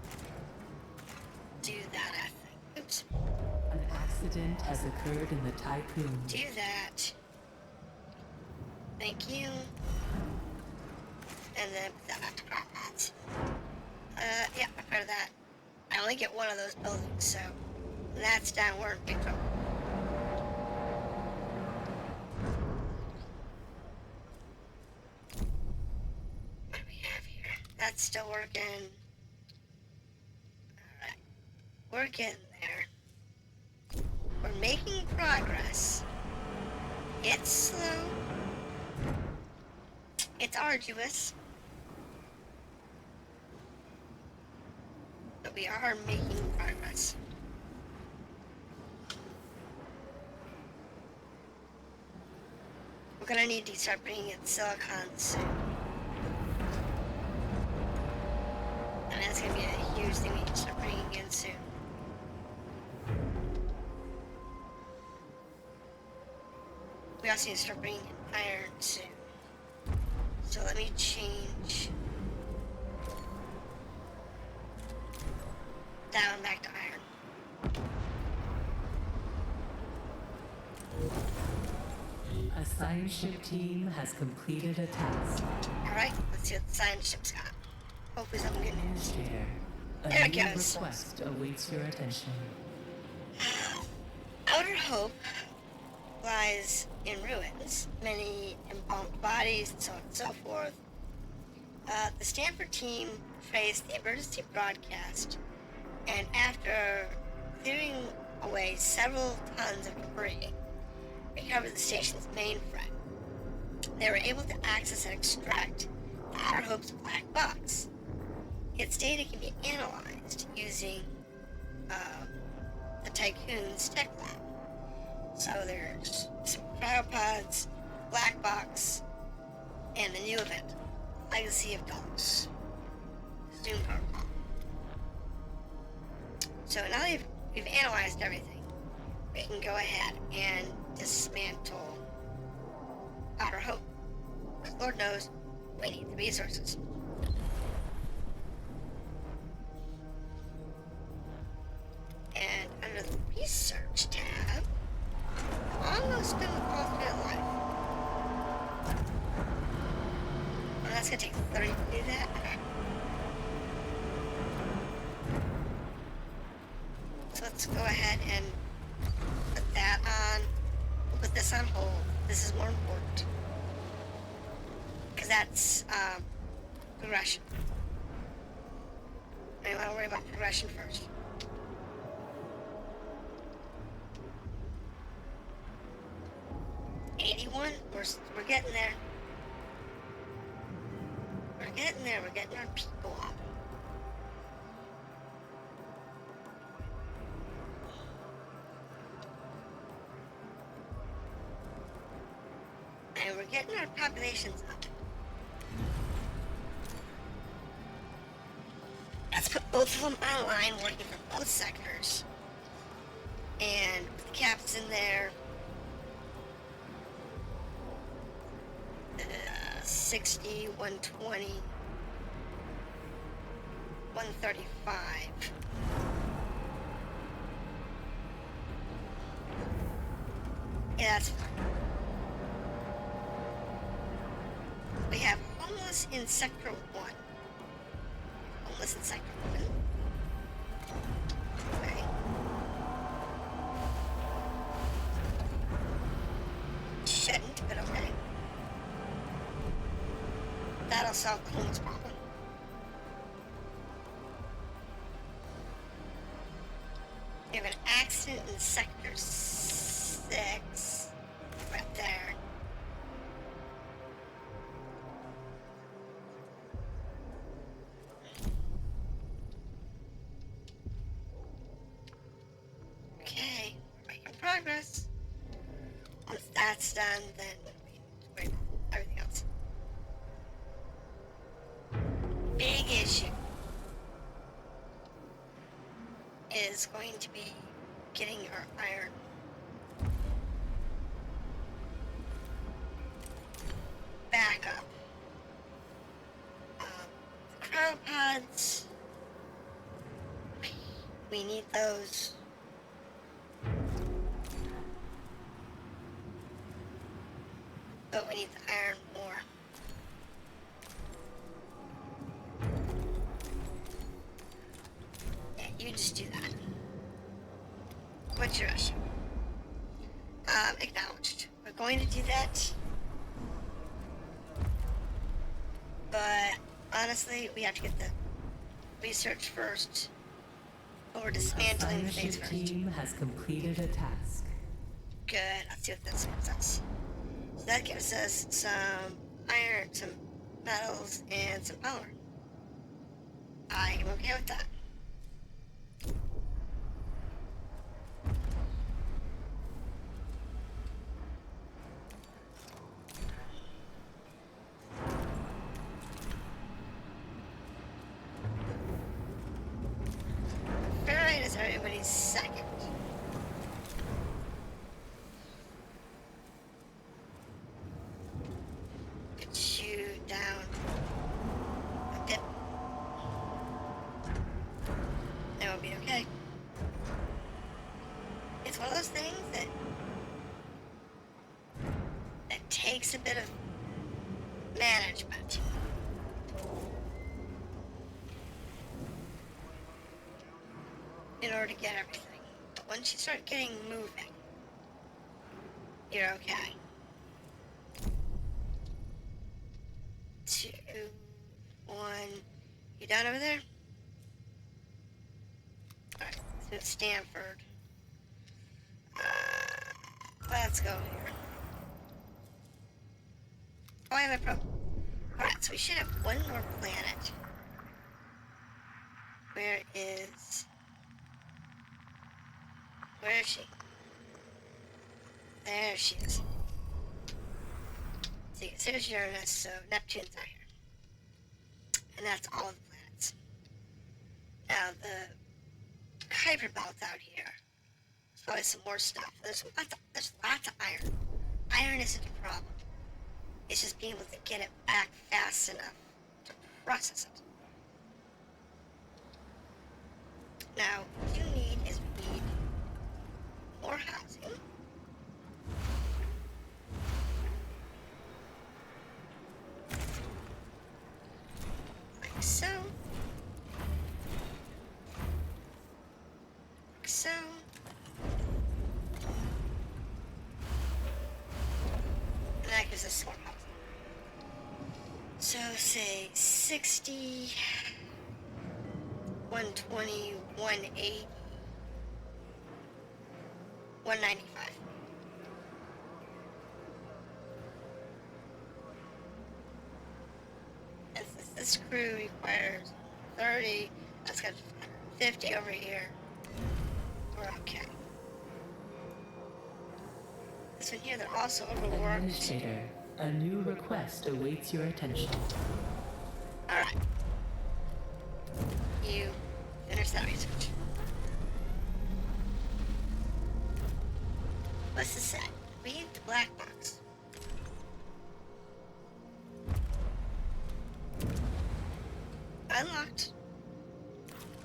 do that, I think. Oops. An accident has occurred in the Tiqqun. Do that. Thank you. And then put that after that. Yeah, I've heard of that. I only get one of those buildings, so when that's down, we're in big trouble. What do we have here? That's still working. Alright. We're getting there. We're making progress. It's slow. It's arduous. But we are making progress. We're gonna need to start bringing in silicon soon. And that's gonna be a huge thing we need to start bringing in soon. We also need to start bringing in iron soon. So let me change that one back to iron. A science ship team has completed a task. Alright, let's see what the science ship's got. Hopefully something good news. Chair, a There it new goes. request awaits your attention. Outer Hope lies in ruins, many embalmed bodies, and so on and so forth. The Stanford team traced the emergency broadcast, and after clearing away several tons of debris, recovered the station's mainframe. They were able to access and extract Outer Hope's black box. Its data can be analyzed using the Tiqqun's tech lab. So there's some cryopods, black box, and the new event, Legacy of DOLOS. Zoom protocol. So now that we've analyzed everything, we can go ahead and dismantle Outer Hope. Because Lord knows, we need the resources. And under the research tab, almost done with alternate life. Well, that's gonna take 30 to do that. So let's go ahead and put that on. We'll put this on hold. This is more important. Because that's progression. I want to worry about progression first. We're getting there. We're getting there. We're getting our people up. And we're getting our populations up. Let's put both of them online, working for both sectors. And with the caps in there. 60, 120, 135. Yeah, that's fine. We have homeless in Sector 1. Homeless in Sector 1. Okay. Shouldn't, but okay. That'll solve the homeless problem. We have an accident in Sector 6. Right there. Okay, we're making progress. Once that's done, then we can worry about everything else. Big issue is going to be getting our iron. Back up. The cryopods. We need those. But we need the iron more. Yeah, you just do that. What's your issue? Acknowledged. We're going to do that. But honestly, we have to get the research first. Or A dismantling the base signership first. team has completed a task. Good. Let's see what this gives us. So that gives us some iron, some metals, and some power. I am okay with that. Ferrite is everybody's second. Get you down a bit. That will be okay. It's one of those things that takes a bit of management. In order to get everything. But once you start getting moving, you're okay. 2, 1. You done over there? Alright, so it's Stanford. Let's go here. Oh, I have a problem. Alright, so we should have one more planet. Where is she? There she is. So here's Uranus, so Neptune's out here. And that's all of the planets. Now the Kuiper Belt's out here. There's probably some more stuff. There's lots of iron. Iron isn't a problem. It's just being able to get it back fast enough to process it. Now, what you need is we need more housing. Like so. Like so. And that gives us more housing. So say 60, 120, 180, 195. And since this crew requires 30, that's got 50 over here. We're okay. This one here, they're also overworked. Administrator, a new request awaits your attention. Alright. You finish that research. What's this say? Read the black box. Unlocked.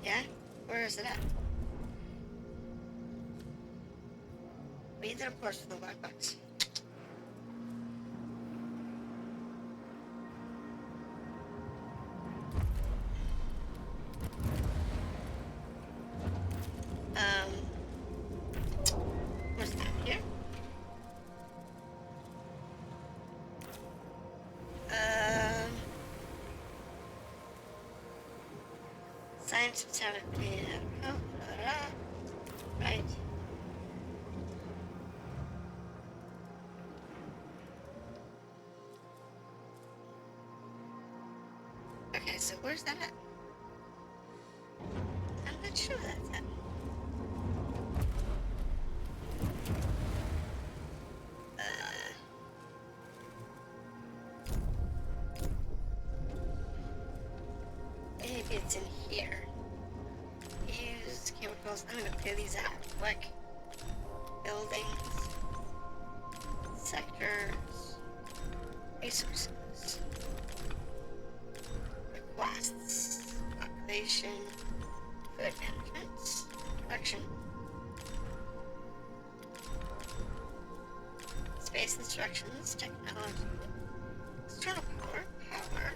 Yeah? Where is it at? Read the reports for the black box. What's that here? Science of therapy. Oh, right. Okay, so where's that at? I'm not sure where that's at. Maybe it's in here. Use chemicals. I'm gonna clear these out quick. Buildings. Sectors. Resources. Requests. Population. Food management. Production. Space instructions. Technology. External power. Power.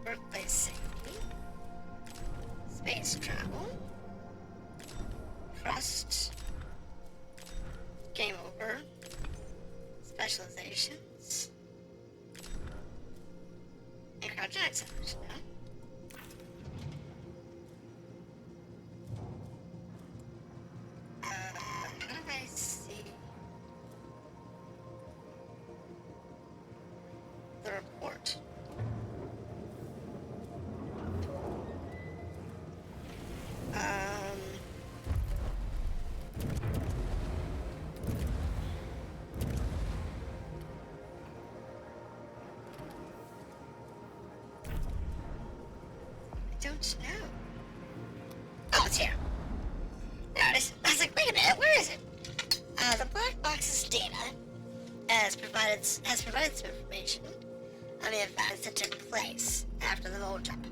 Workplace safety, space travel, trust, game over, specializations, and cryogenic centers. How do I see the report? I don't know. Oh, it's here. There it is. I was like, wait a minute, where is it? The black box's data has provided some information on the events that took place after the Vol jump.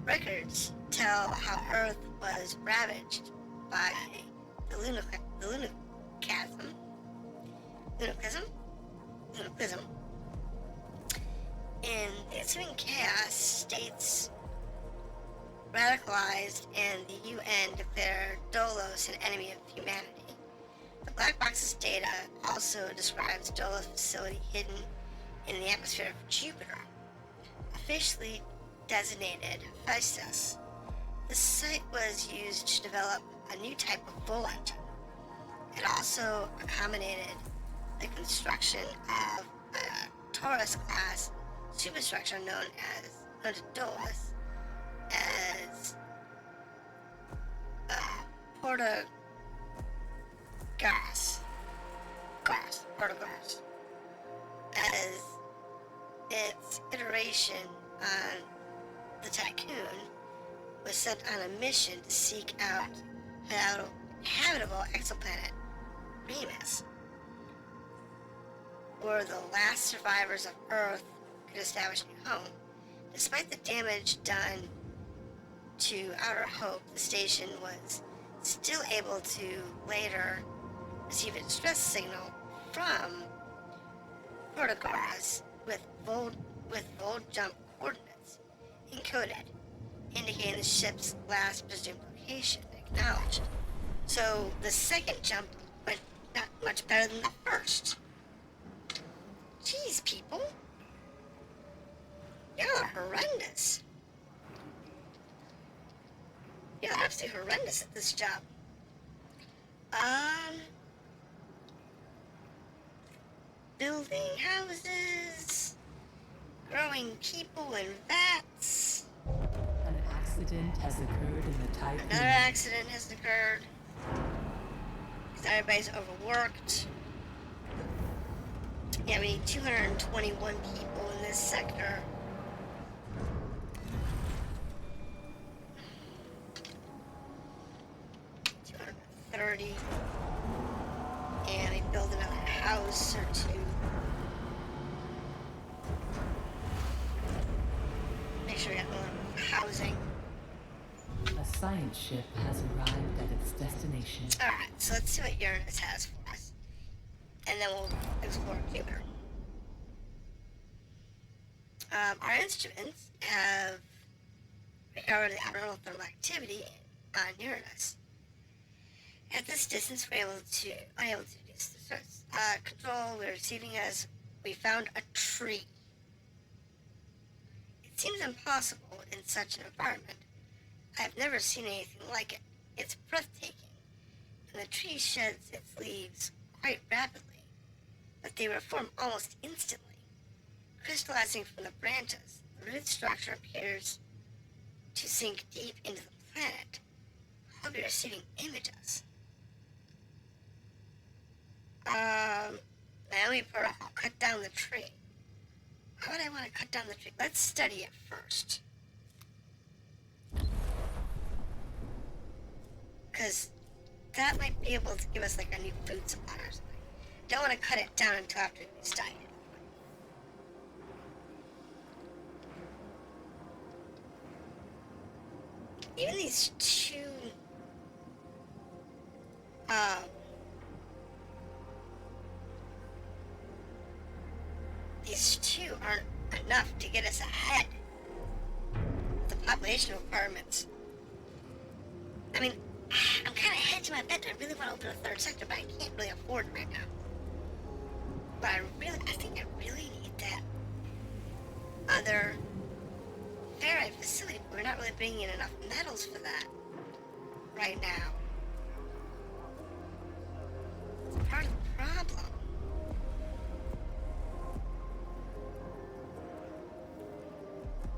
Records tell how Earth was ravaged by the lunachism, and the ensuing chaos states radicalized, and the UN declared DOLOS an enemy of humanity. The black box's data also describes DOLOS facility hidden in the atmosphere of Jupiter, officially designated Hephaestus. The site was used to develop a new type of Vol engine. It also accommodated the construction of a Taurus-class superstructure known to DOLOS as Portagas, as its iteration on the Tiqqun was sent on a mission to seek out habitable exoplanet Remus, where the last survivors of Earth could establish a new home. Despite the damage done to Outer Hope, the station was still able to later receive a distress signal from Portagas with Vol jump coordinates encoded, indicating the ship's last presumed location acknowledged. So the second jump went not much better than the first. Jeez, people. Y'all are horrendous. Y'all are absolutely horrendous at this job. Building houses, growing people in vats. An accident has occurred in the Tiqqun. Another accident has occurred. Everybody's overworked. Yeah, we need 221 people in this sector. $230. And we build another house or two. housing. A science ship has arrived at its destination. Alright, so let's see what Uranus has for us. And then we'll explore Jupiter. Our instruments have recovered the abnormal thermal activity on Uranus. At this distance, we're unable to reduce the source. Control, we're receiving as we found a tree. It seems impossible in such an environment. I've never seen anything like it. It's breathtaking, and the tree sheds its leaves quite rapidly, but they reform almost instantly. Crystallizing from the branches, the root structure appears to sink deep into the planet. I'll be receiving images. Naomi Pearl, cut down the tree. How would I want to cut down the tree? Let's study it first. Because that might be able to give us like a new food supply or something. Don't want to cut it down until after we study it. Even these two aren't enough to get us ahead of the population requirements. I mean, I'm kind of hedging my bet. I really want to open a third sector, but I can't really afford it right now. But I think I really need that other ferrite facility, but we're not really bringing in enough metals for that right now. It's part of the problem.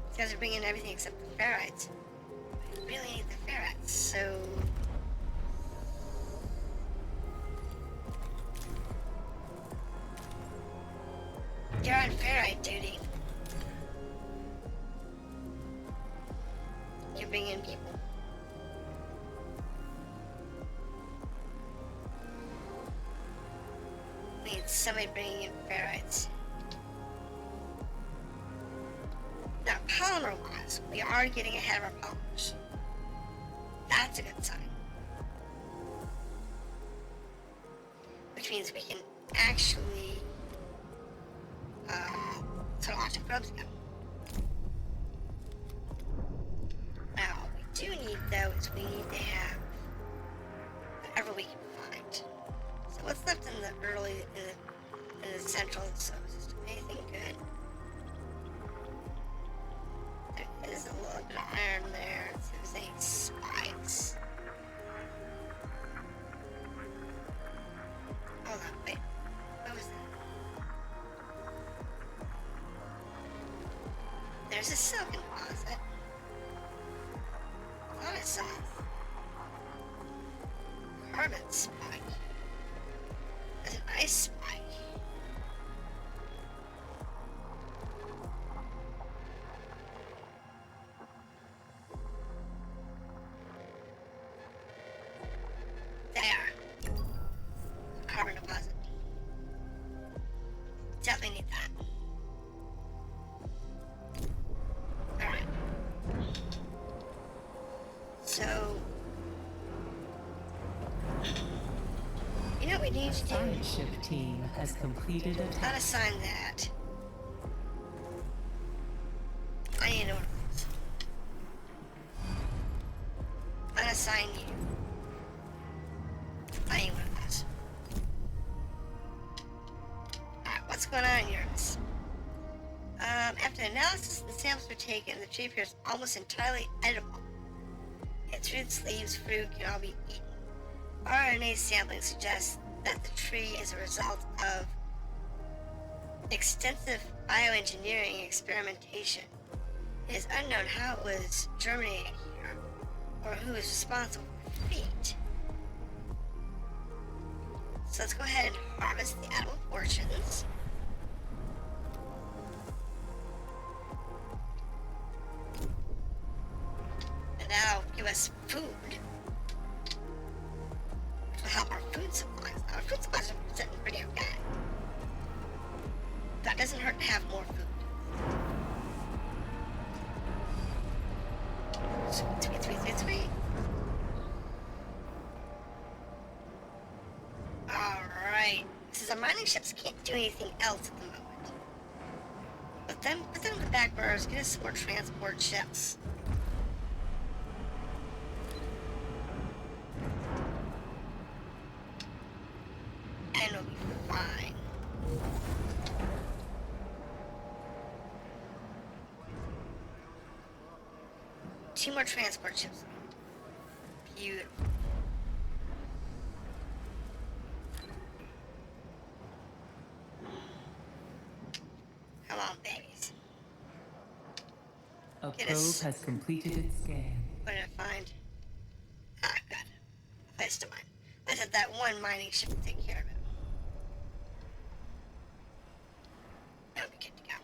These guys are bringing in everything except the ferrites. We really need the ferrites, so... You're on ferrite duty. You're bringing in people. We need somebody bringing in ferrites. Now, polymer-wise, we are getting ahead of our polymers. That's a good sign. Which means we can actually start launching probes again. Now, what we do need, though, is we need to have whatever we can find. So what's left in the central solar system? Anything good? There is a little bit of iron there. So there's any spikes. Hold on, wait. What was that? There's a silk deposit. What is some carbon spike? There's an ice spike. There. Carbon deposit. Definitely need that. Alright. So, you know what we need to do? Science ship team has completed a Not task. assign that. I need to know what it is. Unassign you. I need what it is. Alright, what's going on in Uranus? After analysis, the samples were taken, the tree appears almost entirely edible. Its roots, leaves, fruit can all be eaten. RNA sampling suggests that the tree is a result of extensive bioengineering experimentation. It is unknown how it was germinated here, or who is responsible for the fate. So let's go ahead and harvest the edible portions. And that'll give us food. Which will help our food supplies. Our food supplies are sitting pretty okay. That doesn't hurt to have more food. Sweet. Alright. Since our mining ships can't do anything else at the moment. But then put them in the back burners, get us some more transport ships. And it'll be fine. Two more transport ships. Beautiful. Come on, babies. A Get probe us- has completed its scan. What did I find? Ah, good. A place to mine. I said that one mining ship would take care of it. That'll be good to go.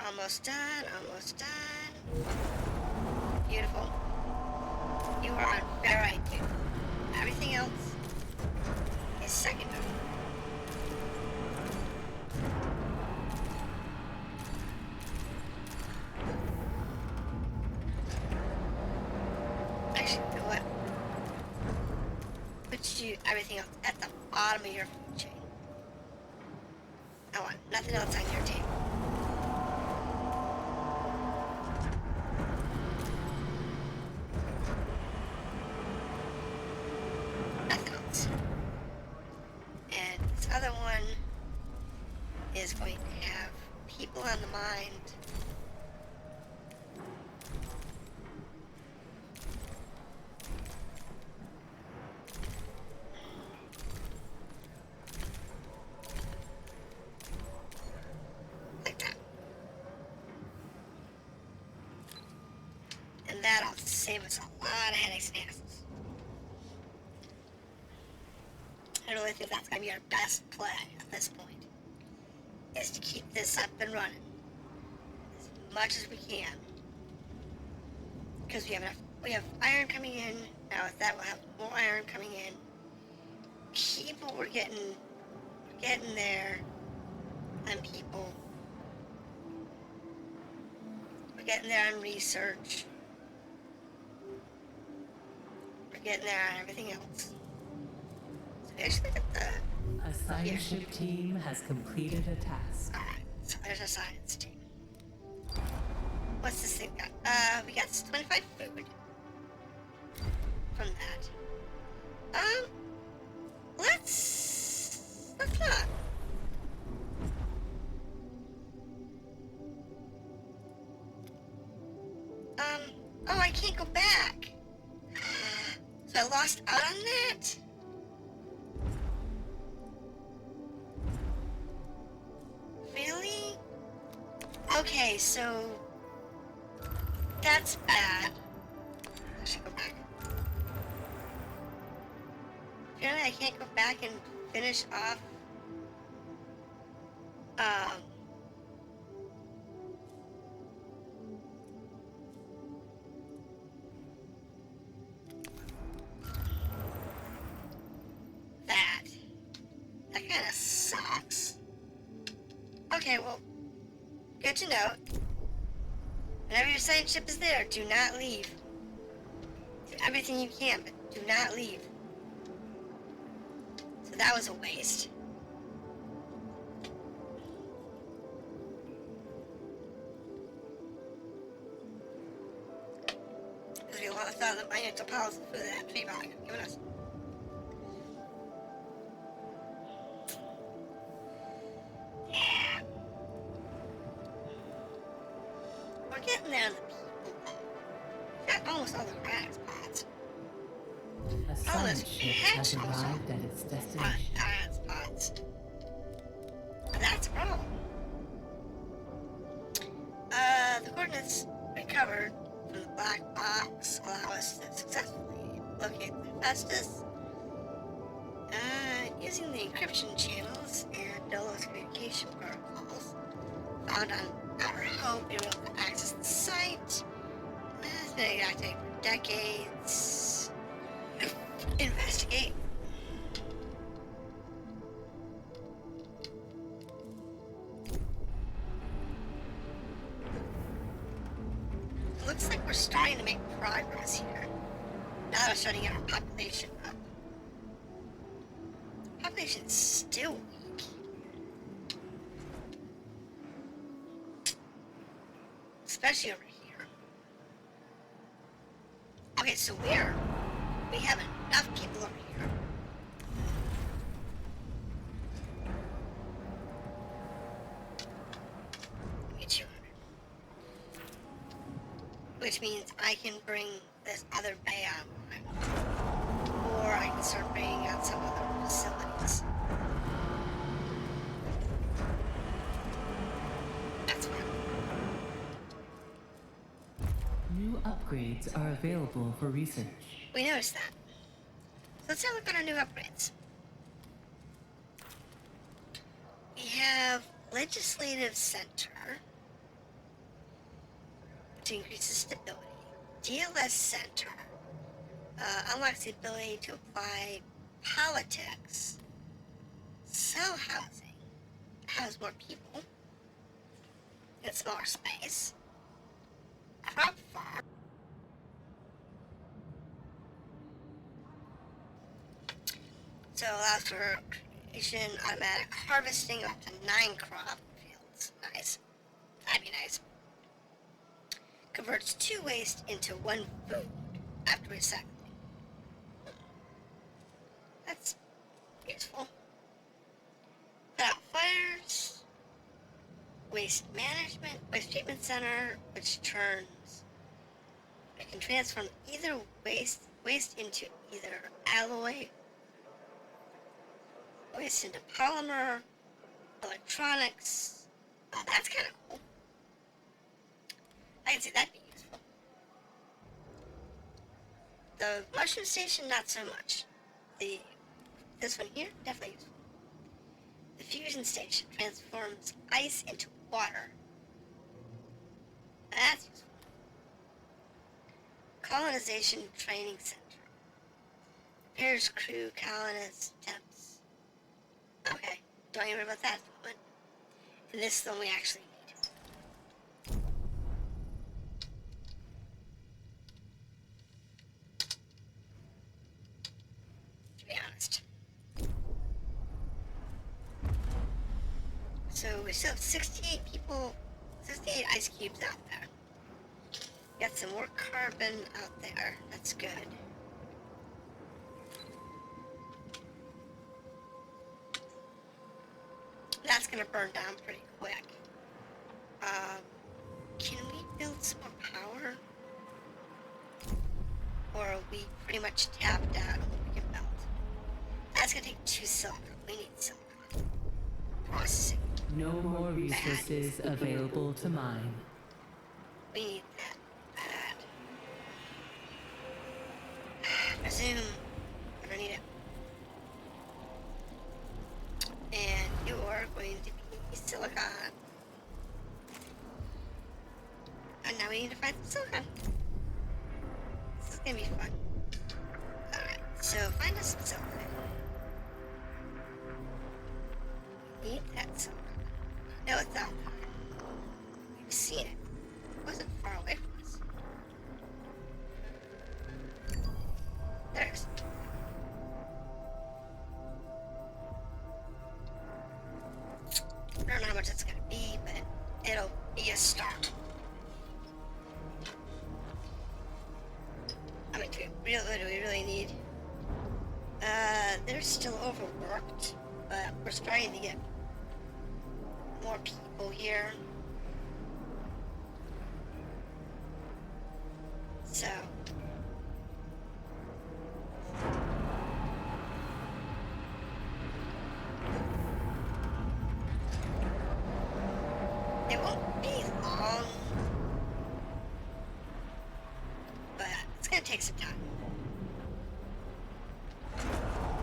Almost done. Beautiful. You are on very right, dude. Everything else is secondary. Actually, you know what? Put you everything else at the bottom of your food chain. I want nothing else on your table. Nothing else. And this other one is going to have people on the mind. Like that. And that'll save us a lot of headaches and hassles. I really think that's going to be our best play at this point, is to keep this up and running as much as we can. Because we have iron coming in. Now with that, we'll have more iron coming in. People, we're getting there on people. We're getting there on research. We're getting there on everything else. So we actually get the... A science ship team has completed a task. Alright, so there's our science team. What's this thing got? We got 25 food from that. Let's not. Oh, I can't go back. So I lost out on that? Really? Okay, so that's bad. I should go back. Apparently I can't go back and finish off that kind of sucks. Okay, well, good to know. Whenever your science ship is there, do not leave. Do everything you can, but do not leave. So that was a waste. Because we lost out on the financial policy for that tree value given us. Yeah. We're getting there on the people. We got almost all the crack spots. A science ship has arrived at its destination. Spots. That's a problem. The coordinates recovered from the black box allow us to successfully locate the Festus. Using the encryption channels and DOLOS communication protocols found on our home, we were able to access the site. It's been active for decades. Investigate. looks like we're starting to make progress here. Now that we're starting to get our population up. Population's still weak. Especially over here. Okay, so we have enough people over here. Give me 200. Which means I can bring this other bay online. Or I can start bringing out some other facilities. That's fine. New upgrades are available for research. We noticed that. So let's have a look at our new upgrades. We have Legislative Center to increase the stability. DLS Center unlocks the ability to apply politics. Cell housing has more people in smaller space. Crop farm so allows for creation, automatic harvesting up to 9 crop fields. Nice. That'd be nice. Converts 2 waste into 1 food after recycling. That's useful. Put out fires. Waste management, waste treatment center, which turns, it can transform either waste into either alloy, waste into polymer, electronics. Oh, that's kind of cool. I can see that'd be useful. The mushroom station, not so much. This one here, definitely useful. The fusion station transforms ice into water. That's useful. Colonization Training Center. Prepares crew, colonists, temps. Okay, don't even worry about that one. And this is the one we actually need. To be honest. So we still have 68 people, 68 ice cubes out there. Got some more carbon out there. That's good. That's gonna burn down pretty quick. Can we build some more power? Or are we pretty much tapped out on what we can build? That's gonna take 2 silicon. We need silicon. Processing. No more resources available to mine. We need that. Resume. I don't need it. And you are going to be silicon. And now we need to find some silicon. This is gonna be fun. Alright, so find us some silicon. We need that silicon. No, it's out there. We've seen it. It wasn't far away from us. There it is. I don't know how much it's gonna be, but it'll be a start. I mean, do we really need? They're still overworked, but we're starting to get more people here. So. It won't be long, but it's gonna take some time.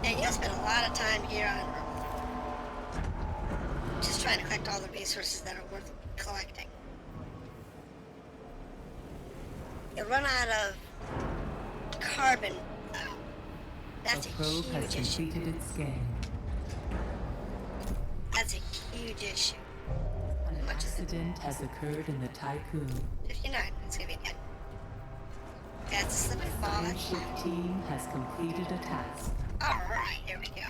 And you'll spend a lot of time here on Earth, just trying to collect all the resources that are worth collecting. You'll run out of carbon, though. That's The a probe has huge issue. completed its scan. That's a huge issue. An accident has occurred in the Tiqqun. 59, it's gonna be good. That's a slip and fall. That's Spaceship team has completed a task. alright, here we go.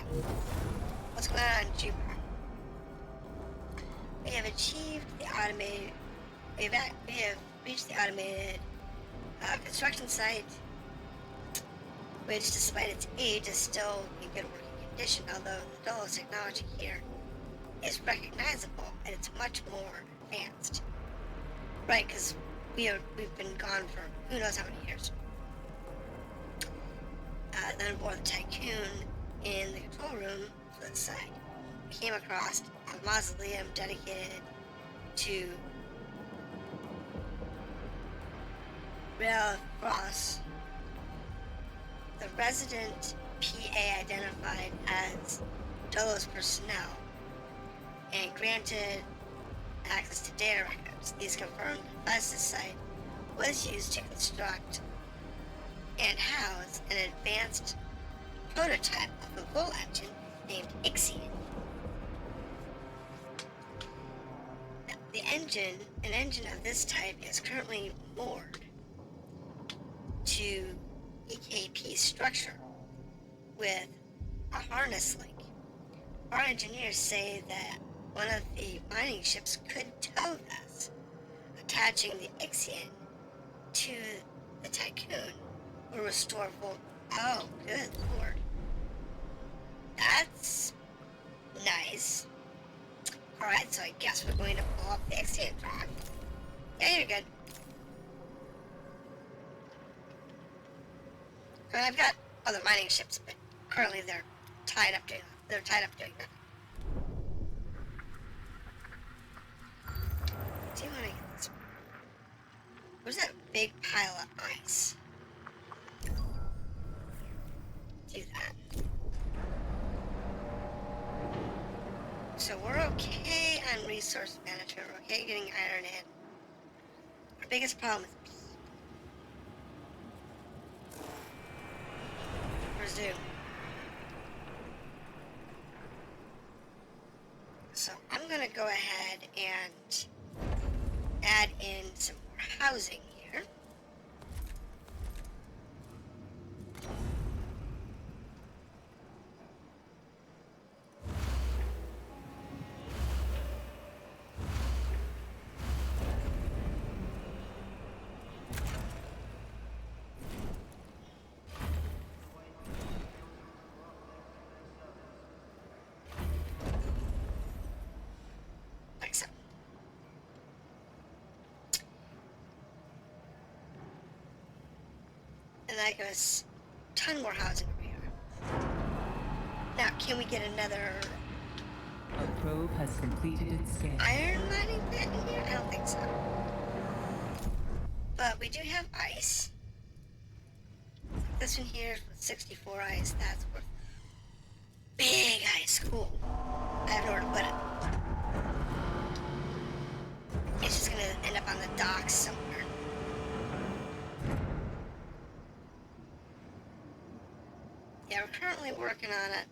What's going on, Jupiter? We have achieved the automated. We have reached the automated construction site, which, despite its age, is still in good working condition. Although the DOLOS technology here is recognizable and it's much more advanced. Right, because we've been gone for who knows how many years. Then aboard the Tiqqun in the control room to the side, we came across a mausoleum dedicated to Rail Cross. The resident PA identified as DOLOS personnel and granted access to data records. These confirmed as the site was used to construct and house an advanced prototype of a bull engine named Ixion. An engine of this type is currently moored to EKP structure with a harness link. Our engineers say that one of the mining ships could tow this, attaching the Ixion to the Tiqqun will restore volt. Oh, good lord. That's nice. Alright, so I guess we're going to pull up the Ixion drive. Yeah, you're good. I mean, I've got other mining ships, but currently they're tied up doing nothing. Do you want to get this? Where's that big pile of ice? Do that. So we're okay on resource management. We're okay getting iron in. Our biggest problem is people. Resume. So I'm gonna go ahead and add in some more housing here. Like so. And that goes a ton more housing over here. Now, can we get another A probe has completed its scan. iron mining pit in here? I don't think so. But we do have ice. This one here is with 64 ice. That's worth big ice. Cool. I have nowhere to put it. It's just gonna end up on the docks somewhere. Yeah, we're currently working on it.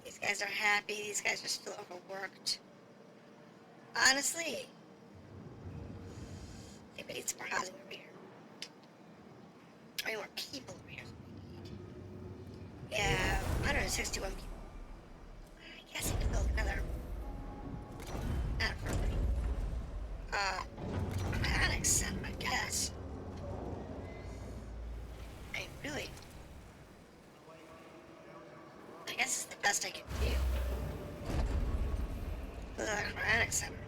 These guys are happy. These guys are still overworked. Honestly, I think we need some more housing over here. I mean, more people over here is what we need. Yeah, 161 people. I guess I could build another. Not really. Mechanics center, I guess. I mean, really. I guess it's the best I can do. Build another mechanics center.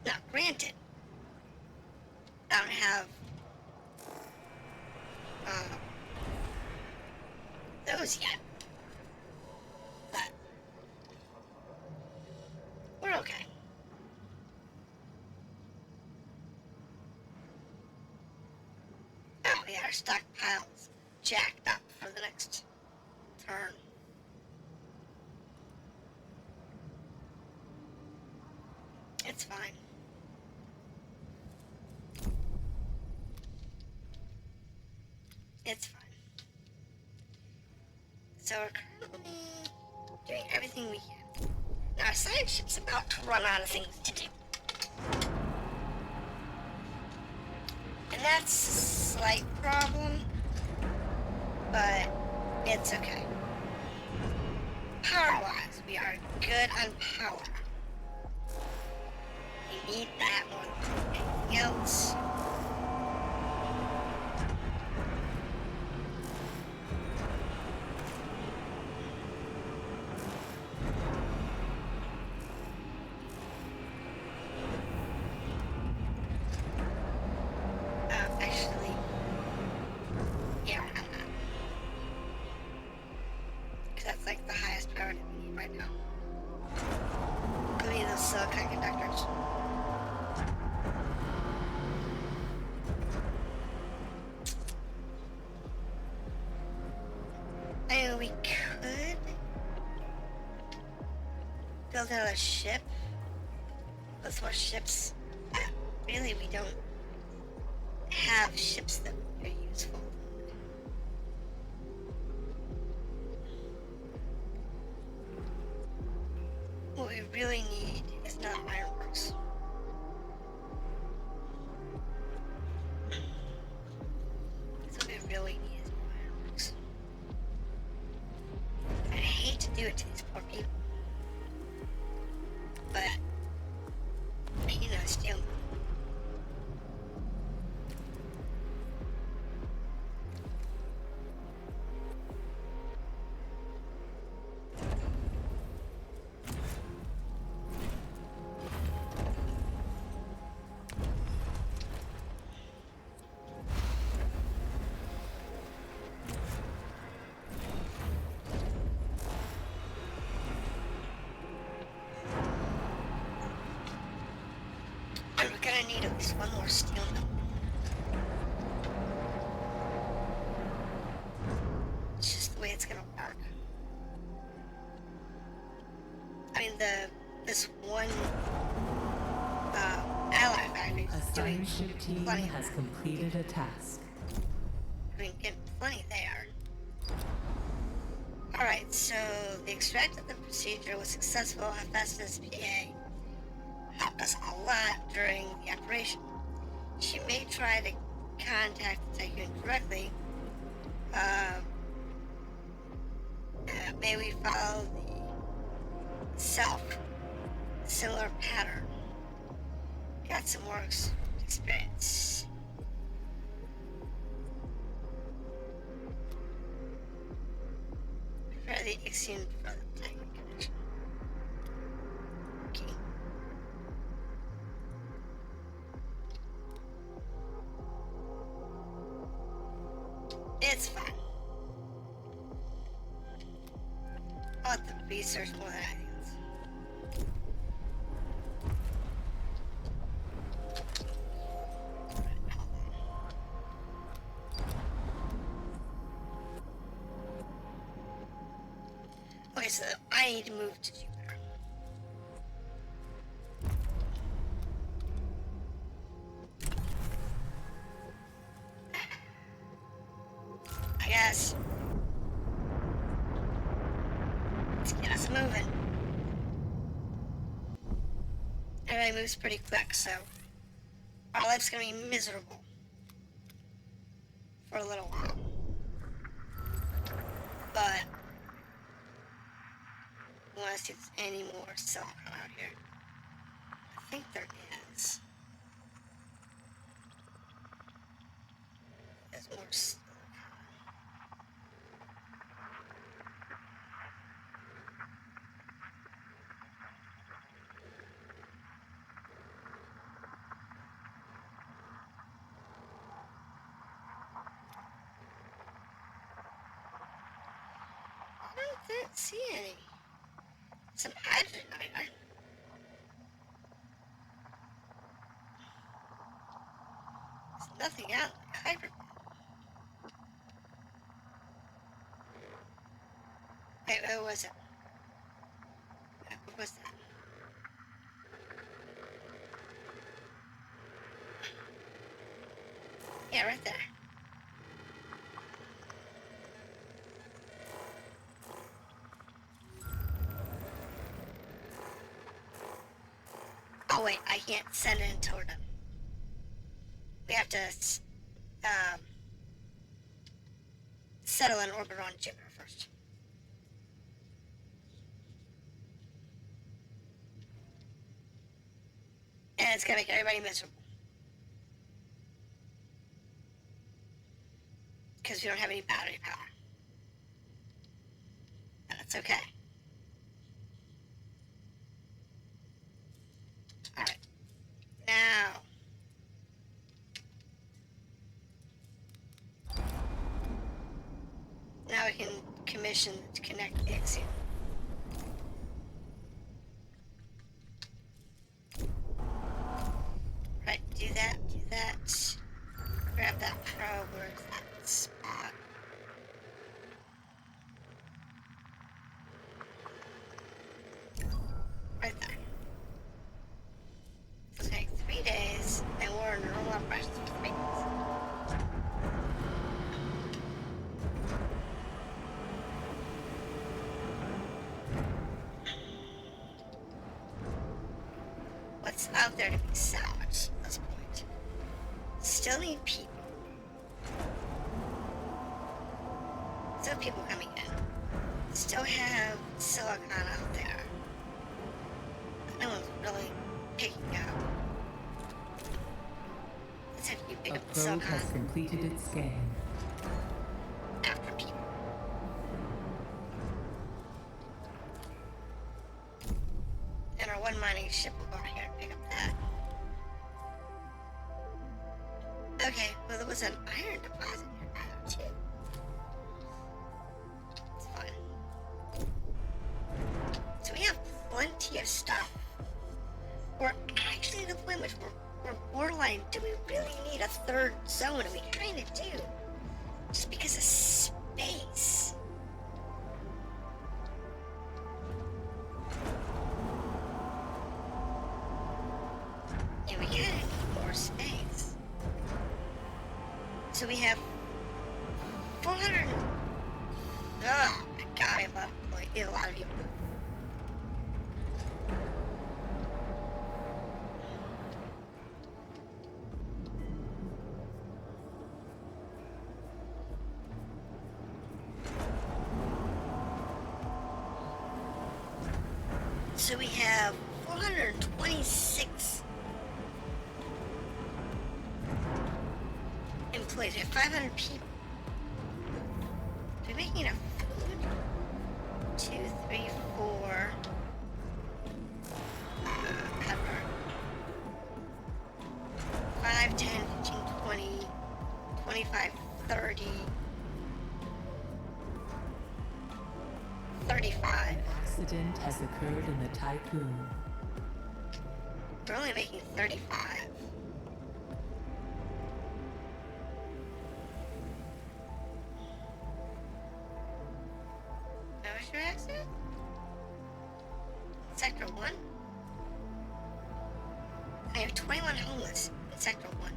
Now, granted, I don't have those yet, but we're okay. Oh yeah, our stockpile's jacked up for the next turn. It's fine. It's fine. So we're currently doing everything we can. Our science ship's about to run out of things to do. And that's a slight problem, but it's okay. Power-wise, we are good on power. We need that more than anything else. Actually, yeah, I'm not. Because that's like the highest priority we need right now. We need those silicon conductors. I mean, we could build another ship. With more ships. Really, we don't have ships that are useful. What we really need is not ironworks. That's what we really need is more ironworks. I hate to do it to these poor people. But, you know, still. And we're gonna need at least one more steel mill. It's just the way it's gonna work. I mean, this one ally factory A is doing science ship team plenty. has completed a task. I mean, getting plenty there. Alright, so the extract of the procedure was successful at Festus PA. Helped us a lot during the operation. She may try to contact the Tiqqun directly. May we follow the similar pattern. Got some more experience. For the Ixion for the Tiqqun connection. Okay. It's fine. I'll have to research more than anything else. Okay, so I need to move to Jupiter. I guess. Let's get us moving. Everybody moves pretty quick, so our life's gonna be miserable for a little while. But we want to see if there's any more silicon out here. I think there is. There's more silicon. I don't see any. Some hydrogen either. There's nothing out like hydrogen. Wait, where was it? What was that? Yeah, right there. Oh wait, I can't send it until we're done. We have to settle an orbit on Jupiter first. And it's gonna make everybody miserable. Because we don't have any battery power. And that's okay. Alright. Now. Now we can commission to connect Ixion. Right, do that, do that. Grab that probe, where's that spot? Right there. It'll take 3 days, and we're in normal operations for 3 days. What's out there to be salvaged at this point? Still need people. Still people coming in. Still have silicon out there. No one's really picking up. Let's have you pick A up the probe silicon has completed its scan. after people. And our one mining ship will go out here and pick up that. Okay, well there was an iron deposit nearby too. It's fine. So we have plenty of stuff. We're actually at the point which we're borderline. Do we really need a third zone? And we kind of do. Just because of space. Yeah, we kind of need more space. So we have 400. Oh my god, I love a lot of you. So we have 426 employees. We have 500 people. Are we making enough food? 2, 3, 4. Pepper. 5, 10, 15, 20, 25, 30. 35. An accident has occurred in the Tiqqun. We're only making 35. That was your accident? Sector 1? I have 21 homeless in Sector 1.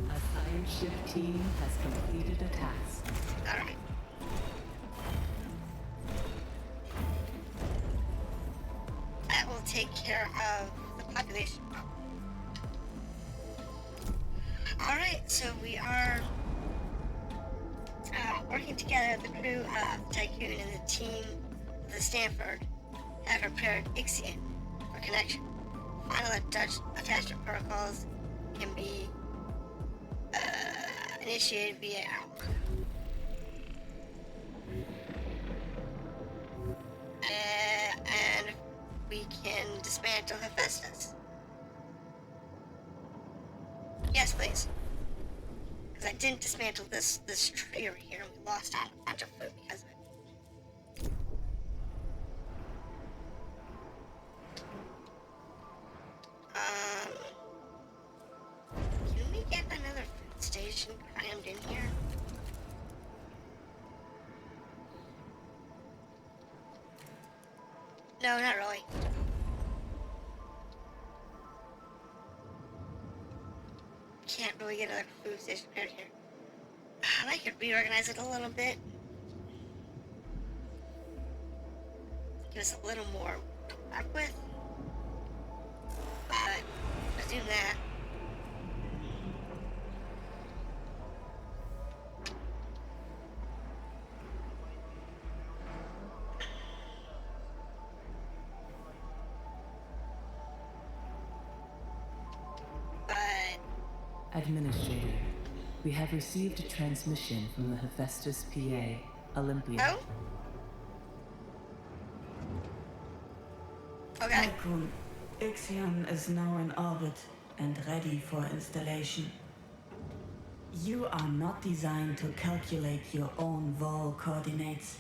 A science ship team has completed a task. Alright. That will take care of the population problem. Alright, so we are working together. The crew of Tiqqun and the team of the Stanford have prepared Ixion for connection. Final attachment protocols can be initiated via Outlook. And we can dismantle Hephaestus. Yes, please. Because I didn't dismantle this tree over here, and we lost out a bunch of food because of it. Can we get another food station crammed in here? No, not really. can't really get another food station right here. I could reorganize it a little bit. Give us a little more to work with. But let's do that. Administrator, we have received a transmission from the Hephaestus PA, Olympia. Oh? Okay. Tiqqun, Ixion is now in orbit and ready for installation. You are not designed to calculate your own vol coordinates.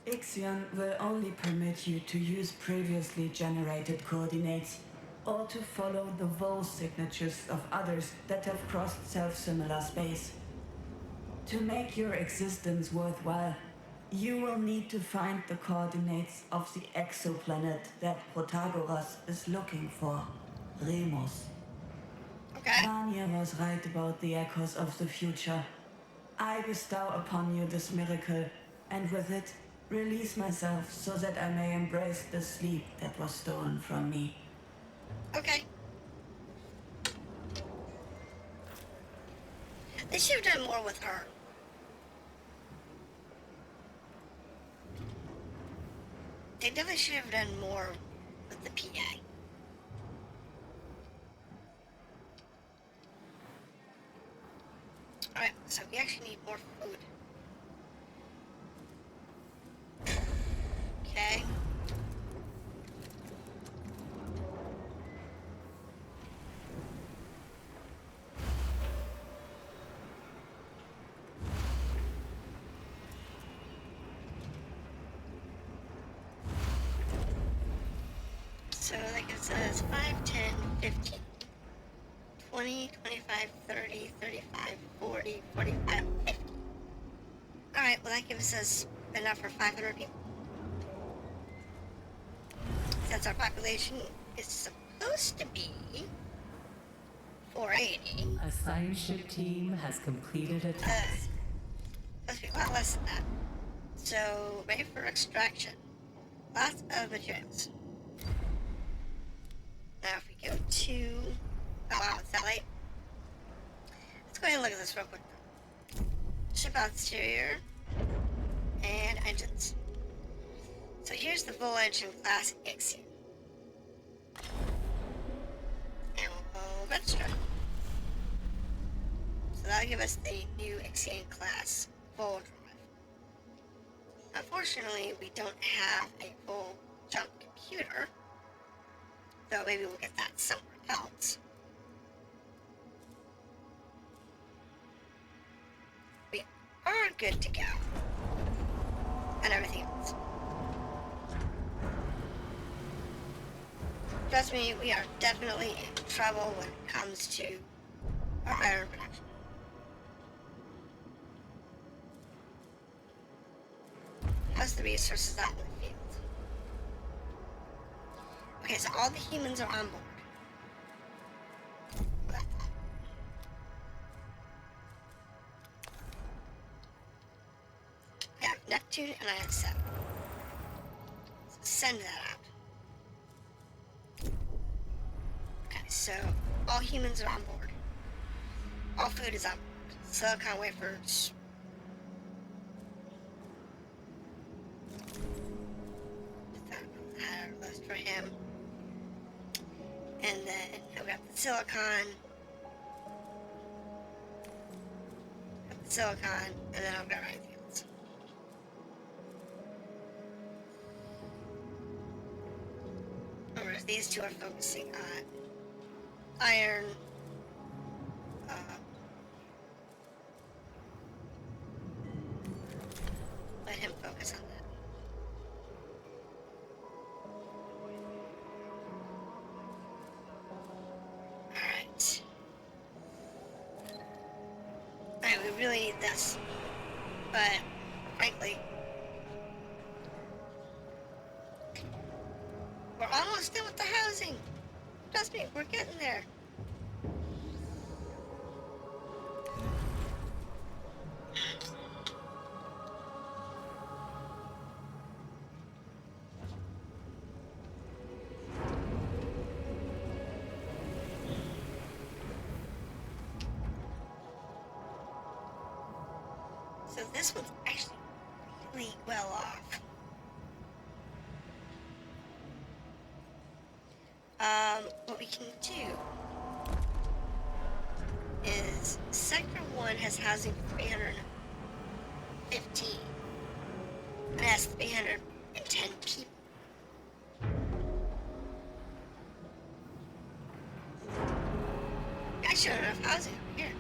Ixion will only permit you to use previously generated coordinates or to follow the vol signatures of others that have crossed self-similar space. To make your existence worthwhile, you will need to find the coordinates of the exoplanet that Protagoras is looking for, Remus. Okay. Vanya was right about the echoes of the future. I bestow upon you this miracle, and with it, release myself so that I may embrace the sleep that was stolen from me. Okay. They should have done more with her. They definitely should have done more with the PA. Alright, so we actually need more food. Okay. So like it says 5, 10, 15, 20, 25, 30, 35, 40, 45, 50. Alright, well that gives us enough for 500 people. Since our population is supposed to be 480. A science ship team has completed a task. Supposed to be a lot less than that. So, ready for extraction. Lots of materials. Now if we go to... Oh wow, it's that late. Let's go ahead and look at this real quick though. Ship exterior. And engines. So here's the full engine class Ixion. And we'll register. So that'll give us the new Ixion class full drive. Unfortunately, we don't have a full jump computer. So maybe we'll get that somewhere else. We are good to go. And everything else. Trust me, we are definitely in trouble when it comes to our iron production. How's the resources out in the field? Okay, so all the humans are on board. I have Neptune and I have 7. So send that out. Okay, so all humans are on board. All food is on board. Silicon wafers. Put that on the list for him. And then we got the silicon. Got the silicon, and then I've got anything else. Whereas these two are focusing on iron, let him focus on that. Alright. Alright, we really need this. But, frankly, we're almost done with the housing. Trust me, we're getting there. So this one's actually really well off. What we can do is Sector 1 has housing for 315. It has 310 people. Actually, not enough housing over here.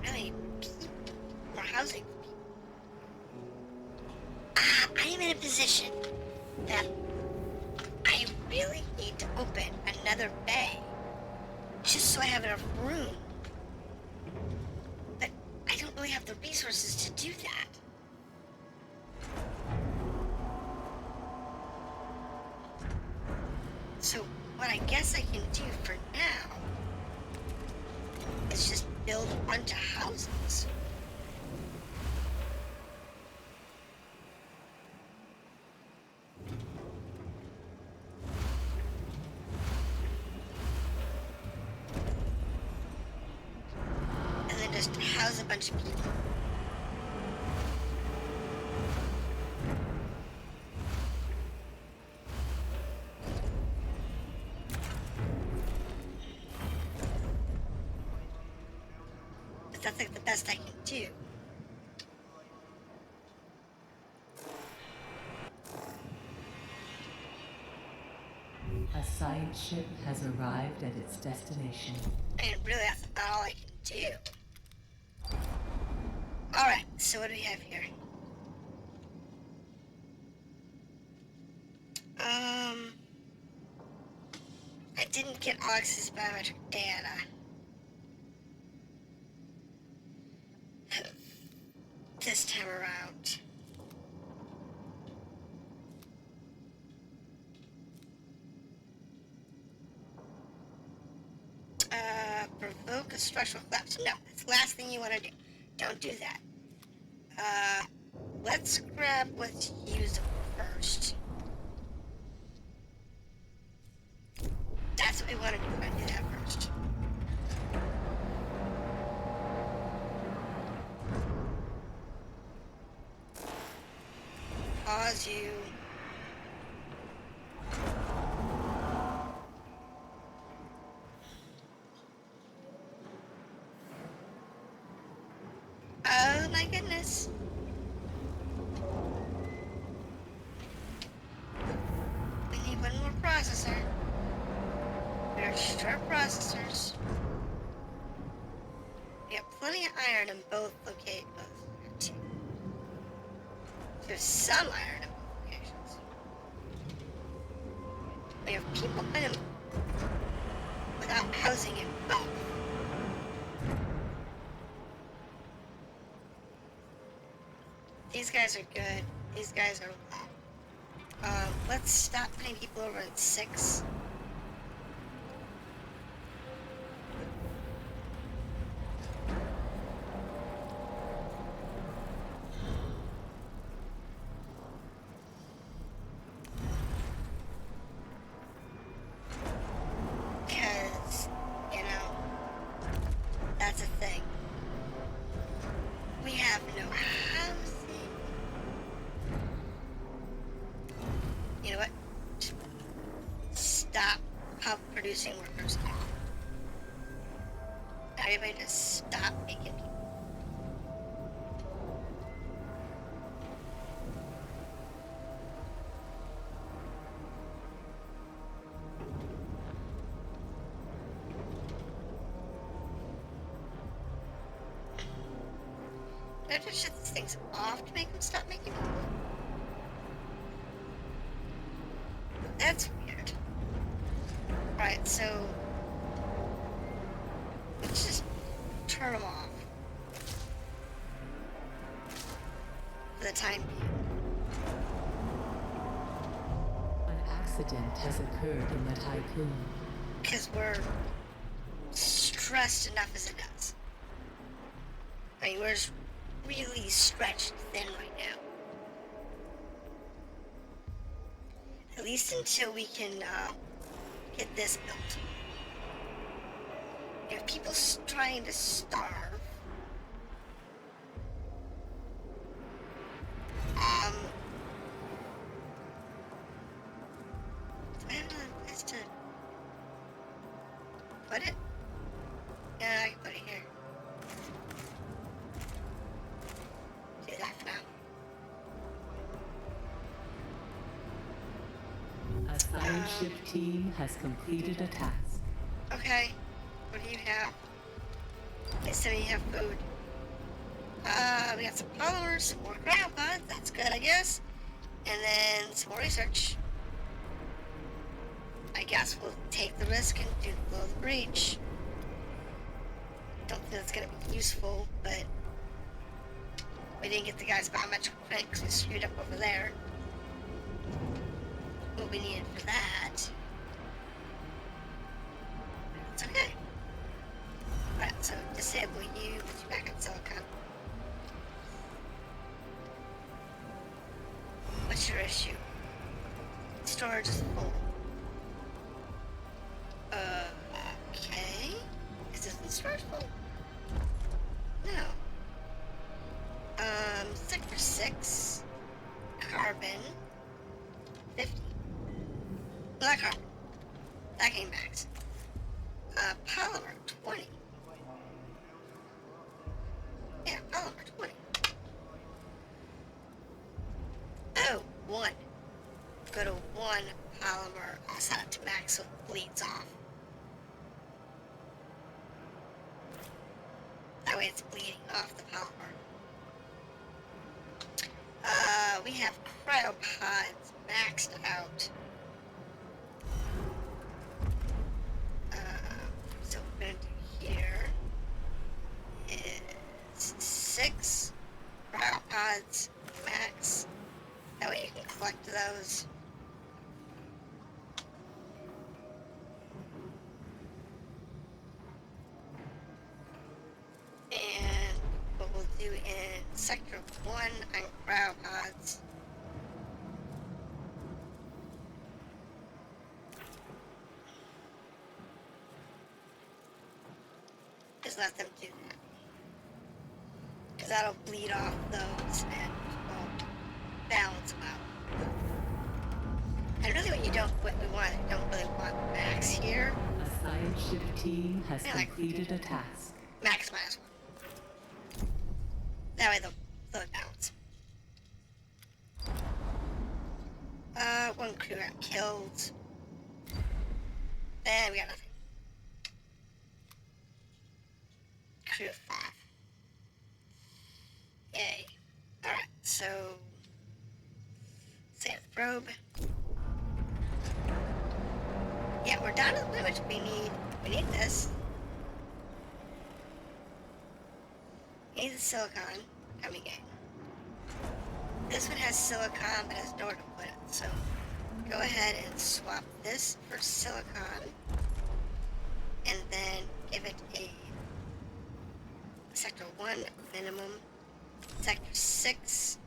Really, more housing. I am in a position that I really need to open another bay just so I have enough room. But I don't really have the resources to do that. So what I guess I can do for now is just build a bunch of houses. And then just house a bunch of people. That's like the best I can do. A science ship has arrived at its destination. And really, that's about all I can do. Alright, so what do we have here? I didn't get Alex's biometric data. This time around. Provoke a structural collapse. No, that's the last thing you want to do. Don't do that. Let's grab what's usable first. That's what we want to do. I do that first. Pause you. Oh my goodness. We need one more processor. We're short processors. We have plenty of iron in both locations. There's some iron in both locations. We have people in them without housing in both. These guys are good. These guys are low. Let's stop putting people over at 6. Because, you know, that's a thing. We have no housing. You know what? Stop producing workers now. Everybody just stop making people. Do I have to shut these things off to make them stop making people? That's weird. Right, so let's just turn them off for the time being. An accident has occurred in the Tiqqun. Because we're stressed enough as it is. I mean, we're really stretched thin right now. At least until we can get this built. If people trying to starve, do I have another place to put it? Yeah, I can put it here. Do that for now. A science ship team has completed a task. Okay. What do you have? They said you have food. We got some polymers, some more cryopods. That's good, I guess. And then some more research. I guess we'll take the risk and do below the breach. Don't think that's gonna be useful, but we didn't get the guy's biometric print because we screwed up over there. What we needed for that. It's okay. Alright, so disable you, put you back in silicon. What's your issue? Storage is full. Okay. Is this the storage full? No. Sector 6. Carbon. 50. Black carbon. That came max. Polymer 20. Yeah, polymer 20. Oh, 1. Go to 1 polymer. I'll set it to max so it bleeds off. That way it's bleeding off the polymer. We have cryopods maxed out. So what we're going to do here is 6 cryopods max. That way you can collect those. And what we'll do in Sector 1 on cryopods is let them do that. Because that'll bleed off those and will balance them out. And really what we don't really want max here. A science ship team has completed a task. Max minus 1. That way they'll balance. 1 crew got killed. And we got nothing. Crew of 5. Yay. Alright, so save the probe. Yeah, we're down to the limit we need this. We need the silicon coming in. This one has silicon but has nowhere to put it, so go ahead and swap this for silicon and then give it a Sector 1 minimum, Sector 6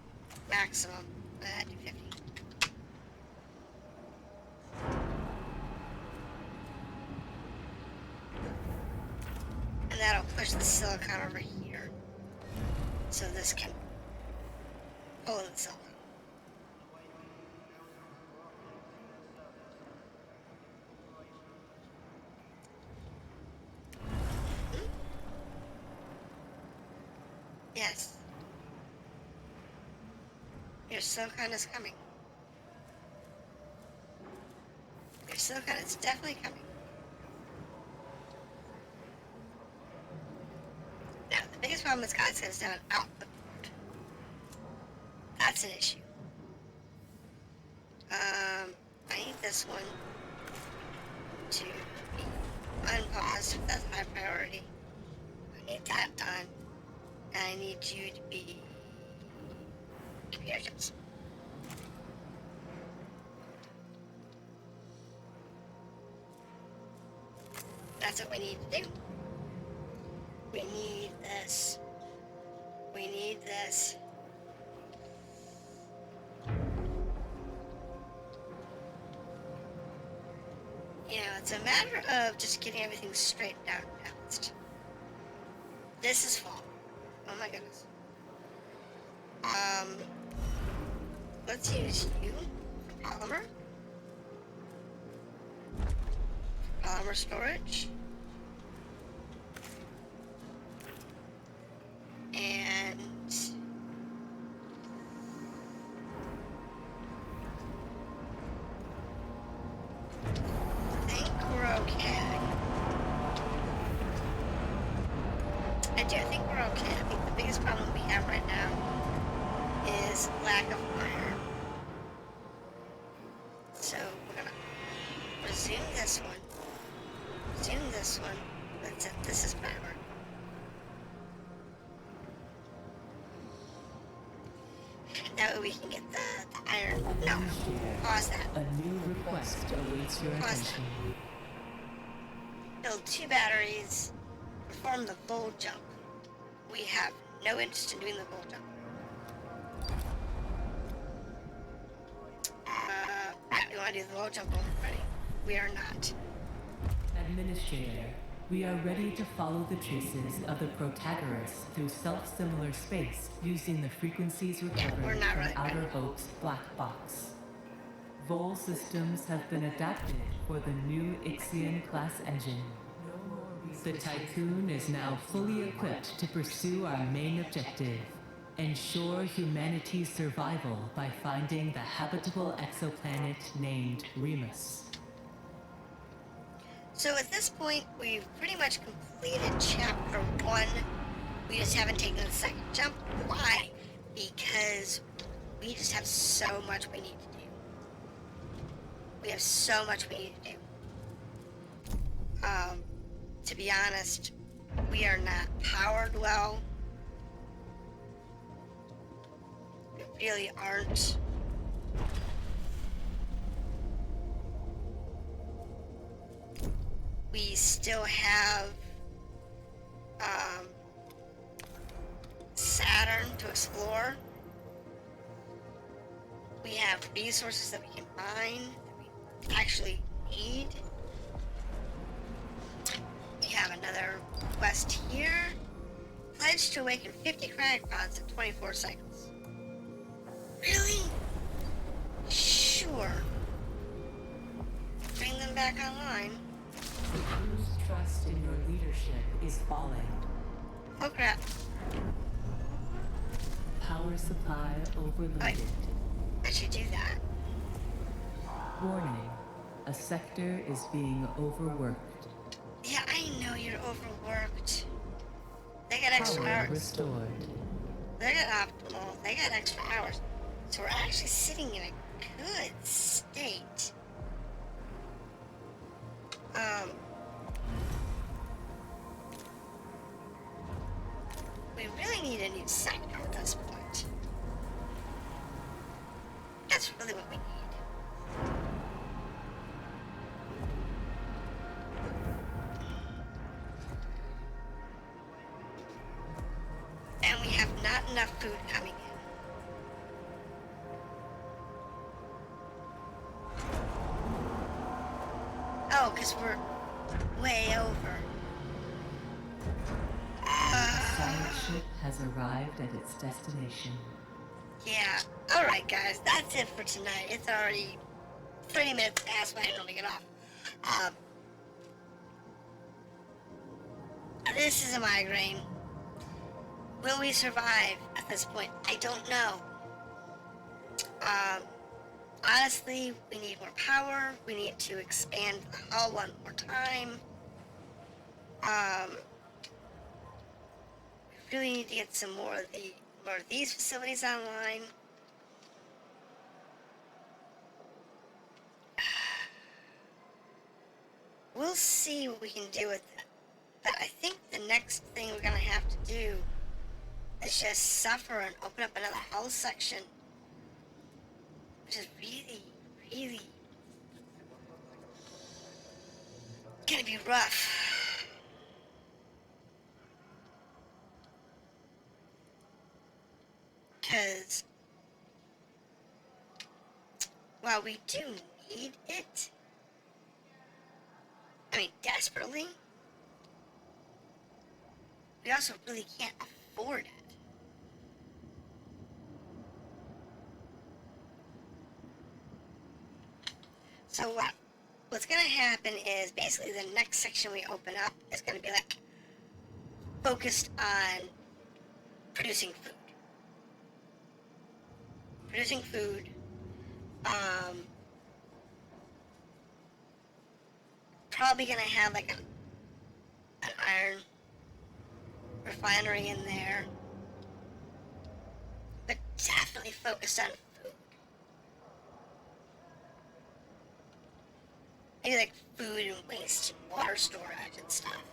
maximum, do 50. And that'll push the silicon over here, so this can pull in the silicon. Yes. Your silicon is coming. Your silicon is definitely coming. Now, the biggest problem it's got is down output mode. That's an issue. I need this one to be unpaused. That's high priority. I need that done. And I need you to be computer chips. That's what we need to do. We need this. We need this. You know, it's a matter of just getting everything straightened out and balanced. This is fall. Oh my goodness. Let's use you for polymer. Polymer storage. And I think we're okay. I think we're okay. I think the biggest problem we have right now is lack of iron. So we're gonna resume this one. Resume this one. Let's set this as power. That way we can get the iron. No, pause that. A new request awaits your Pause attention. Build 2 batteries. Perform the bold jump. We have no interest in doing the bold jump. We want to do the bold jump when we're ready. We are not. Administrator, we are ready to follow the traces of the Protagoras through self-similar space using the frequencies recovered we're from not ready. Outer Hope's black box. Vol systems have been adapted for the new Ixion class engine. The Tiqqun is now fully equipped to pursue our main objective: ensure humanity's survival by finding the habitable exoplanet named Remus. So at this point, we've pretty much completed chapter 1. We just haven't taken the second jump. Why? Because we just have so much we need to do. We have so much we need to do. To be honest, we are not powered well. We really aren't. We still have Saturn to explore. We have resources that we can mine, that we actually need. We have another quest here. Pledge to awaken 50 chronic pods in 24 cycles. Really? Sure. Bring them back online. The crew's trust in your leadership is falling. Oh crap. Power supply overloaded. I should do that. Warning. A sector is being overworked. Yeah, I know you're overworked. They got extra Power hours. restored. They got optimal. They got extra hours. So we're actually sitting in a good state. We really need a new sector at this point. That's really what we need. And we have not enough food coming in. Oh, because we're way over. Science ship has arrived at its destination. Yeah. Alright, guys. That's it for tonight. It's already 30 minutes past when I normally get off. This is a migraine. Will we survive at this point? I don't know. Honestly, we need more power. We need to expand the hull one more time. We really need to get some more of these facilities online. We'll see what we can do with it. But I think the next thing we're gonna have to do is just suffer and open up another hull section. Which is really, really gonna be rough. Because while we do need it, I mean desperately, we also really can't afford it. So what's gonna happen is basically the next section we open up is gonna be like focused on producing food. Producing food. Probably gonna have like an iron refinery in there, but definitely focused on food. Maybe like food and waste, water storage and stuff.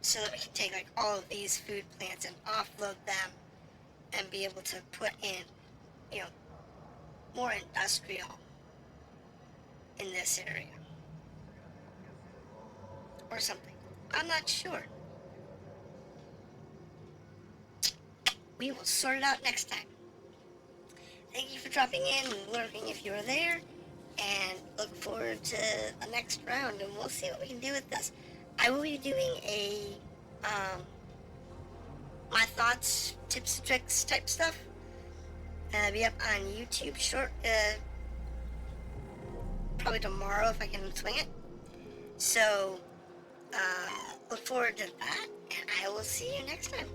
So that we can take like all of these food plants and offload them and be able to put in, you know, more industrial in this area. Or something. I'm not sure. We will sort it out next time. Thank you for dropping in and lurking if you were there. And look forward to the next round, and we'll see what we can do with this. I will be doing a, my thoughts, tips, tricks type stuff. And it'll be up on YouTube short, probably tomorrow if I can swing it. So, look forward to that, and I will see you next time.